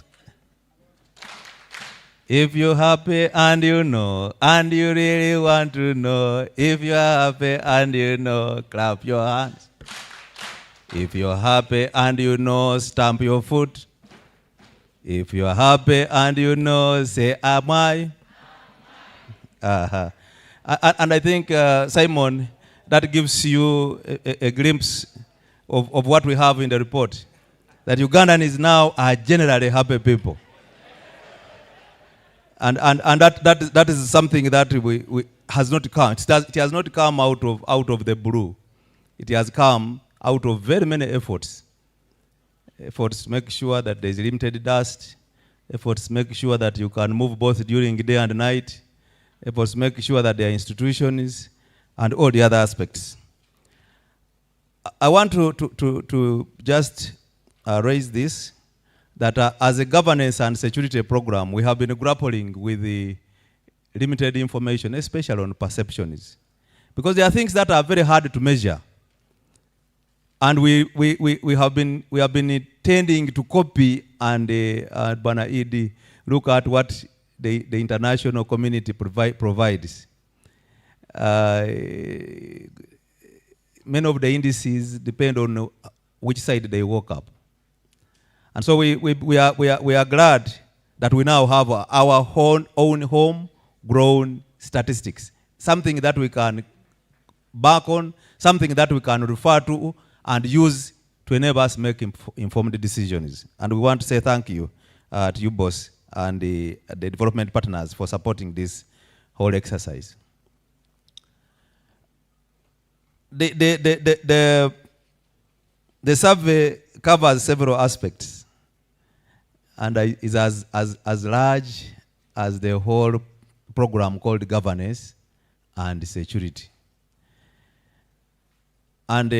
if you're happy and you know, and you really want to know, if you're happy and you know, clap your hands. If you're happy and you know, stamp your foot. If you're happy and you know, say, am I? And I think, Simon, that gives you a glimpse of what we have in the report. That Ugandans now are generally happy people. And that is something that we has not come. It has not come out of the blue. It has come out of very many efforts. Efforts to make sure that there is limited dust. Efforts to make sure that you can move both during day and night. Efforts to make sure that there are institutions and all the other aspects. I want to just raise this, that as a governance and security program, we have been grappling with the limited information, especially on perceptions. Because there are things that are very hard to measure. And we have been tending to copy and Bana Idi, look at what the international community provides. Many of the indices depend on which side they woke up. And so we are glad that we now have our own homegrown statistics, something that we can back on, something that we can refer to and use to enable us make informed decisions. And we want to say thank you to you, boss, and the development partners for supporting this whole exercise. The survey covers several aspects and is as large as the whole program called governance and security. And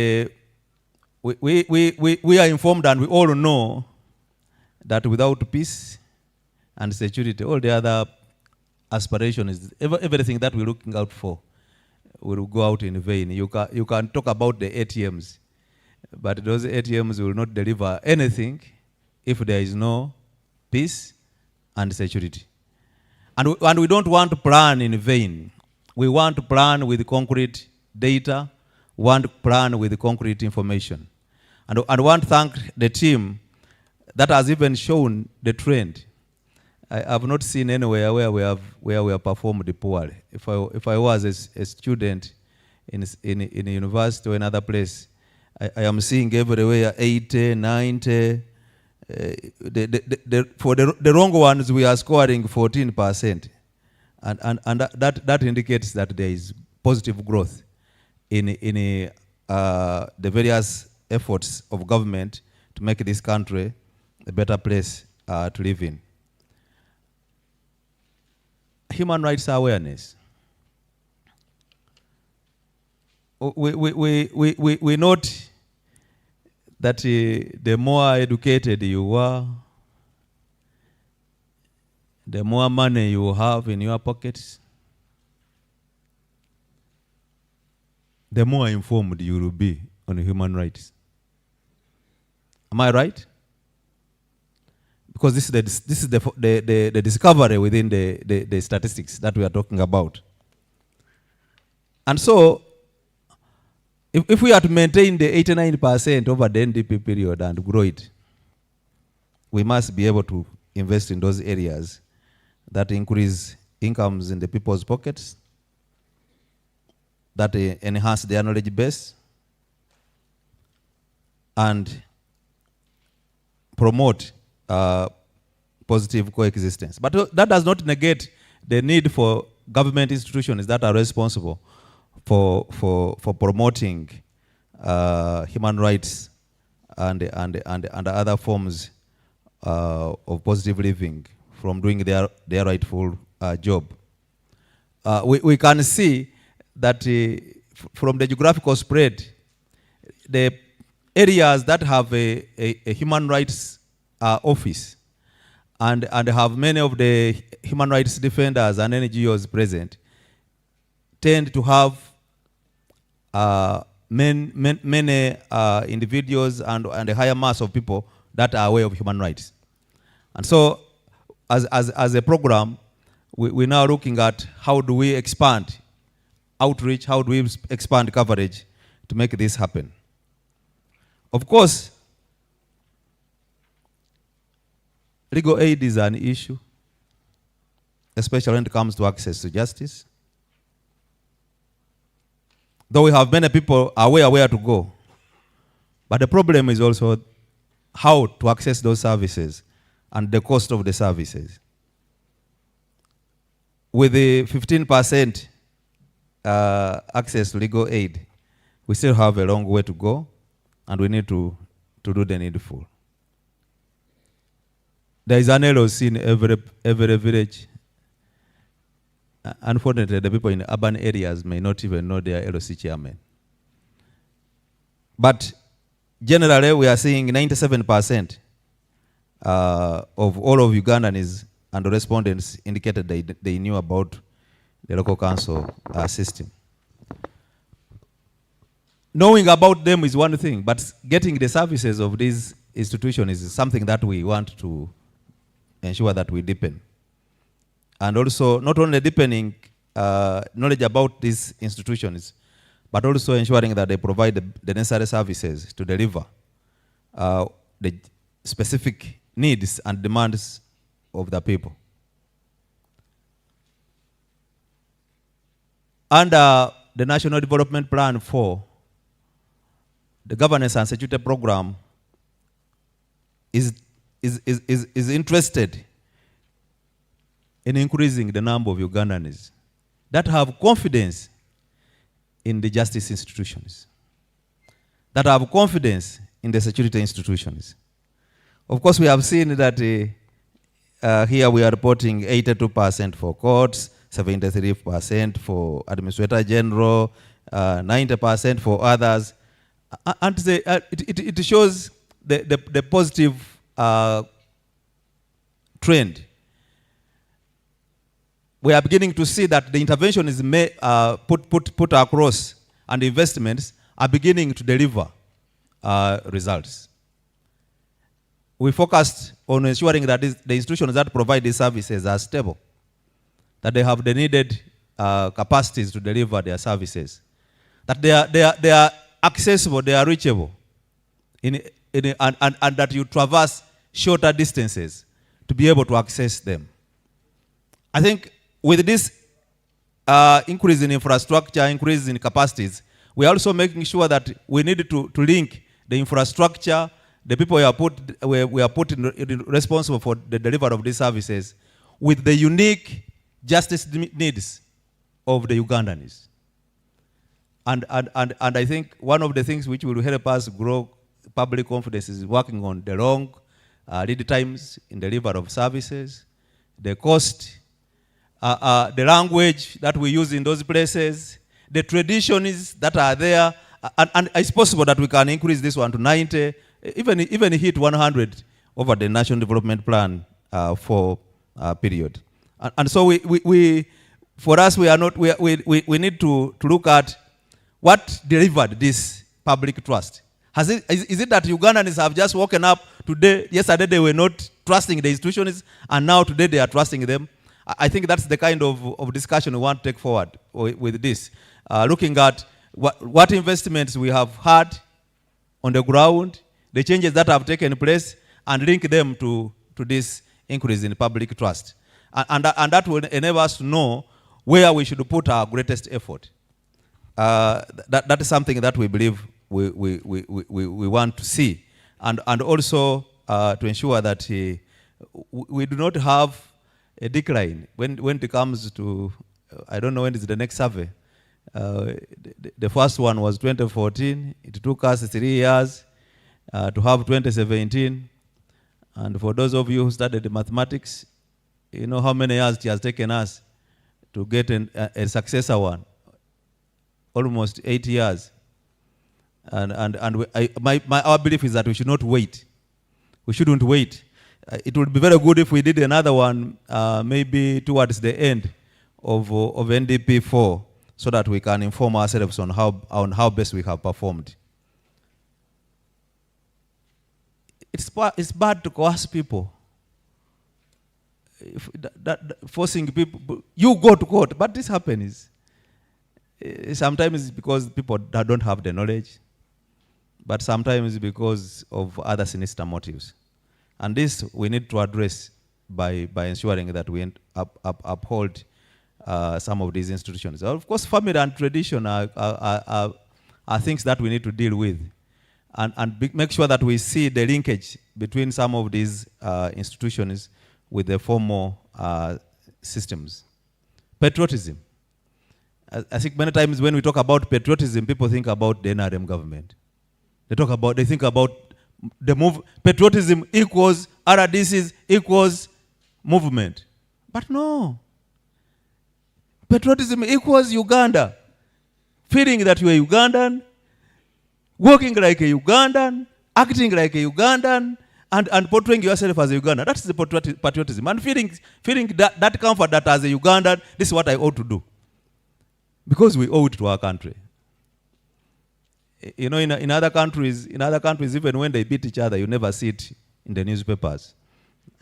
we are informed and we all know that without peace and security, all the other aspirations, everything that we're looking out for will go out in vain. You can talk about the ATMs, but those ATMs will not deliver anything if there is no peace and security. And we don't want to plan in vain. We want to plan with concrete data, want to plan with concrete information. And I want to thank the team that has even shown the trend. I have not seen anywhere where we have performed poorly. If I was a student in a university or another place, I am seeing everywhere 80, 90. For the wrong ones, we are scoring 14%. And that indicates that there is positive growth in the various efforts of government to make this country a better place to live in. Human rights awareness. We note that the more educated you are, the more money you have in your pockets, the more informed you will be on human rights. Am I right? Because this is the discovery within the statistics that we are talking about. And so, if we are to maintain the 89% over the NDP period and grow it, we must be able to invest in those areas that increase incomes in the people's pockets, that enhance their knowledge base, and promote positive coexistence. But that does not negate the need for government institutions that are responsible for promoting human rights and other forms of positive living from doing their rightful job. We can see that from the geographical spread, the areas that have a human rights office and have many of the human rights defenders and NGOs present tend to have many individuals and a higher mass of people that are aware of human rights. And so, as a program, we're now looking at how do we expand outreach, how do we expand coverage to make this happen. Of course, legal aid is an issue, especially when it comes to access to justice. Though we have many people aware where to go, but the problem is also how to access those services and the cost of the services. With the 15% access to legal aid, we still have a long way to go, and we need to do the needful. There is an LOC in every village. Unfortunately, the people in urban areas may not even know their LOC chairman. But generally, we are seeing 97% of all of Ugandans and respondents indicated they knew about the local council system. Knowing about them is one thing, but getting the services of these institutions is something that we want to ensure that we deepen. And also, not only deepening knowledge about these institutions, but also ensuring that they provide the necessary services to deliver the specific needs and demands of the people. Under the National Development Plan 4, the Governance and Security Program is interested in increasing the number of Ugandans that have confidence in the justice institutions, that have confidence in the security institutions. Of course, we have seen that here we are reporting 82% for courts, 73% for Administrator General, 90% for others. And it shows the positive trend. We are beginning to see that the intervention is put across, and the investments are beginning to deliver results. We focused on ensuring that the institutions that provide these services are stable, that they have the needed capacities to deliver their services, that they are accessible, they are reachable, and that you traverse shorter distances to be able to access them. I think with this increase in infrastructure, increase in capacities, we are also making sure that we need to link the infrastructure, the people we are put responsible for the delivery of these services with the unique justice needs of the Ugandans. And I think one of the things which will help us grow public confidence is working on the long lead times in delivery of services, the cost, the language that we use in those places, the traditions that are there, and it's possible that we can increase this one to 90, even hit 100 over the National Development Plan for period. And so for us, we need to look at what delivered this public trust. Is it that Ugandans have just woken up today? Yesterday they were not trusting the institutions, and now today they are trusting them. I think that's the kind of discussion we want to take forward with this. looking at what investments we have had on the ground, the changes that have taken place, and link them to this increase in public trust. And that will enable us to know where we should put our greatest effort. That is something that we believe we want to see. And also to ensure that we do not have a decline when it comes to, I don't know when is the next survey. The first one was 2014. It took us 3 years to have 2017. And for those of you who studied mathematics, you know how many years it has taken us to get a successor one. Almost 8 years. And our belief is that we should not wait. We shouldn't wait. It would be very good if we did another one maybe towards the end of NDP 4, so that we can inform ourselves on how best we have performed. It's bad to coerce people. Forcing people, you go to court, but this happens. Sometimes because people don't have the knowledge, but sometimes because of other sinister motives. And this we need to address by ensuring that we uphold some of these institutions. Of course, family and tradition are things that we need to deal with, and make sure that we see the linkage between some of these institutions with the formal systems. Patriotism. I think many times when we talk about patriotism, people think about the NRM government. They think about the move. Patriotism equals RDCs equals movement. But no. Patriotism equals Uganda. Feeling that you are Ugandan, walking like a Ugandan, acting like a Ugandan, and portraying yourself as a Ugandan. That's the patriotism. And feeling that comfort that as a Ugandan, this is what I ought to do. Because we owe it to our country. You know, in other countries, even when they beat each other, you never see it in the newspapers.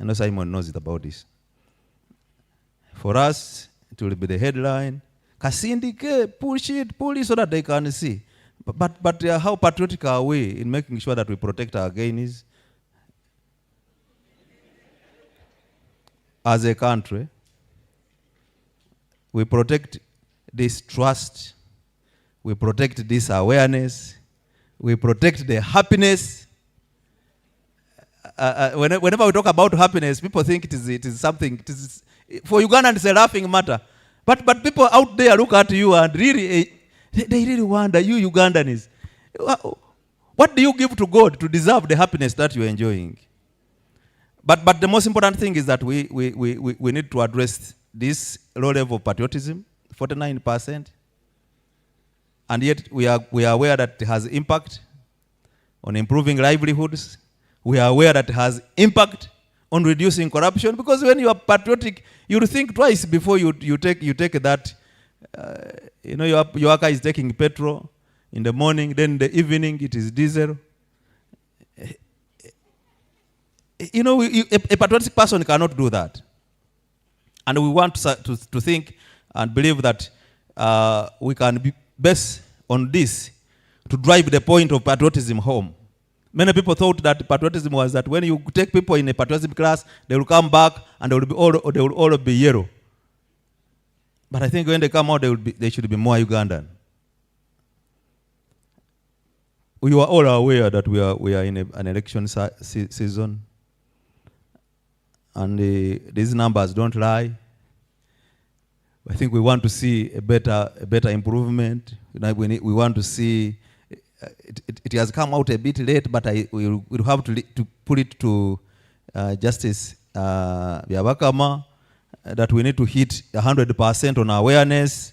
I know Simon knows it about this. For us, it will be the headline. Kasindike, push it so that they can see. But how patriotic are we in making sure that we protect our gains as a country? We protect this trust, we protect this awareness, we protect the happiness. Whenever we talk about happiness, people think it is something, for Ugandans it's a laughing matter. But people out there look at you and really, they really wonder, you Ugandans, what do you give to God to deserve the happiness that you're enjoying? But the most important thing is that we need to address this low level of patriotism, 49%. And yet we are aware that it has impact on improving livelihoods. We are aware that it has impact on reducing corruption, because when you are patriotic, you think twice before you take that. Your car is taking petrol in the morning, then in the evening it is diesel. A patriotic person cannot do that. And we want to think and believe that we can be based on this to drive the point of patriotism home. Many people thought that patriotism was that when you take people in a patriotism class, they will come back and they will all be yellow. But I think when they come out, they should be more Ugandan. We are all aware that we are in an election season, and these numbers don't lie. I think we want to see a better improvement. We want to see it has come out a bit late, but we'll have to put it to Justice Byabakama that we need to hit 100% on awareness.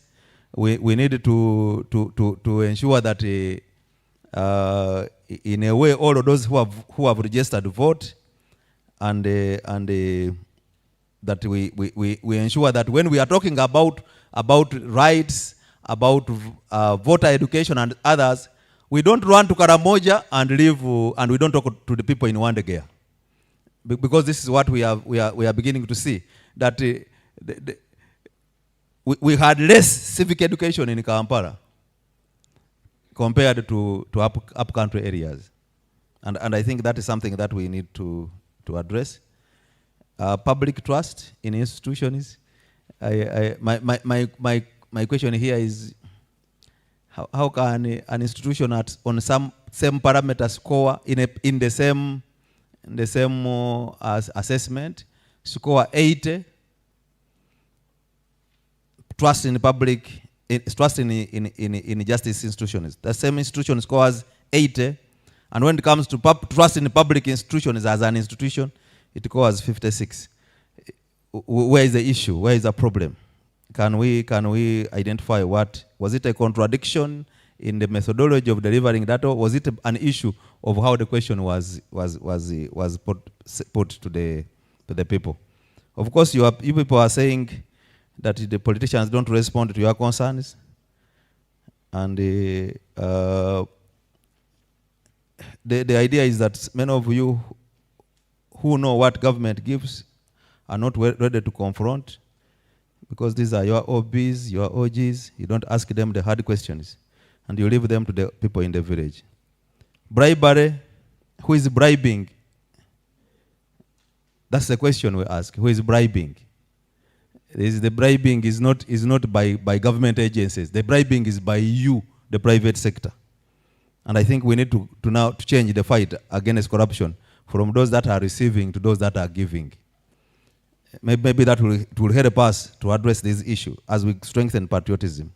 We need to ensure that in a way all of those who have registered vote, and that we ensure that when we are talking about rights, about voter education and others, we don't run to Karamoja and leave, and we don't talk to the people in Wandegea, because this is what we are beginning to see, that we had less civic education in Kampala. compared to up-country areas. And I think that is something that we need to address. Public trust in institutions. My question here is, how can an institution on some same parameter score in the same assessment score 80, trust in public, trust in justice institutions? The same institution scores 80, and when it comes to trust in public institutions as an institution, it scores 56. Where is the issue? Where is the problem? Can we identify what? Was it a contradiction in the methodology of delivering that, or was it an issue of how the question was put to the people? Of course, you people are saying that the politicians don't respond to your concerns, and the idea is that many of you who know what government gives are not ready to confront, because these are your OBs, your OGs. You don't ask them the hard questions, and you leave them to the people in the village. Bribery, who is bribing? That's the question we ask. Who is bribing? The bribing is not by government agencies. The bribing is by you, the private sector. And I think we need to now change the fight against corruption from those that are receiving to those that are giving. Maybe that will help us to address this issue as we strengthen patriotism.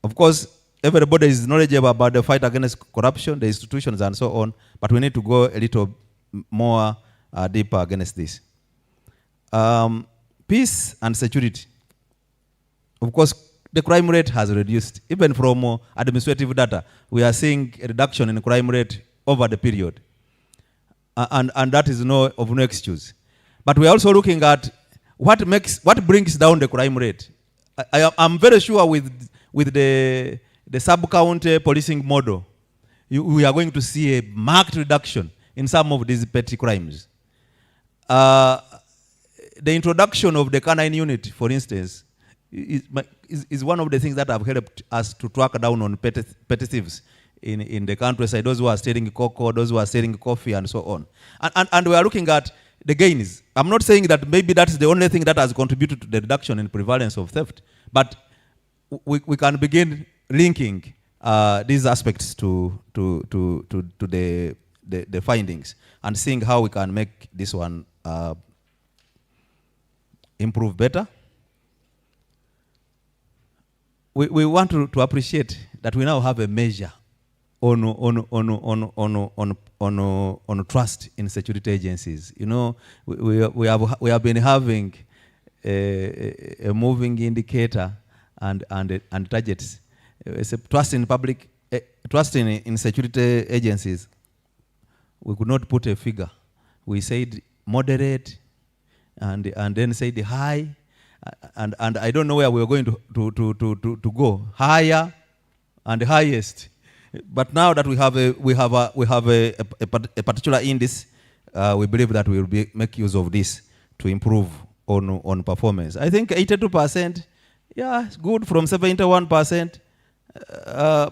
Of course, everybody is knowledgeable about the fight against corruption, the institutions and so on, but we need to go a little more deeper against this. Peace and security. Of course, the crime rate has reduced. Even from administrative data, we are seeing a reduction in crime rate over the period. And that is of no excuse. But we are also looking at what brings down the crime rate. I'm very sure with the sub-county policing model, we are going to see a marked reduction in some of these petty crimes. The introduction of the canine unit, for instance, is one of the things that have helped us to track down on petty thieves in the countryside, those who are stealing cocoa, those who are selling coffee, and so on. And we are looking at the gains. I'm not saying that maybe that's the only thing that has contributed to the reduction in prevalence of theft, but we can begin linking these aspects to the findings and seeing how we can make this one improve better. We want to appreciate that we now have a measure on trust in security agencies. You know, we have been having a moving indicator and targets. It's a trust in public, trust in security agencies. We could not put a figure. We said moderate, and then said high, and I don't know where we are going to go, higher and highest. But now that we have a particular index, we believe that we will make use of this to improve on performance. I think 82%, yeah, it's good from 71%,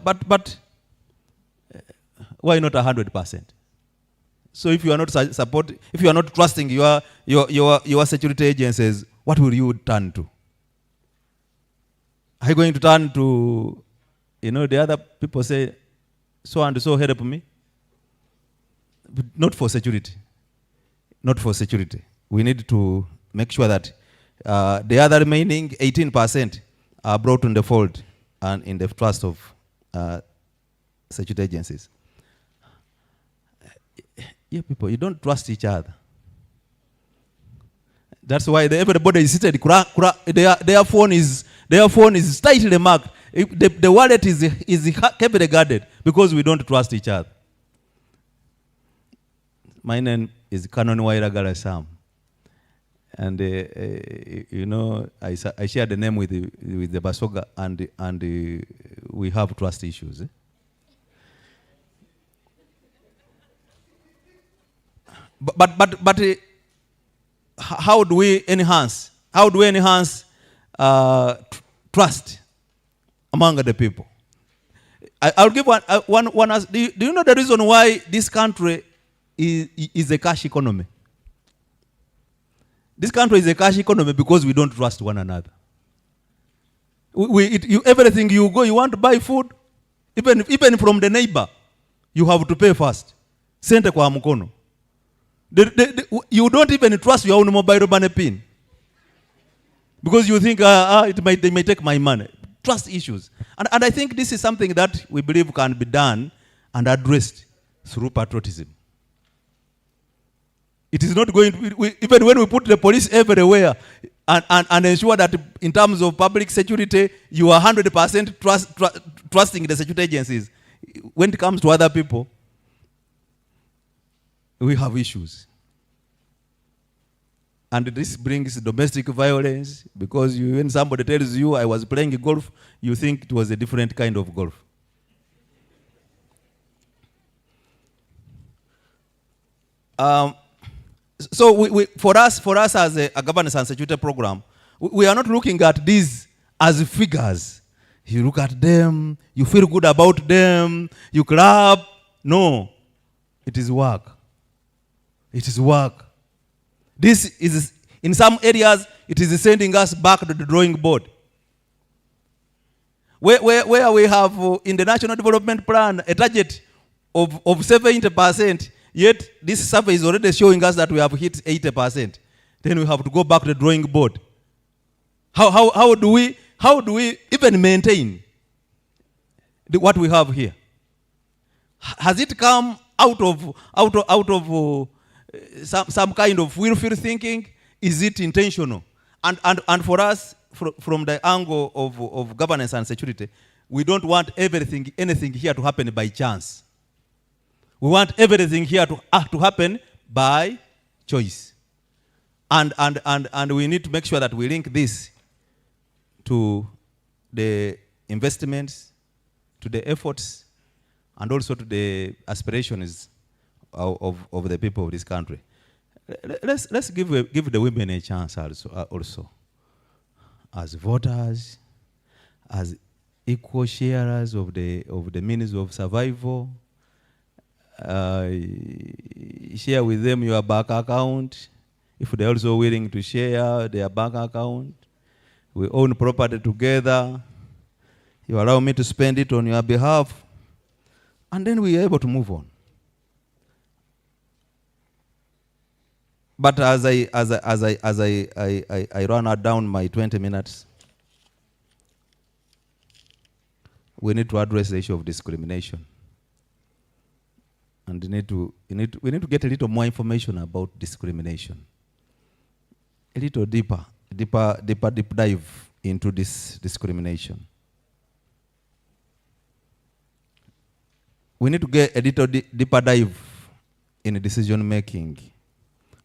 but why not 100%? So if you are not if you are not trusting your security agencies, what will you turn to? Are you going to turn to, the other people say, so and so help me? But not for security. Not for security. We need to make sure that the other remaining 18% are brought in the fold and in the trust of security agencies. Yeah, people, you don't trust each other. That's why everybody is seated. Their phone is tightly marked. The wallet is heavily guarded because we don't trust each other. My name is Canon Wairagala Sam, and I share the name with the Basoga, and we have trust issues. But how do we enhance? How do we enhance trust among the people? I'll give one do you know the reason why this country is a cash economy? This country is a cash economy because we don't trust one another. Everything you go, you want to buy food, even from the neighbor, you have to pay first. Sente kwa mkono. You don't even trust your own mobile money pin. Because you think they may take my money. Trust issues. And I think this is something that we believe can be done and addressed through patriotism. It is not going to be, even when we put the police everywhere and ensure that in terms of public security, you are 100% trusting the security agencies. When it comes to other people, we have issues. And this brings domestic violence because when somebody tells you I was playing golf, you think it was a different kind of golf. So for us as a governance and security program, we are not looking at these as figures. You look at them, you feel good about them, you clap. No, it is work. It is work. This is, in some areas, it is sending us back to the drawing board. Where we have in the National Development Plan a target of 70%, yet this survey is already showing us that we have hit 80%. Then we have to go back to the drawing board. How do we even maintain what we have here? Has it come out of some kind of willful thinking? Is it intentional? And for us, from the angle of governance and security, we don't want anything here to happen by chance. We want everything here to happen by choice. And we need to make sure that we link this to the investments, to the efforts, and also to the aspirations of the people of this country. Let's give the women a chance also as voters, as equal sharers of the means of survival. Share with them your bank account if they're also willing to share their bank account. We own property together. You allow me to spend it on your behalf, and then we are able to move on. But as I run down my 20 minutes, we need to address the issue of discrimination. And we need to get a little more information about discrimination. A little deep dive into this discrimination. We need to get a little deeper dive in decision making.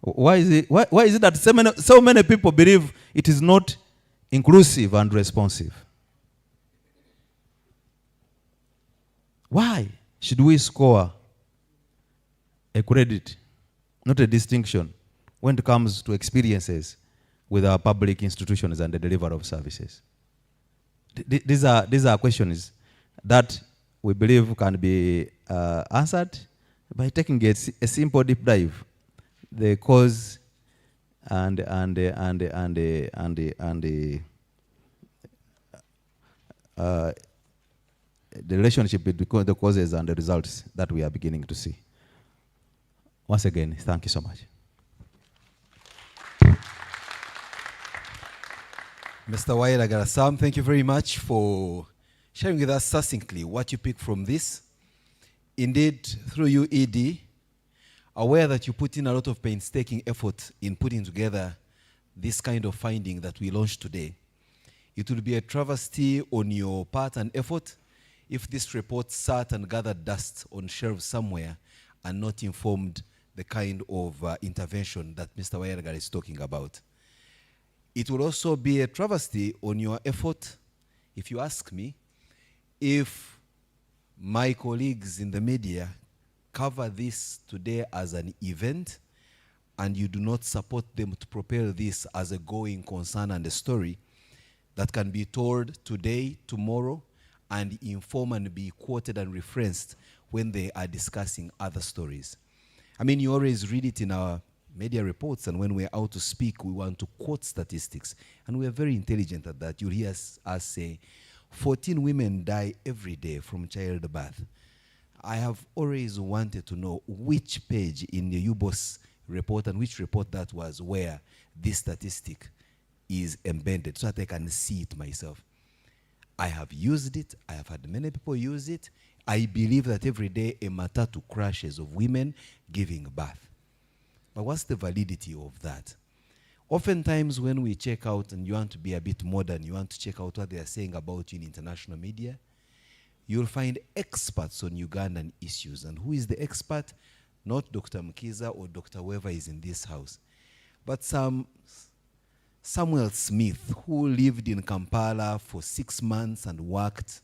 Why is it that so many people believe it is not inclusive and responsive? Why should we score a credit, not a distinction, when it comes to experiences with our public institutions and the delivery of services? These are questions that we believe can be answered by taking a simple deep dive. The cause and the relationship between the causes and the results that we are beginning to see. Once again, thank you so much. Mr. Wairagara-Sam, thank you very much for sharing with us succinctly what you pick from this. Indeed, through you, ED, aware that you put in a lot of painstaking effort in putting together this kind of finding that we launched today. It would be a travesty on your part and effort if this report sat and gathered dust on shelves somewhere and not informed the kind of intervention that Mr. Wairagara is talking about. It would also be a travesty on your effort, if you ask me, if my colleagues in the media cover this today as an event and you do not support them to propel this as a going concern and a story that can be told today, tomorrow, and inform and be quoted and referenced when they are discussing other stories. I mean, you always read it in our media reports, and when we're out to speak, we want to quote statistics. And we're very intelligent at that. You'll hear us say, 14 women die every day from childbirth. I have always wanted to know which page in the UBOS report and which report that was where this statistic is embedded so that I can see it myself. I have used it. I have had many people use it. I believe that every day a matatu crashes of women giving birth. But what's the validity of that? Oftentimes when we check out, and you want to be a bit modern, you want to check out what they are saying about you in international media, you'll find experts on Ugandan issues. And who is the expert? Not Dr. Mkiza or Dr. whoever is in this house, but Samuel Smith, who lived in Kampala for 6 months and worked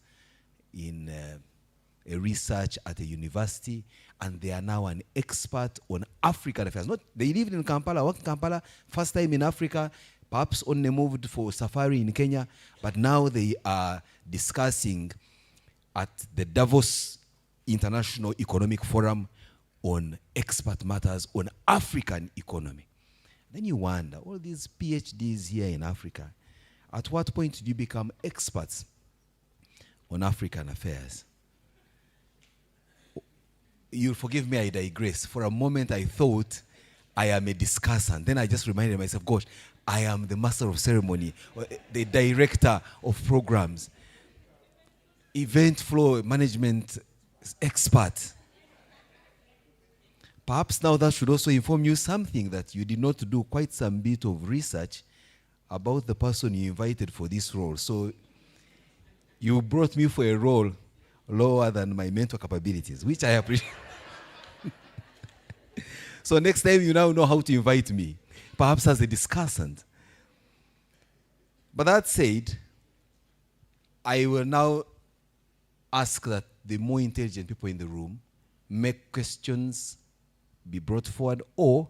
in a research at a university, and they are now an expert on African affairs. They lived in Kampala, worked in Kampala, first time in Africa, perhaps only moved for safari in Kenya, but now they are discussing at the Davos International Economic Forum on expert matters on African economy. Then you wonder, all these PhDs here in Africa, at what point do you become experts on African affairs? You'll forgive me, I digress. For a moment, I thought I am a discussant. Then I just reminded myself, gosh, I am the master of ceremony, or the director of programs, event flow management expert. Perhaps now that should also inform you something that you did not do quite some bit of research about the person you invited for this role. So you brought me for a role lower than my mental capabilities, which I appreciate. So next time you now know how to invite me, perhaps as a discussant. But that said, I will now ask that the more intelligent people in the room make questions, be brought forward, or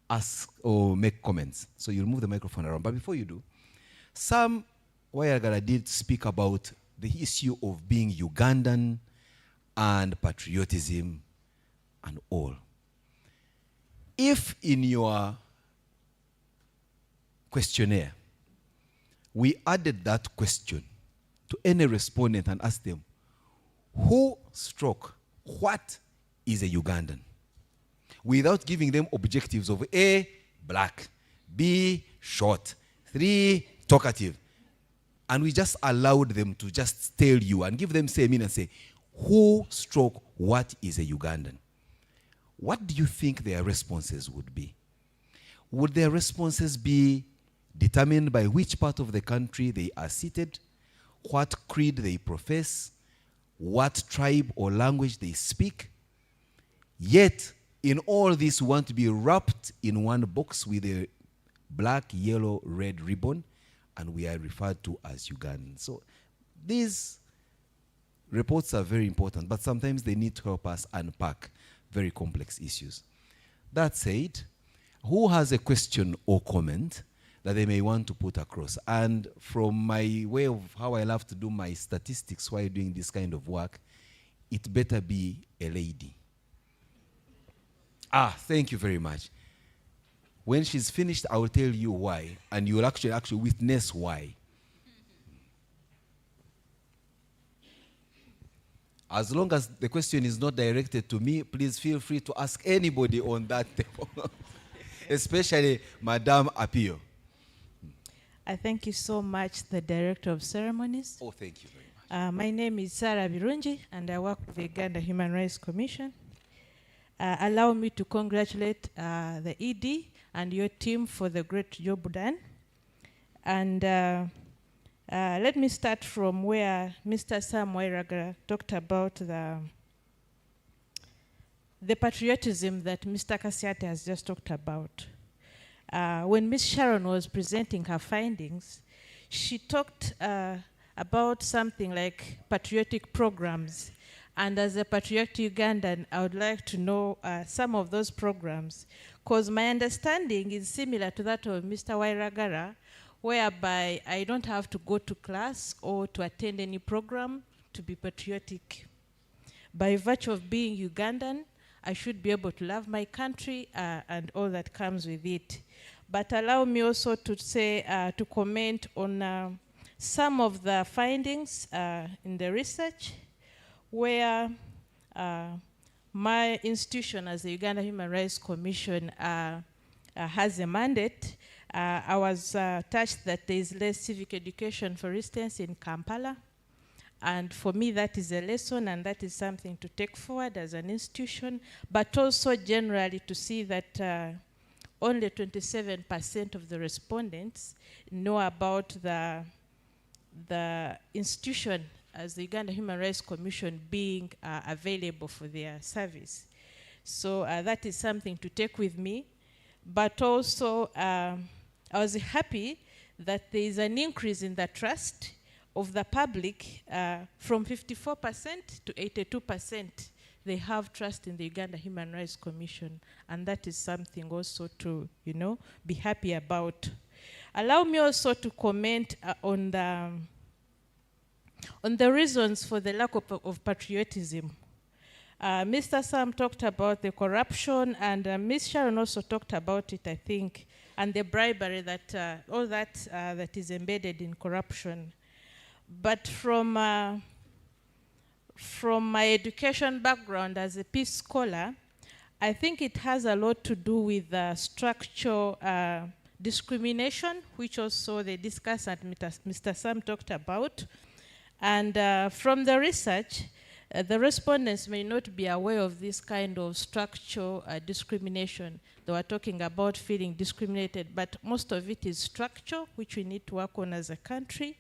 ask or make comments. So you'll move the microphone around. But before you do, Sam Wairagara did speak about the issue of being Ugandan and patriotism and all. If in your questionnaire, we added that question to any respondent and asked them, what is a Ugandan? Without giving them objectives of A, black, B, short, 3, talkative. And we just allowed them to just tell you and give them same in and say, what is a Ugandan? What do you think their responses would be? Would their responses be determined by which part of the country they are seated, what creed they profess, what tribe or language they speak? Yet, in all this, we want to be wrapped in one box with a black, yellow, red ribbon, and we are referred to as Ugandans. So these reports are very important, but sometimes they need to help us unpack very complex issues. That said, who has a question or comment that they may want to put across? And from my way of how I love to do my statistics while doing this kind of work, it better be a lady. Thank you very much. When she's finished, I will tell you why, and you will actually witness why. As long as the question is not directed to me, please feel free to ask anybody on that table, especially Madame Apio. I thank you so much, the Director of Ceremonies. Oh, thank you very much. My name is Sarah Birungi, and I work with the Uganda Human Rights Commission. Allow me to congratulate the ED and your team for the great job done. And let me start from where Mr. Sam Wairagara talked about the patriotism that Mr. Kasiate has just talked about. When Ms. Sharon was presenting her findings, she talked about something like patriotic programs. And as a patriotic Ugandan, I would like to know some of those programs, because my understanding is similar to that of Mr. Wairagara, whereby I don't have to go to class or to attend any program. to be patriotic. By virtue of being Ugandan, I should be able to love my country and all that comes with it. But allow me also to say, to comment on some of the findings in the research where my institution as the Uganda Human Rights Commission has a mandate. I was touched that there is less civic education, for instance, in Kampala. And for me, that is a lesson, and that is something to take forward as an institution, but also generally to see that only 27% of the respondents know about the institution as the Uganda Human Rights Commission being available for their service. So that is something to take with me. But also, I was happy that there is an increase in the trust of the public from 54% to 82%. They have trust in the Uganda Human Rights Commission, and that is something also to, be happy about. Allow me also to comment on the reasons for the lack of patriotism. Mr. Sam talked about the corruption, and Ms. Sharon also talked about it, I think, and the bribery that all that is embedded in corruption. But from my education background as a peace scholar, I think it has a lot to do with structural discrimination, which also they discussed and Mr. Sam talked about. And from the research, the respondents may not be aware of this kind of structural discrimination. They were talking about feeling discriminated, but most of it is structural, which we need to work on as a country.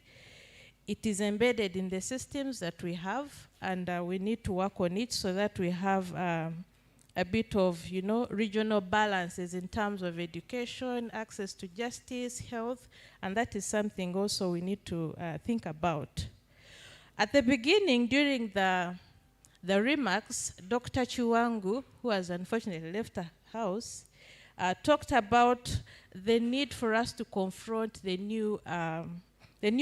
It is embedded in the systems that we have, and we need to work on it so that we have a bit of, regional balances in terms of education, access to justice, health, and that is something also we need to think about. At the beginning, during the remarks, Dr. Chiwangu, who has unfortunately left the house, talked about the need for us to confront the new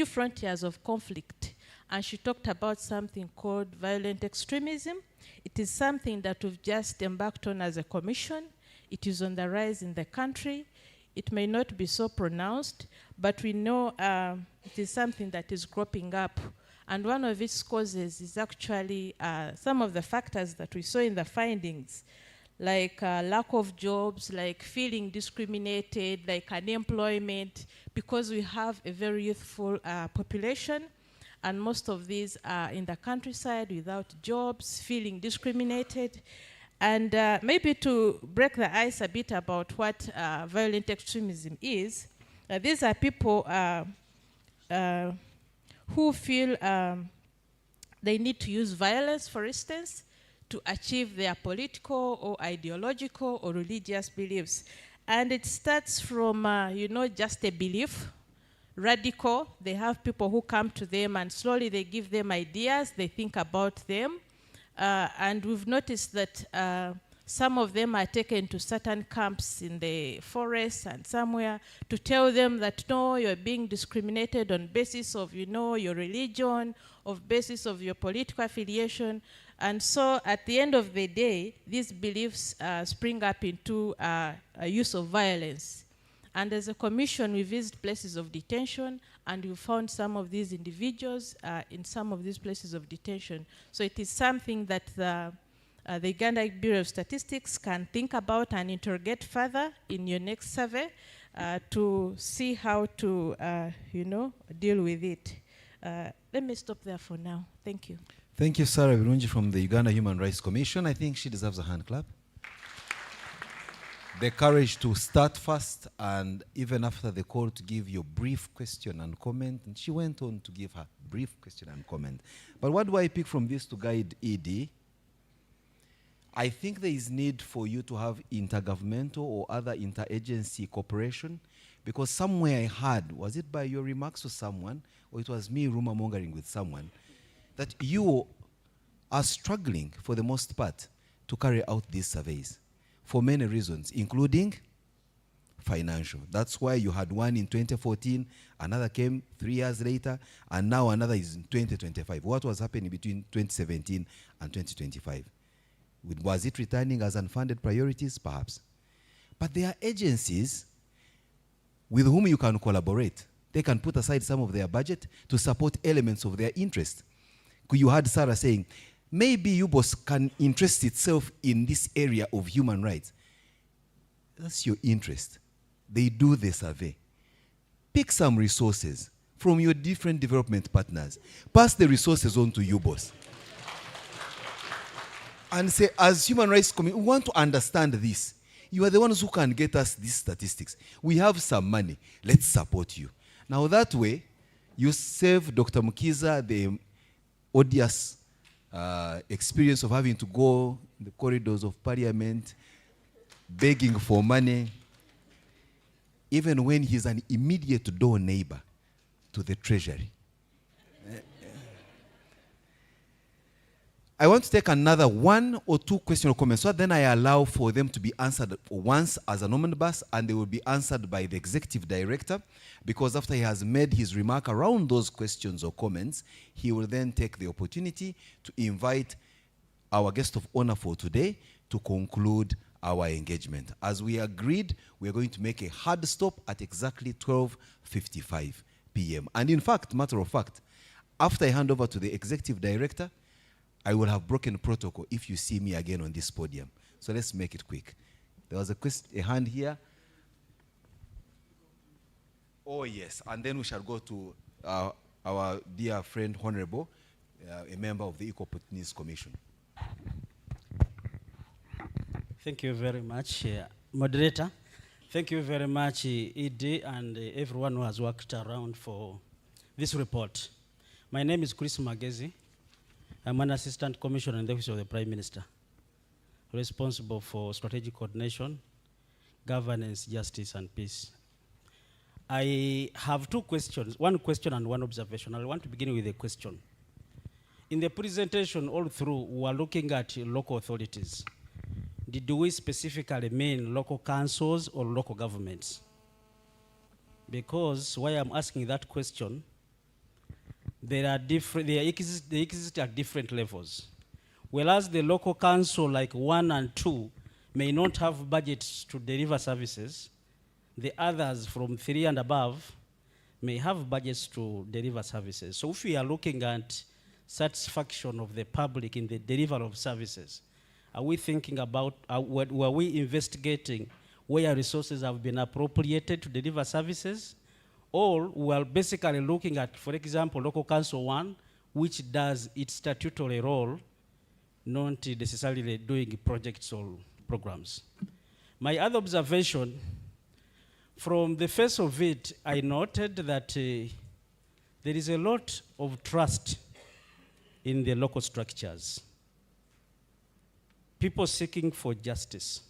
frontiers of conflict. And she talked about something called violent extremism. It is something that we've just embarked on as a commission. It is on the rise in the country. It may not be so pronounced, but we know it is something that is cropping up. And one of its causes is actually some of the factors that we saw in the findings, like lack of jobs, like feeling discriminated, like unemployment, because we have a very youthful population, and most of these are in the countryside without jobs, feeling discriminated. And maybe to break the ice a bit about what violent extremism is, these are people who feel they need to use violence, for instance, to achieve their political or ideological or religious beliefs. And it starts from, just a belief, radical. They have people who come to them and slowly they give them ideas, they think about them. And we've noticed that some of them are taken to certain camps in the forest and somewhere to tell them that, no, you're being discriminated on basis of, your religion, of basis of your political affiliation. And so at the end of the day, these beliefs spring up into a use of violence. And as a commission, we visit places of detention, and we found some of these individuals in some of these places of detention. So it is something that the Uganda Bureau of Statistics can think about and interrogate further in your next survey to see how to, deal with it. Let me stop there for now. Thank you. Thank you, Sarah Birungi from the Uganda Human Rights Commission. I think she deserves a hand clap. The courage to start first, and even after the call to give your brief question and comment, and she went on to give her brief question and comment. But what do I pick from this to guide ED? I think there is need for you to have intergovernmental or other interagency cooperation, because somewhere I heard, was it by your remarks to someone, or it was me rumor mongering with someone, that you are struggling for the most part to carry out these surveys for many reasons, including financial. That's why you had one in 2014, another came 3 years later, and now another is in 2025. What was happening between 2017 and 2025? Was it returning as unfunded priorities? Perhaps. But there are agencies with whom you can collaborate. They can put aside some of their budget to support elements of their interest. You heard Sarah saying, maybe UBOS can interest itself in this area of human rights. That's your interest. They do the survey. Pick some resources from your different development partners. Pass the resources on to UBOS. And say, as human rights community, we want to understand this. You are the ones who can get us these statistics. We have some money. Let's support you. Now that way, you save Dr. Mukiza the odious experience of having to go in the corridors of Parliament, begging for money, even when he's an immediate door neighbor to the Treasury. I want to take another 1 or 2 questions or comments, so then I allow for them to be answered once as an omnibus, and they will be answered by the executive director, because after he has made his remark around those questions or comments, he will then take the opportunity to invite our guest of honor for today to conclude our engagement. As we agreed, we are going to make a hard stop at exactly 12:55 p.m. And in fact, matter of fact, after I hand over to the executive director, I will have broken protocol if you see me again on this podium. So let's make it quick. There was a hand here. Oh, yes. And then we shall go to our dear friend, Honorable, a member of the Equal Opportunities Commission. Thank you very much, moderator. Thank you very much, ED, and everyone who has worked around for this report. My name is Chris Magezi. I'm an assistant commissioner in the Office of the Prime Minister, responsible for strategic coordination, governance, justice, and peace. I have 2 questions, 1 question and 1 observation. I want to begin with a question. In the presentation all through, we are looking at local authorities. Did we specifically mean local councils or local governments? Because why I'm asking that question, they exist at different levels. Whereas the local council like 1 and 2 may not have budgets to deliver services, the others from 3 and above may have budgets to deliver services. So if we are looking at satisfaction of the public in the delivery of services, are we thinking about, were we investigating where resources have been appropriated to deliver services? Or we are basically looking at, for example, Local Council 1, which does its statutory role, not necessarily doing projects or programs. My other observation, from the face of it, I noted that there is a lot of trust in the local structures. People seeking for justice.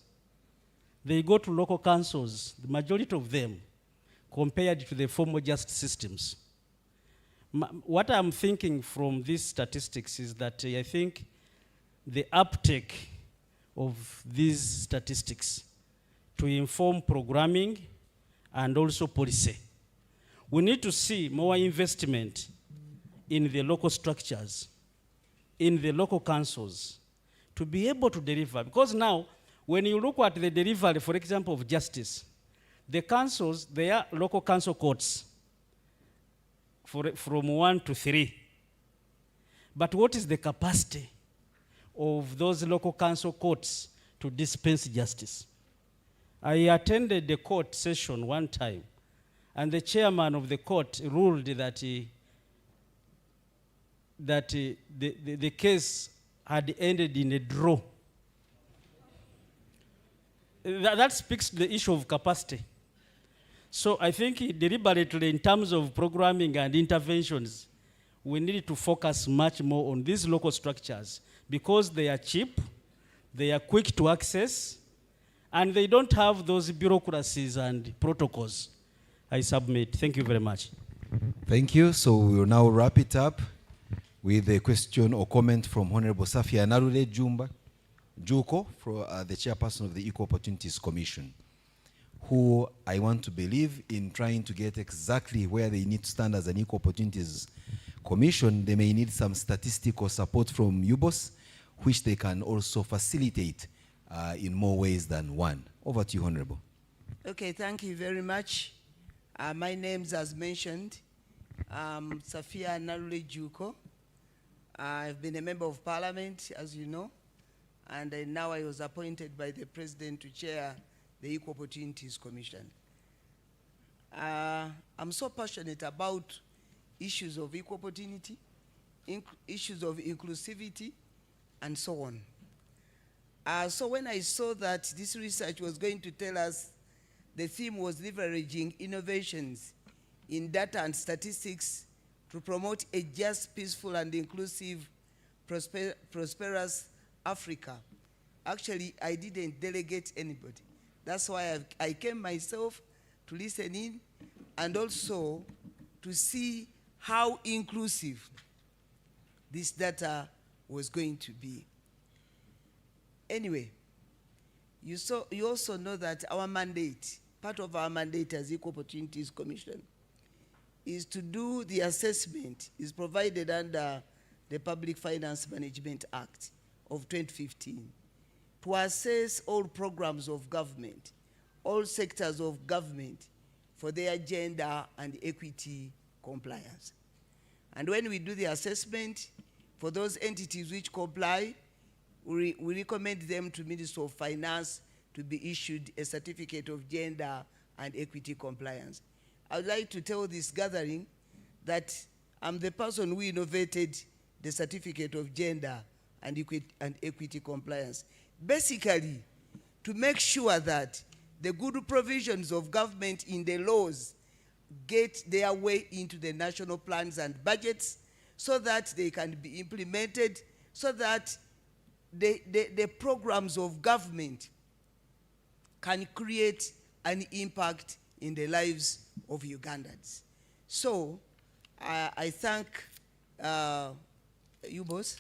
They go to local councils, the majority of them, compared to the formal justice systems. What I'm thinking from these statistics is that I think the uptake of these statistics to inform programming and also policy. We need to see more investment in the local structures, in the local councils, to be able to deliver. Because now, when you look at the delivery, for example, of justice, the councils, they are local council courts from 1 to 3. But what is the capacity of those local council courts to dispense justice? I attended the court session one time, and the chairman of the court ruled that the case had ended in a draw. That speaks to the issue of capacity. So I think deliberately, in terms of programming and interventions, we need to focus much more on these local structures because they are cheap, they are quick to access, and they don't have those bureaucracies and protocols. I submit. Thank you very much. Thank you. So we will now wrap it up with a question or comment from Honorable Safia Narule Juko, the chairperson of the Equal Opportunities Commission, who I want to believe in trying to get exactly where they need to stand as an Equal Opportunities Commission. They may need some statistical support from UBOS, which they can also facilitate in more ways than one. Over to you, Honorable. Okay, thank you very much. My name's, as mentioned, Safia Narule Juko. I've been a member of parliament, as you know, and now I was appointed by the president to chair the Equal Opportunities Commission. I'm so passionate about issues of equal opportunity, issues of inclusivity, and so on. So when I saw that this research was going to tell us the theme was leveraging innovations in data and statistics to promote a just, peaceful, and inclusive, prosperous Africa. Actually, I didn't delegate anybody. That's why I came myself to listen in and also to see how inclusive this data was going to be. Anyway, you also know that our mandate, part of our mandate as Equal Opportunities Commission, is to do the assessment, is provided under the Public Finance Management Act of 2015, to assess all programs of government, all sectors of government for their gender and equity compliance. And when we do the assessment for those entities which comply, we recommend them to Minister of Finance to be issued a certificate of gender and equity compliance. I would like to tell this gathering that I'm the person who innovated the certificate of gender and equity compliance. Basically, to make sure that the good provisions of government in the laws get their way into the national plans and budgets so that they can be implemented, so that the programs of government can create an impact in the lives of Ugandans. So I thank you both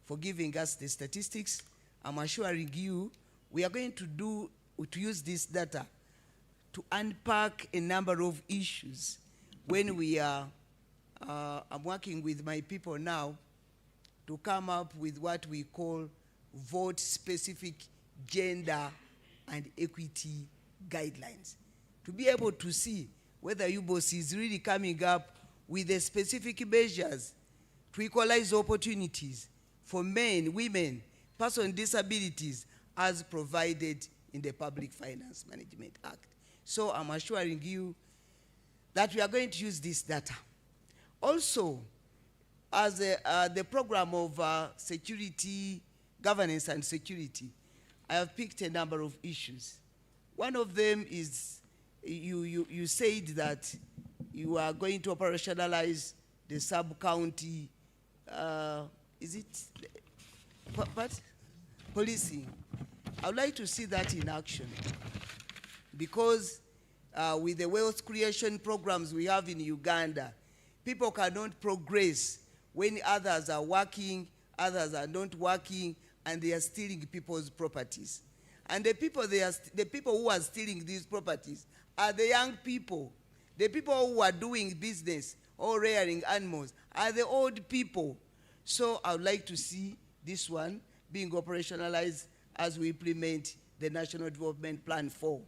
for giving us the statistics. I'm assuring you we are going to use this data to unpack a number of issues when we are, I'm working with my people now to come up with what we call vote-specific gender and equity guidelines, to be able to see whether UBOS is really coming up with the specific measures to equalize opportunities for men, women, persons with disabilities as provided in the Public Finance Management Act. So I'm assuring you that we are going to use this data. Also, as the program of security, governance and security, I have picked a number of issues. One of them is you said that you are going to operationalize the sub-county, is it, what? Policing. I would like to see that in action, because with the wealth creation programs we have in Uganda, people cannot progress when others are working, others are not working, and they are stealing people's properties. And the people who are stealing these properties are the young people. The people who are doing business or rearing animals are the old people. So I would like to see this one being operationalized as we implement the National Development Plan 4.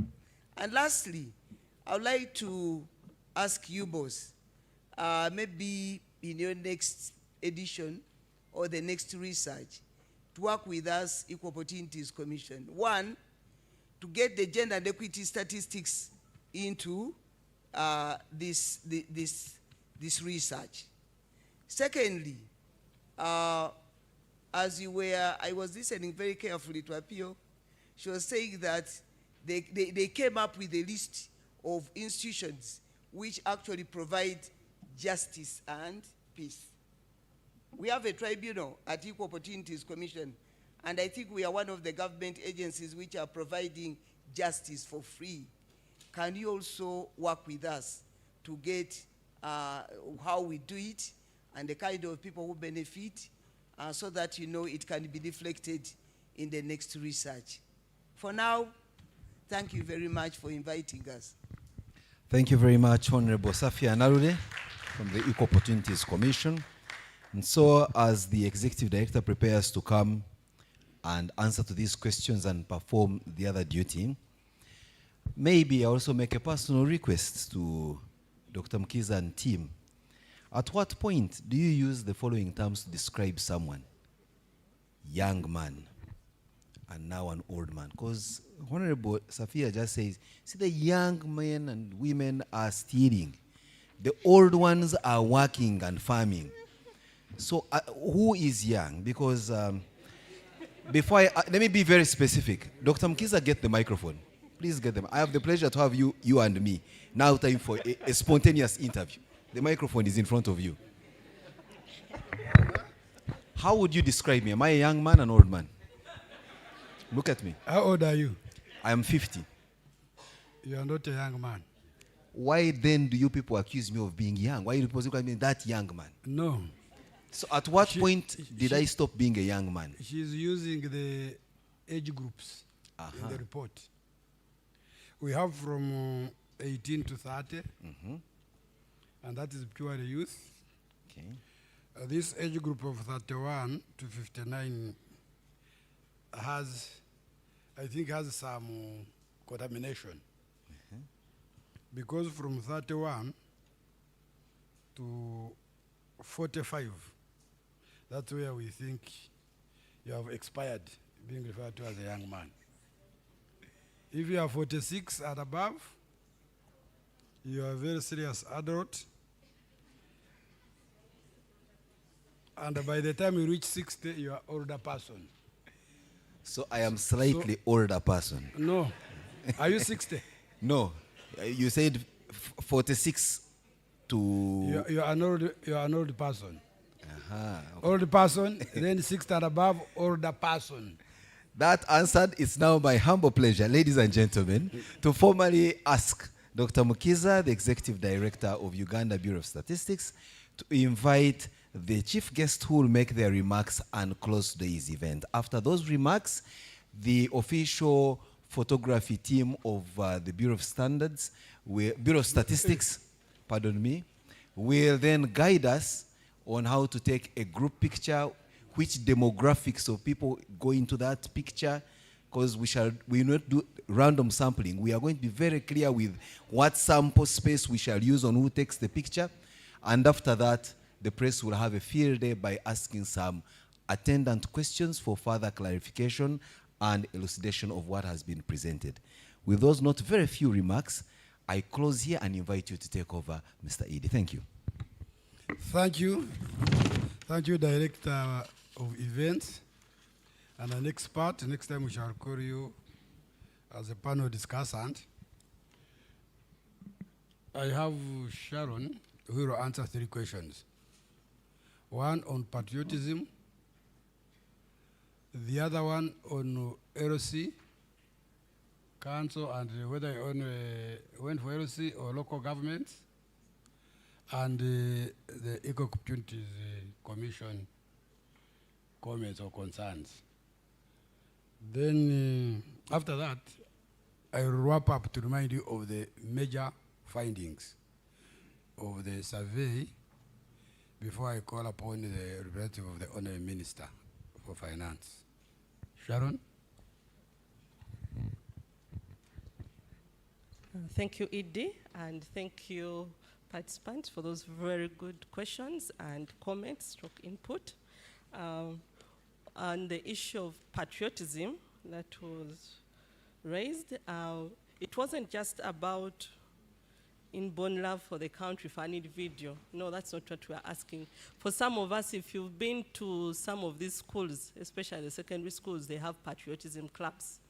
And lastly, I would like to ask you both, maybe in your next edition or the next research, to work with us, Equal Opportunities Commission. One, to get the gender and equity statistics into this research. Secondly, as you were, I was listening very carefully to Apio. She was saying that they came up with a list of institutions which actually provide justice and peace. We have a tribunal at Equal Opportunities Commission, and I think we are one of the government agencies which are providing justice for free. Can you also work with us to get how we do it and the kind of people who benefit, so that it can be reflected in the next research? For now, Thank you very much for inviting us. Thank you very much, Honorable Safia Narude from the Equal Opportunities Commission. And so, as the Executive Director prepares to come and answer to these questions and perform the other duty, maybe I also make a personal request to Dr. Mkiza and team. At what point do you use the following terms to describe someone? Young man, and now an old man. Because Honorable Safia just says, see, the young men and women are stealing. The old ones are working and farming. So who is young? Because before let me be very specific. Dr. Mkiza, get the microphone. Please get them. I have the pleasure to have you and me. Now time for a spontaneous interview. The microphone is in front of you. How would you describe me? Am I a young man or an old man? Look at me. How old are you? I am 50. You are not a young man. Why then do you people accuse me of being young? Why do you people call me that young man? No. So at what point did I stop being a young man? She's using the age groups in the report. We have from 18 to 30, and that is purely youth. Okay. This age group of 31 to 59 has, I think, has some contamination. Because from 31 to 45, that's where we think you have expired, being referred to as a young man. If you are 46 and above, you are a very serious adult. And by the time you reach 60, you are older person. So I am slightly older person. No. Are you 60? No. You said 46 to... You are an old person. Okay. Old person, then 60 and above, older person. That answered, it's now my humble pleasure, ladies and gentlemen, to formally ask Dr. Mukiza, the Executive Director of Uganda Bureau of Statistics, to invite the chief guest who will make their remarks and close today's event. After those remarks, the official photography team of the Bureau of Statistics, pardon me, will then guide us on how to take a group picture, which demographics of people go into that picture, because we will not do random sampling. We are going to be very clear with what sample space we shall use on who takes the picture. And after that, the press will have a field day by asking some attendant questions for further clarification and elucidation of what has been presented. With those not very few remarks, I close here and invite you to take over, Mr. Edie. Thank you. Thank you. Thank you, Director of Events. And the next part, next time we shall call you as a panel discussant. I have Sharon, who will answer 3 questions. One on patriotism, the other one on LC Council and whether you went for LC or local governments, and the Equal Opportunities Commission comments or concerns. Then after that, I will wrap up to remind you of the major findings of the survey before I call upon the representative of the Honorable Minister for Finance. Sharon? Thank you, Edie, and thank you, participants, for those very good questions and comments, stroke input. On the issue of patriotism that was raised, it wasn't just about inborn love for the country, for an individual. No, that's not what we're asking. For some of us, if you've been to some of these schools, especially the secondary schools, they have patriotism clubs.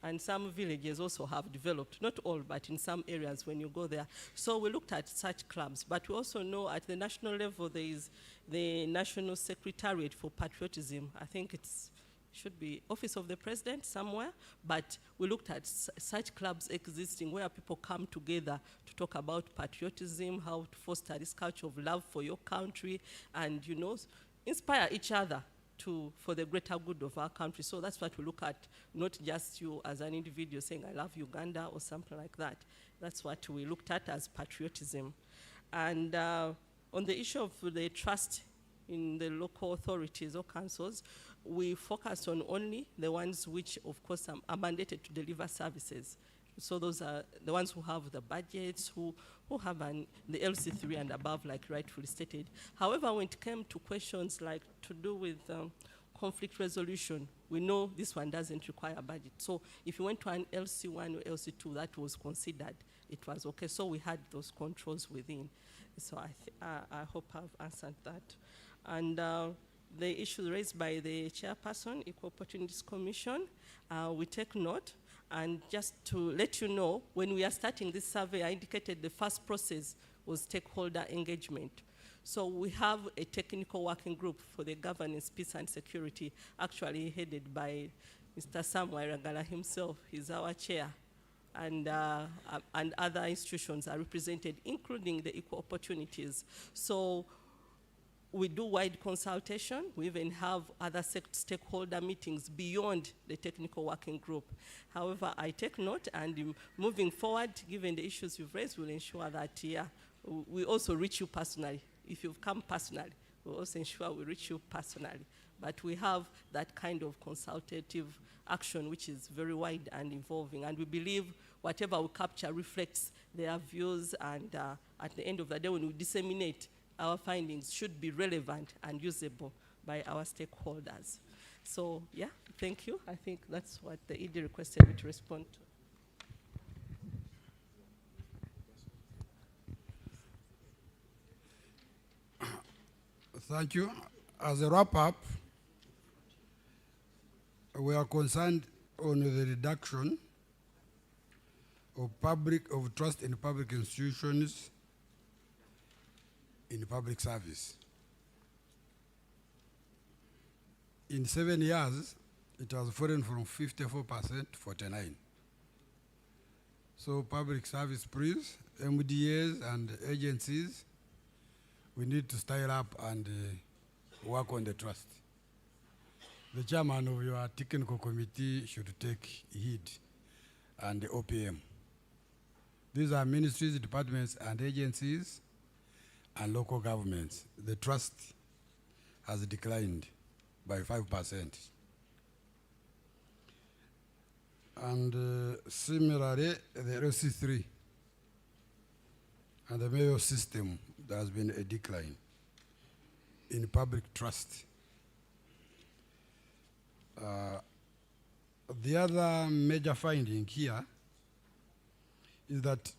And some villages also have developed, not all, but in some areas when you go there. So we looked at such clubs, but we also know at the national level there is the National Secretariat for Patriotism. I think it should be Office of the President somewhere, but we looked at such clubs existing where people come together to talk about patriotism, how to foster this culture of love for your country, and, you know, inspire each other for the greater good of our country. So that's what we look at, not just you as an individual saying, I love Uganda or something like that. That's what we looked at as patriotism. And on the issue of the trust in the local authorities or councils, we focus on only the ones which, of course, are mandated to deliver services. So those are the ones who have the budgets, who have the LC3 and above, like rightfully stated. However, when it came to questions like to do with conflict resolution, we know this one doesn't require a budget. So if you went to an LC1 or LC2, that was considered, it was okay. So we had those controls within. So I hope I've answered that. And the issue raised by the chairperson, Equal Opportunities Commission, we take note. And just to let you know, when we are starting this survey, I indicated the first process was stakeholder engagement. So we have a technical working group for the governance, peace and security, actually headed by Mr. Sam Wairagala himself. He's our chair. And other institutions are represented, including the equal opportunities. So we do wide consultation. We even have other stakeholder meetings beyond the technical working group. However, I take note, and moving forward, given the issues you've raised, we'll ensure that we also reach you personally. If you've come personally, we'll also ensure we reach you personally. But we have that kind of consultative action, which is very wide and involving. And we believe whatever we capture reflects their views, and at the end of the day, when we disseminate, our findings should be relevant and usable by our stakeholders. So, yeah, thank you. I think that's what the ED requested me to respond to. Thank you. As a wrap-up, we are concerned on the reduction of trust in public institutions in public service. In 7 years, it has fallen from 54% to 49%. So public service priest, MDAs and agencies, we need to style up and work on the trust. The chairman of your technical committee should take heed, and the OPM. These are ministries, departments, and agencies, and local governments. The trust has declined by 5%. And similarly, the LC3 and the mayor system, there has been a decline in public trust. The other major finding here is that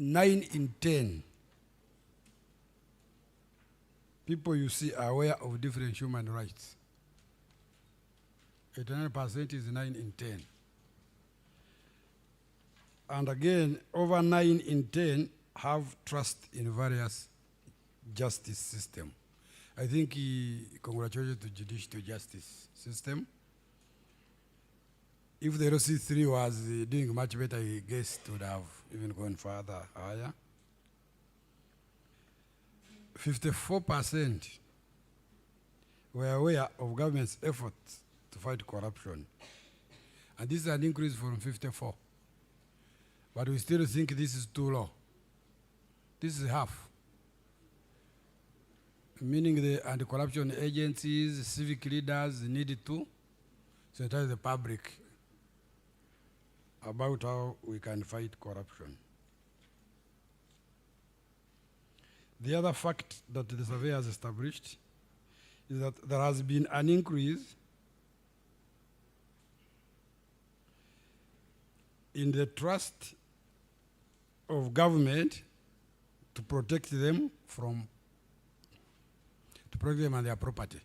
9 in 10 people you see are aware of different human rights. 89% is 9 in 10. And again, over 9 in 10 have trust in various justice system. I think congratulations to judicial justice system. If the LC3 was doing much better, I guess it would have even gone further higher. 54% were aware of government's efforts to fight corruption. And this is an increase from 54. But we still think this is too low. This is half. Meaning the anti-corruption agencies, civic leaders needed to sensitize the public about how we can fight corruption. The other fact that the survey has established is that there has been an increase in the trust of government to protect them and their property.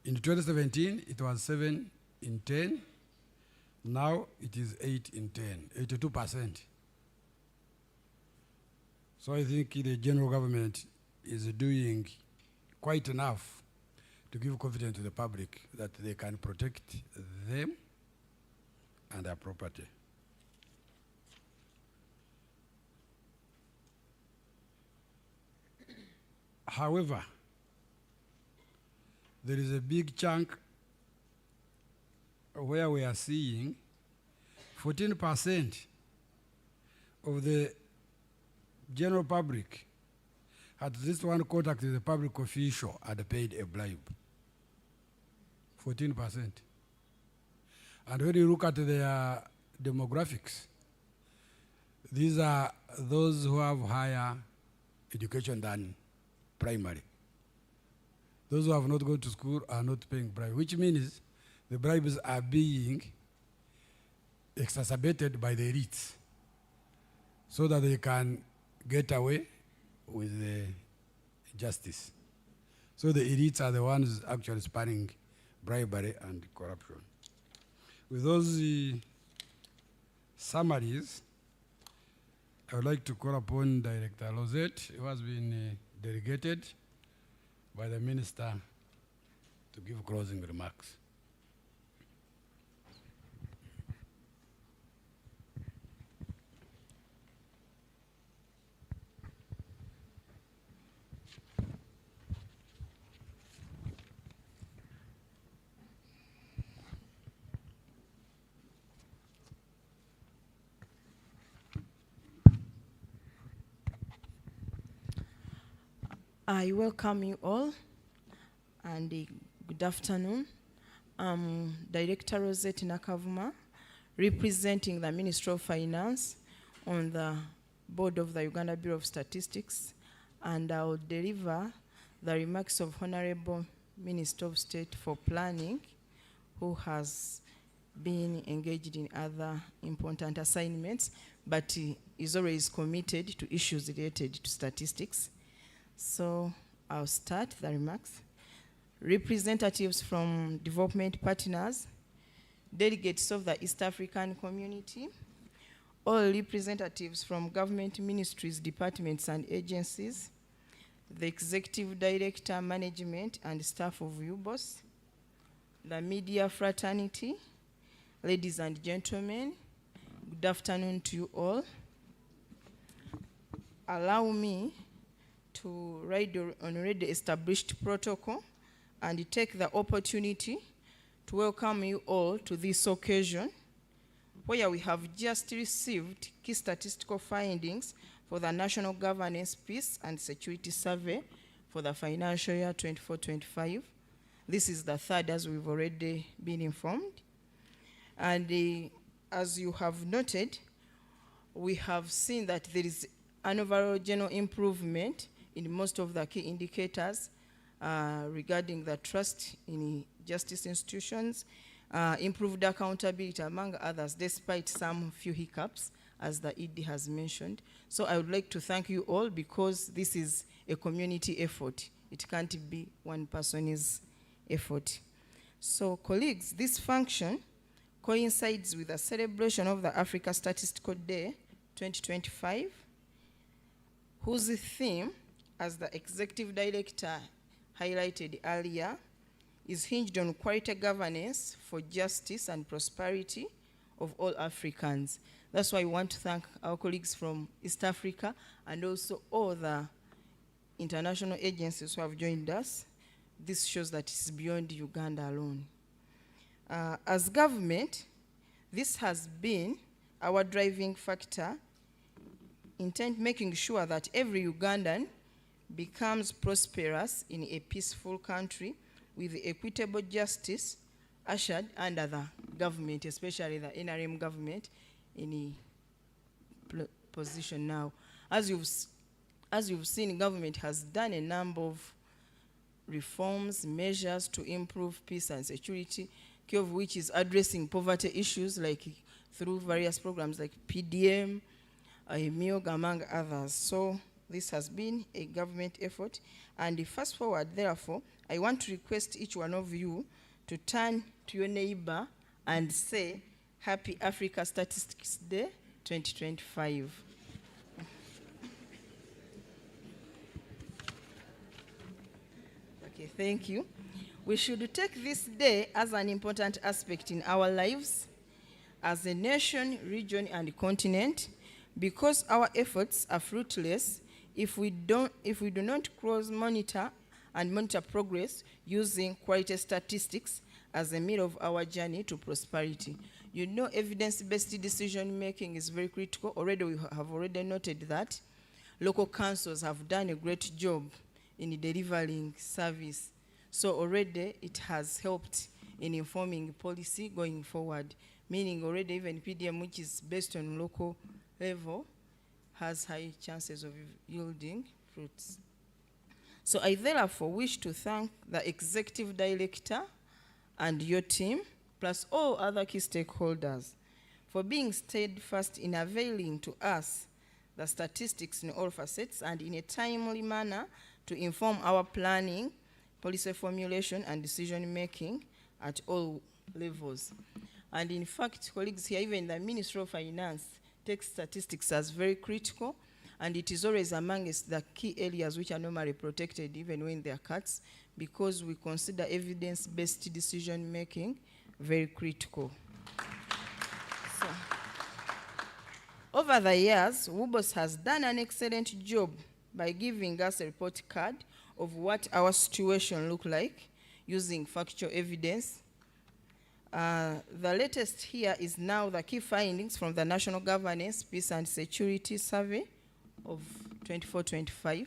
In 2017, it was 7 in 10. Now it is 8 in 10, 82%. So I think the general government is doing quite enough to give confidence to the public that they can protect them and their property. However, there is a big chunk where we are seeing 14% of the general public at least one contact with the public official had paid a bribe. 14%. And when you look at their demographics, these are those who have higher education than primary. Those who have not gone to school are not paying bribe, which means the bribes are being exacerbated by the elites so that they can get away with the justice. So the elites are the ones actually spanning bribery and corruption. With those summaries, I would like to call upon Director Lozette, who has been delegated by the Minister to give closing remarks. I welcome you all and good afternoon. I'm Director Rosette Nakavuma, representing the Ministry of Finance on the board of the Uganda Bureau of Statistics, and I'll deliver the remarks of Honorable Minister of State for Planning, who has been engaged in other important assignments, but is always committed to issues related to statistics. So I'll start the remarks. Representatives from development partners, delegates of the East African community, all representatives from government ministries, departments, and agencies, the executive director, management, and staff of UBOS, the media fraternity, ladies and gentlemen, good afternoon to you all. Allow me to ride on already established protocol and take the opportunity to welcome you all to this occasion where we have just received key statistical findings for the National Governance, Peace and Security Survey for the financial year 24-25. This is the third, as we've already been informed. And as you have noted, we have seen that there is an overall general improvement in most of the key indicators regarding the trust in justice institutions, improved accountability, among others, despite some few hiccups, as the ED has mentioned. So I would like to thank you all, because this is a community effort. It can't be one person's effort. So colleagues, this function coincides with the celebration of the Africa Statistical Day 2025, whose theme, as the executive director highlighted earlier, is hinged on quality governance for justice and prosperity of all Africans. That's why I want to thank our colleagues from East Africa and also all the international agencies who have joined us. This shows that it's beyond Uganda alone. As government, this has been our driving factor in making sure that every Ugandan becomes prosperous in a peaceful country with equitable justice ushered under the government, especially the NRM government, in a position now. As you've seen, government has done a number of reforms, measures to improve peace and security, key of which is addressing poverty issues like through various programs like PDM, MIOG, among others. So this has been a government effort. And fast forward, therefore, I want to request each one of you to turn to your neighbor and say, Happy Africa Statistics Day 2025. Okay, thank you. We should take this day as an important aspect in our lives as a nation, region, and continent, because our efforts are fruitless if we do not cross monitor progress using quality statistics as a mirror of our journey to prosperity. You know, evidence-based decision making is very critical. Already we have already noted that local councils have done a great job in delivering service. So already it has helped in informing policy going forward, meaning already even PDM, which is based on local level, has high chances of yielding fruits. So I therefore wish to thank the executive director and your team, plus all other key stakeholders, for being steadfast in availing to us the statistics in all facets and in a timely manner to inform our planning, policy formulation, and decision making at all levels. And in fact, colleagues here, even the Ministry of Finance takes statistics as very critical, and it is always amongst the key areas which are normally protected even when they are cuts, because we consider evidence-based decision making very critical. So, over the years, WUBOS has done an excellent job by giving us a report card of what our situation look like using factual evidence. The latest here is now the key findings from the National Governance, Peace and Security Survey of 24-25.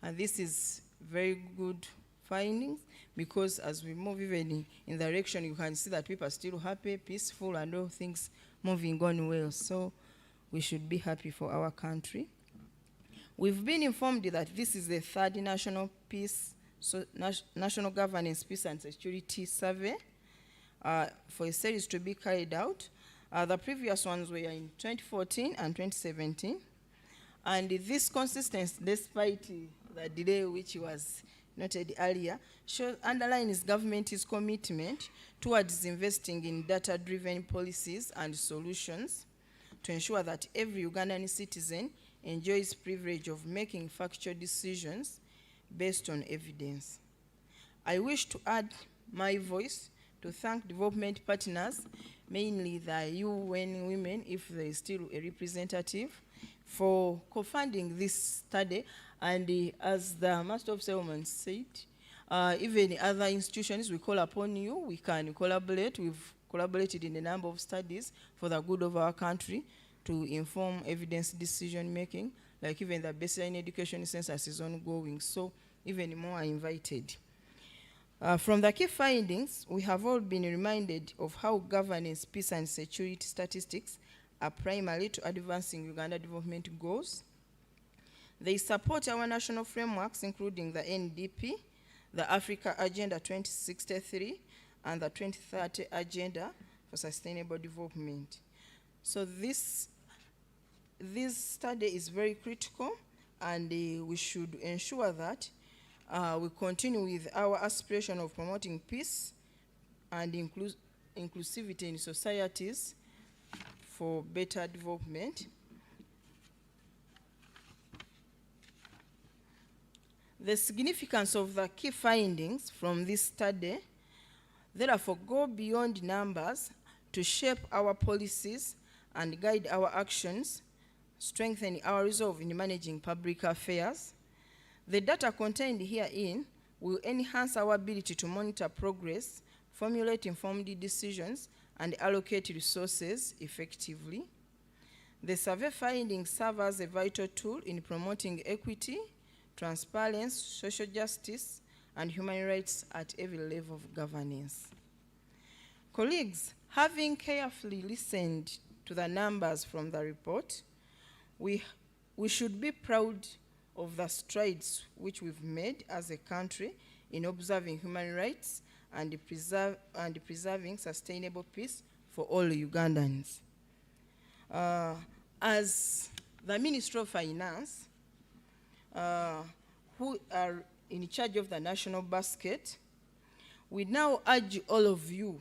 And this is very good findings, because as we move even in the direction, you can see that people are still happy, peaceful, and all things moving on well. So we should be happy for our country. We've been informed that this is the third National Governance, Peace and Security Survey for a series to be carried out. The previous ones were in 2014 and 2017. And this consistency, despite the delay which was noted earlier, underlines government's commitment towards investing in data-driven policies and solutions to ensure that every Ugandan citizen enjoys privilege of making factual decisions based on evidence. I wish to add my voice to thank development partners, mainly the UN Women, if there is still a representative, for co-funding this study. And as the Master of Ceremonies said, even other institutions, we call upon you, we can collaborate. We've collaborated in a number of studies for the good of our country to inform evidence decision making, like even the baseline education census is ongoing, so even more are invited. From the key findings, we have all been reminded of how governance, peace and security statistics are primary to advancing Uganda development goals. They support our national frameworks, including the NDP, the Africa Agenda 2063, and the 2030 Agenda for Sustainable Development. So this study is very critical, and we should ensure that we continue with our aspiration of promoting peace and inclusivity in societies for better development. The significance of the key findings from this study therefore go beyond numbers to shape our policies and guide our actions, strengthen our resolve in managing public affairs. The data contained herein will enhance our ability to monitor progress, formulate informed decisions, and allocate resources effectively. The survey findings serve as a vital tool in promoting equity, transparency, social justice, and human rights at every level of governance. Colleagues, having carefully listened to the numbers from the report, we should be proud of the strides which we've made as a country in observing human rights and preserving sustainable peace for all Ugandans. As the Ministry of Finance, who are in charge of the national basket, we now urge all of you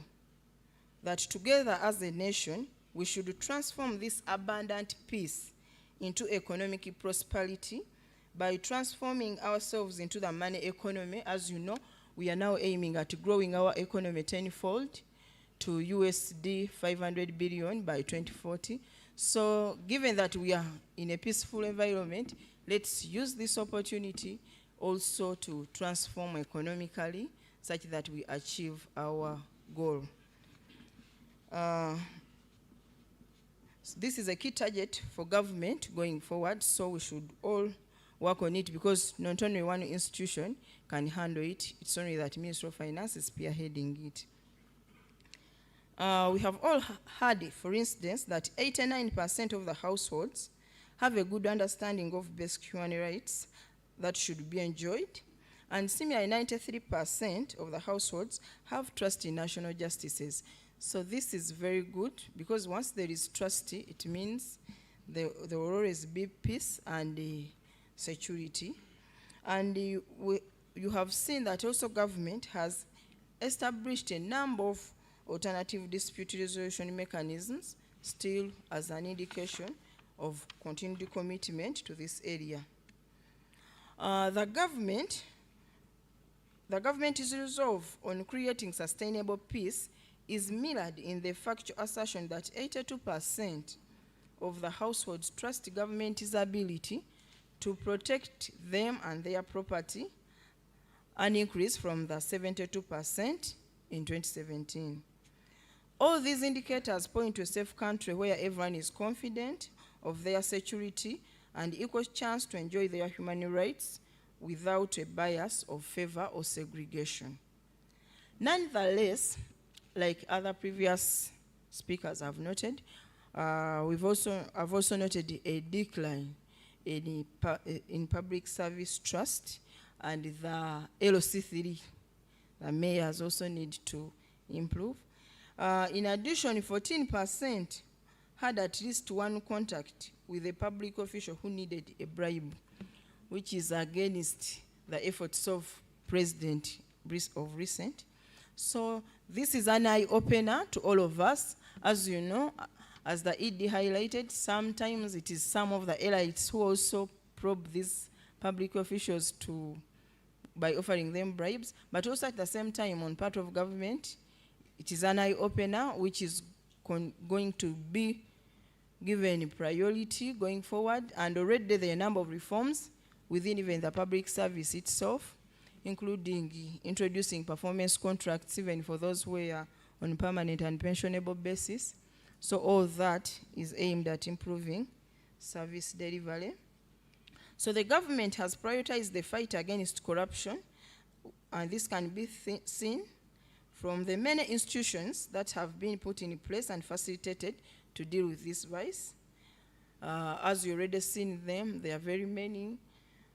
that together as a nation, we should transform this abundant peace into economic prosperity by transforming ourselves into the money economy. As you know, we are now aiming at growing our economy tenfold to USD 500 billion by 2040. So given that we are in a peaceful environment, let's use this opportunity also to transform economically such that we achieve our goal. This is a key target for government going forward, so we should all work on it, because not only one institution can handle it, it's only that Ministry of Finance is spearheading it. We have all heard, for instance, that 89% of the households have a good understanding of basic human rights that should be enjoyed, and similarly 93% of the households have trust in national justices. So this is very good, because once there is trust, it means there will always be peace and security. And you have seen that also government has established a number of alternative dispute resolution mechanisms, still as an indication of continued commitment to this area. The government's resolve on creating sustainable peace is mirrored in the factual assertion that 82% of the households trust government's ability to protect them and their property, an increase from the 72% in 2017. All these indicators point to a safe country where everyone is confident of their security and equal chance to enjoy their human rights without a bias of favor or segregation. Nonetheless, like other previous speakers have noted, I've also noted a decline in public service trust, and the LC3, the mayors also need to improve. In addition, 14% had at least one contact with a public official who needed a bribe, which is against the efforts of President of recent. So this is an eye-opener to all of us. As you know, as the ED highlighted, sometimes it is some of the elites who also probe these public officials by offering them bribes, but also at the same time on part of government, it is an eye-opener which is going to be given priority going forward, and already there are a number of reforms within even the public service itself, including introducing performance contracts even for those who are on permanent and pensionable basis. So all that is aimed at improving service delivery. So the government has prioritized the fight against corruption, and this can be seen from the many institutions that have been put in place and facilitated to deal with this vice. As you already seen them, there are very many.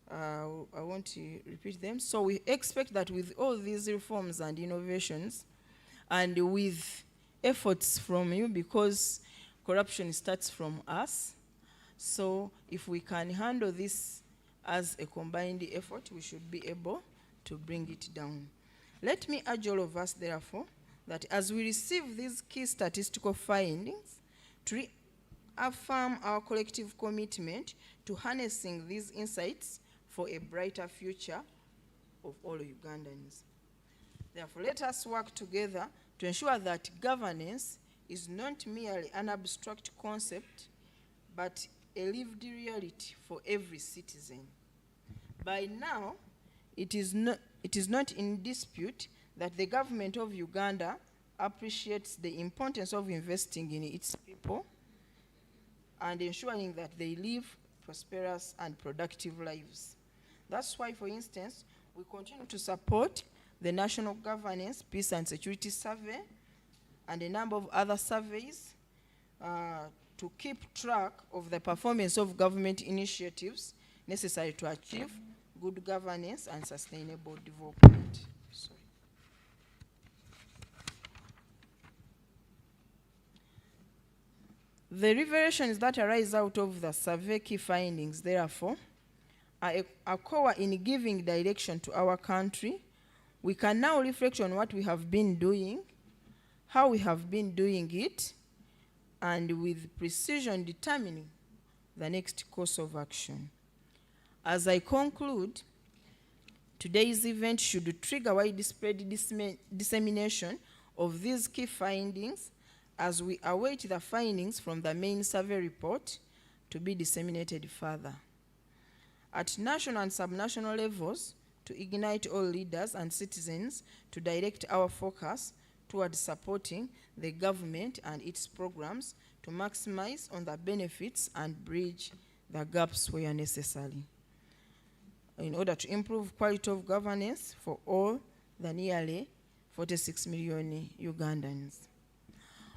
I want to repeat them. So we expect that with all these reforms and innovations, and with efforts from you, because corruption starts from us, so if we can handle this as a combined effort, we should be able to bring it down. Let me urge all of us, therefore, that as we receive these key statistical findings, to reaffirm our collective commitment to harnessing these insights for a brighter future of all Ugandans. Therefore, let us work together to ensure that governance is not merely an abstract concept, but a lived reality for every citizen. By now, it is not in dispute that the government of Uganda appreciates the importance of investing in its people and ensuring that they live prosperous and productive lives. That's why, for instance, we continue to support the National Governance, Peace and Security Survey and a number of other surveys to keep track of the performance of government initiatives necessary to achieve good governance and sustainable development. Sorry. The revelations that arise out of the survey key findings, therefore, are a core in giving direction to our country. We can now reflect on what we have been doing, how we have been doing it, and with precision determining the next course of action. As I conclude, today's event should trigger widespread dissemination of these key findings as we await the findings from the main survey report to be disseminated further. at national and subnational levels to ignite all leaders and citizens to direct our focus towards supporting the government and its programs to maximize on the benefits and bridge the gaps where necessary in order to improve quality of governance for all the nearly 46 million Ugandans.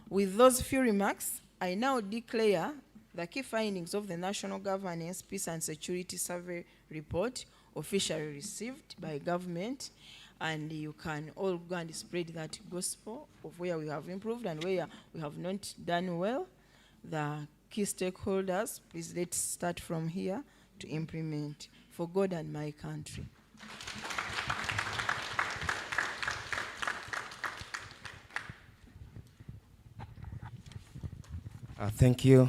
With those few remarks, I now declare the key findings of the National Governance, Peace and Security Survey report officially received by government, and you can all go and spread that gospel of where we have improved and where we have not done well. The key stakeholders, please let's start from here to implement for God and my country. Thank you,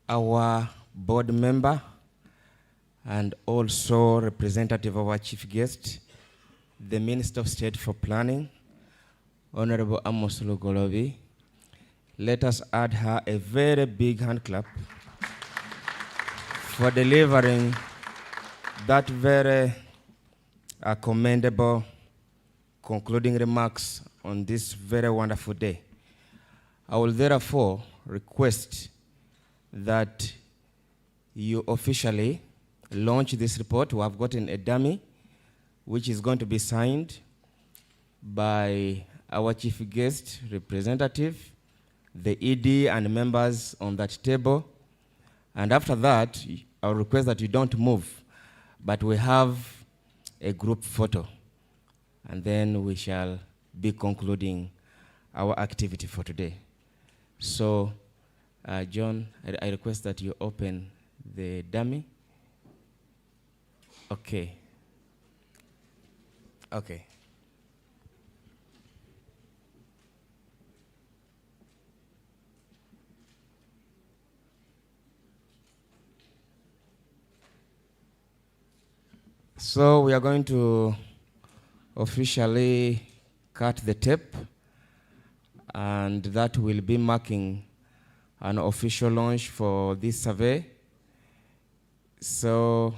our board member and also representative of our chief guest, the Minister of State for Planning, Honorable Amos Lugolobi. Let us add her a very big hand clap for delivering that very commendable concluding remarks on this very wonderful day. I will therefore request that you officially launch this report. We have gotten a dummy which is going to be signed by our chief guest representative, the ED and members on that table. And after that, I'll request that you don't move, but we have a group photo. And then we shall be concluding our activity for today. So, John, I request that you open the dummy. Okay. Okay. So we are going to officially cut the tape, and that will be marking an official launch for this survey. So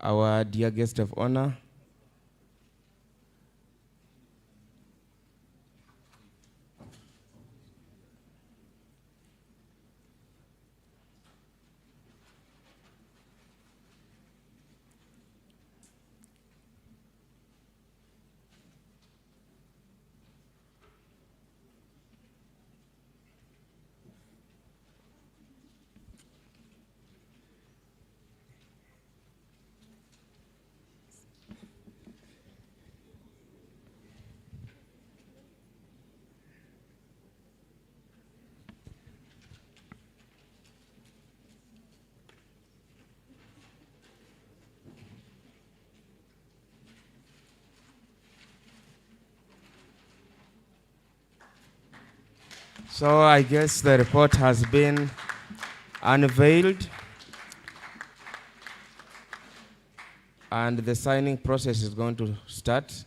our dear guest of honor, so I guess the report has been unveiled, and the signing process is going to start.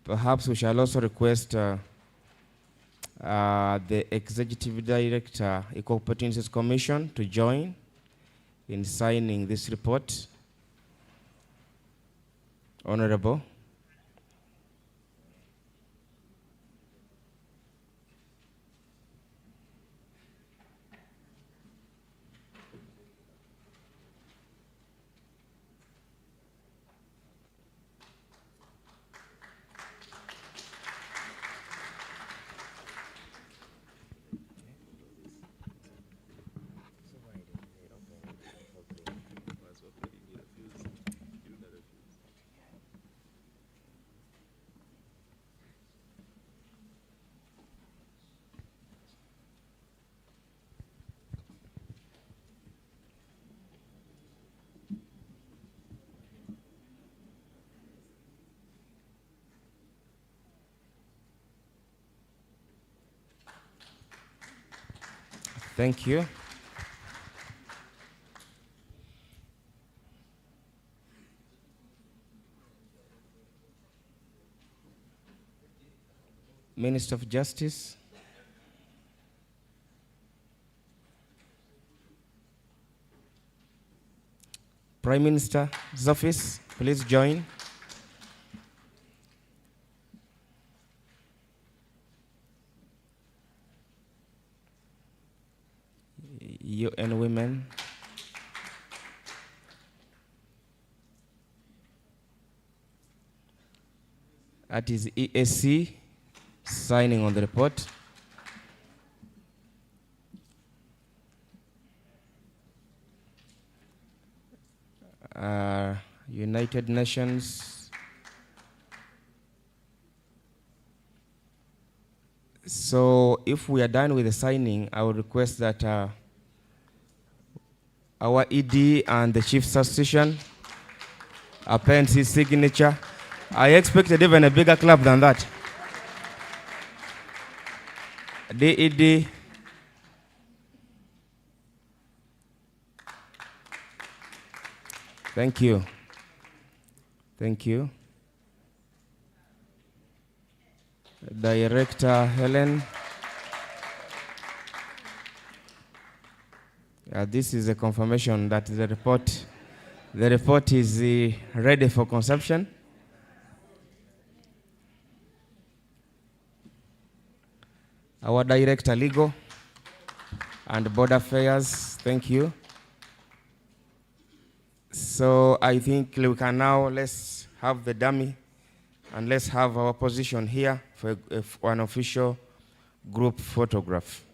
Perhaps we shall also request the Executive Director, Equal Opportunities Commission, to join in signing this report. Honorable. Thank you. Minister of Justice. Prime Minister's office, please join. UN Women. That is EAC signing on the report. United Nations. So if we are done with the signing, I would request that our ED and the Chief Statistician append his signature. I expected even a bigger clap than that. DED. Thank you. Thank you. Director Helen. This is a confirmation that the report is ready for consumption. Our Director Legal and Board Affairs, thank you. So I think we can now, let's have the dummy and let's have our position here for an official group photograph.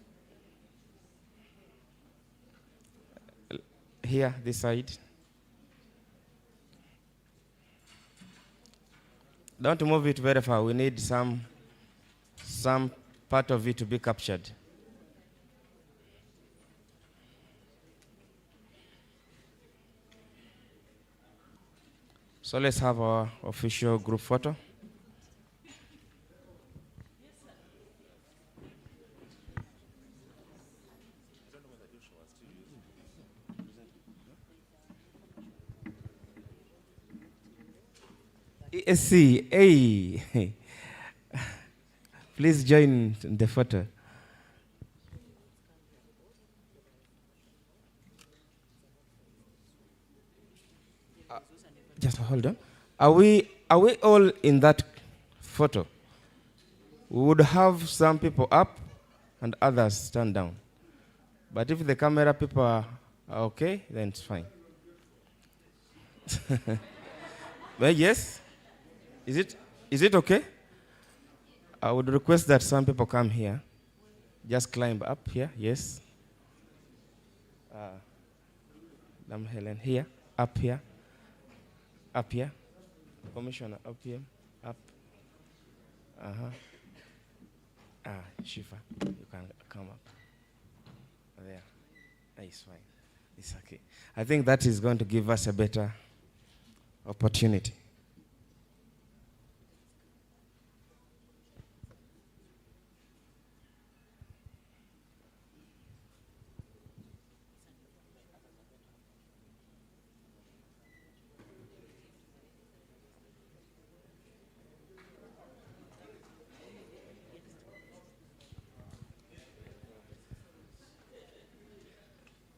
Here, this side. Don't move it very far. We need some part of it to be captured. So let's have our official group photo. ESC, hey. Please join the photo. Just hold on. Are we all in that photo? We would have some people up and others stand down. But if the camera people are okay, then it's fine. Well, yes? Is it okay? I would request that some people come here. Just climb up here, yes. Madam Helen, here, up here. Up here. Commissioner, up here. Up. Shifa, you can come up. There. It's fine. It's okay. I think that is going to give us a better opportunity.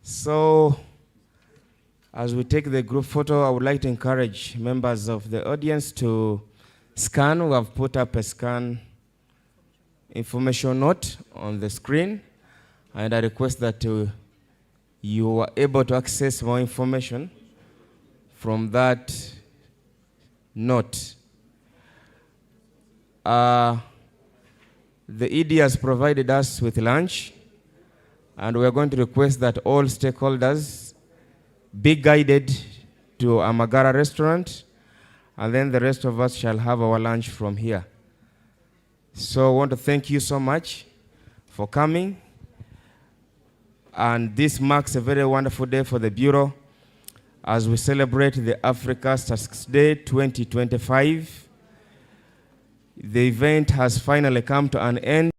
So, as we take the group photo, I would like to encourage members of the audience to scan. We have put up a scan information note on the screen, and I request that you are able to access more information from that note. The ED has provided us with lunch, and we are going to request that all stakeholders be guided to Amagara restaurant, and then the rest of us shall have our lunch from here. So I want to thank you so much for coming. And this marks a very wonderful day for the Bureau as we celebrate the Africa Statistics Day 2025. The event has finally come to an end.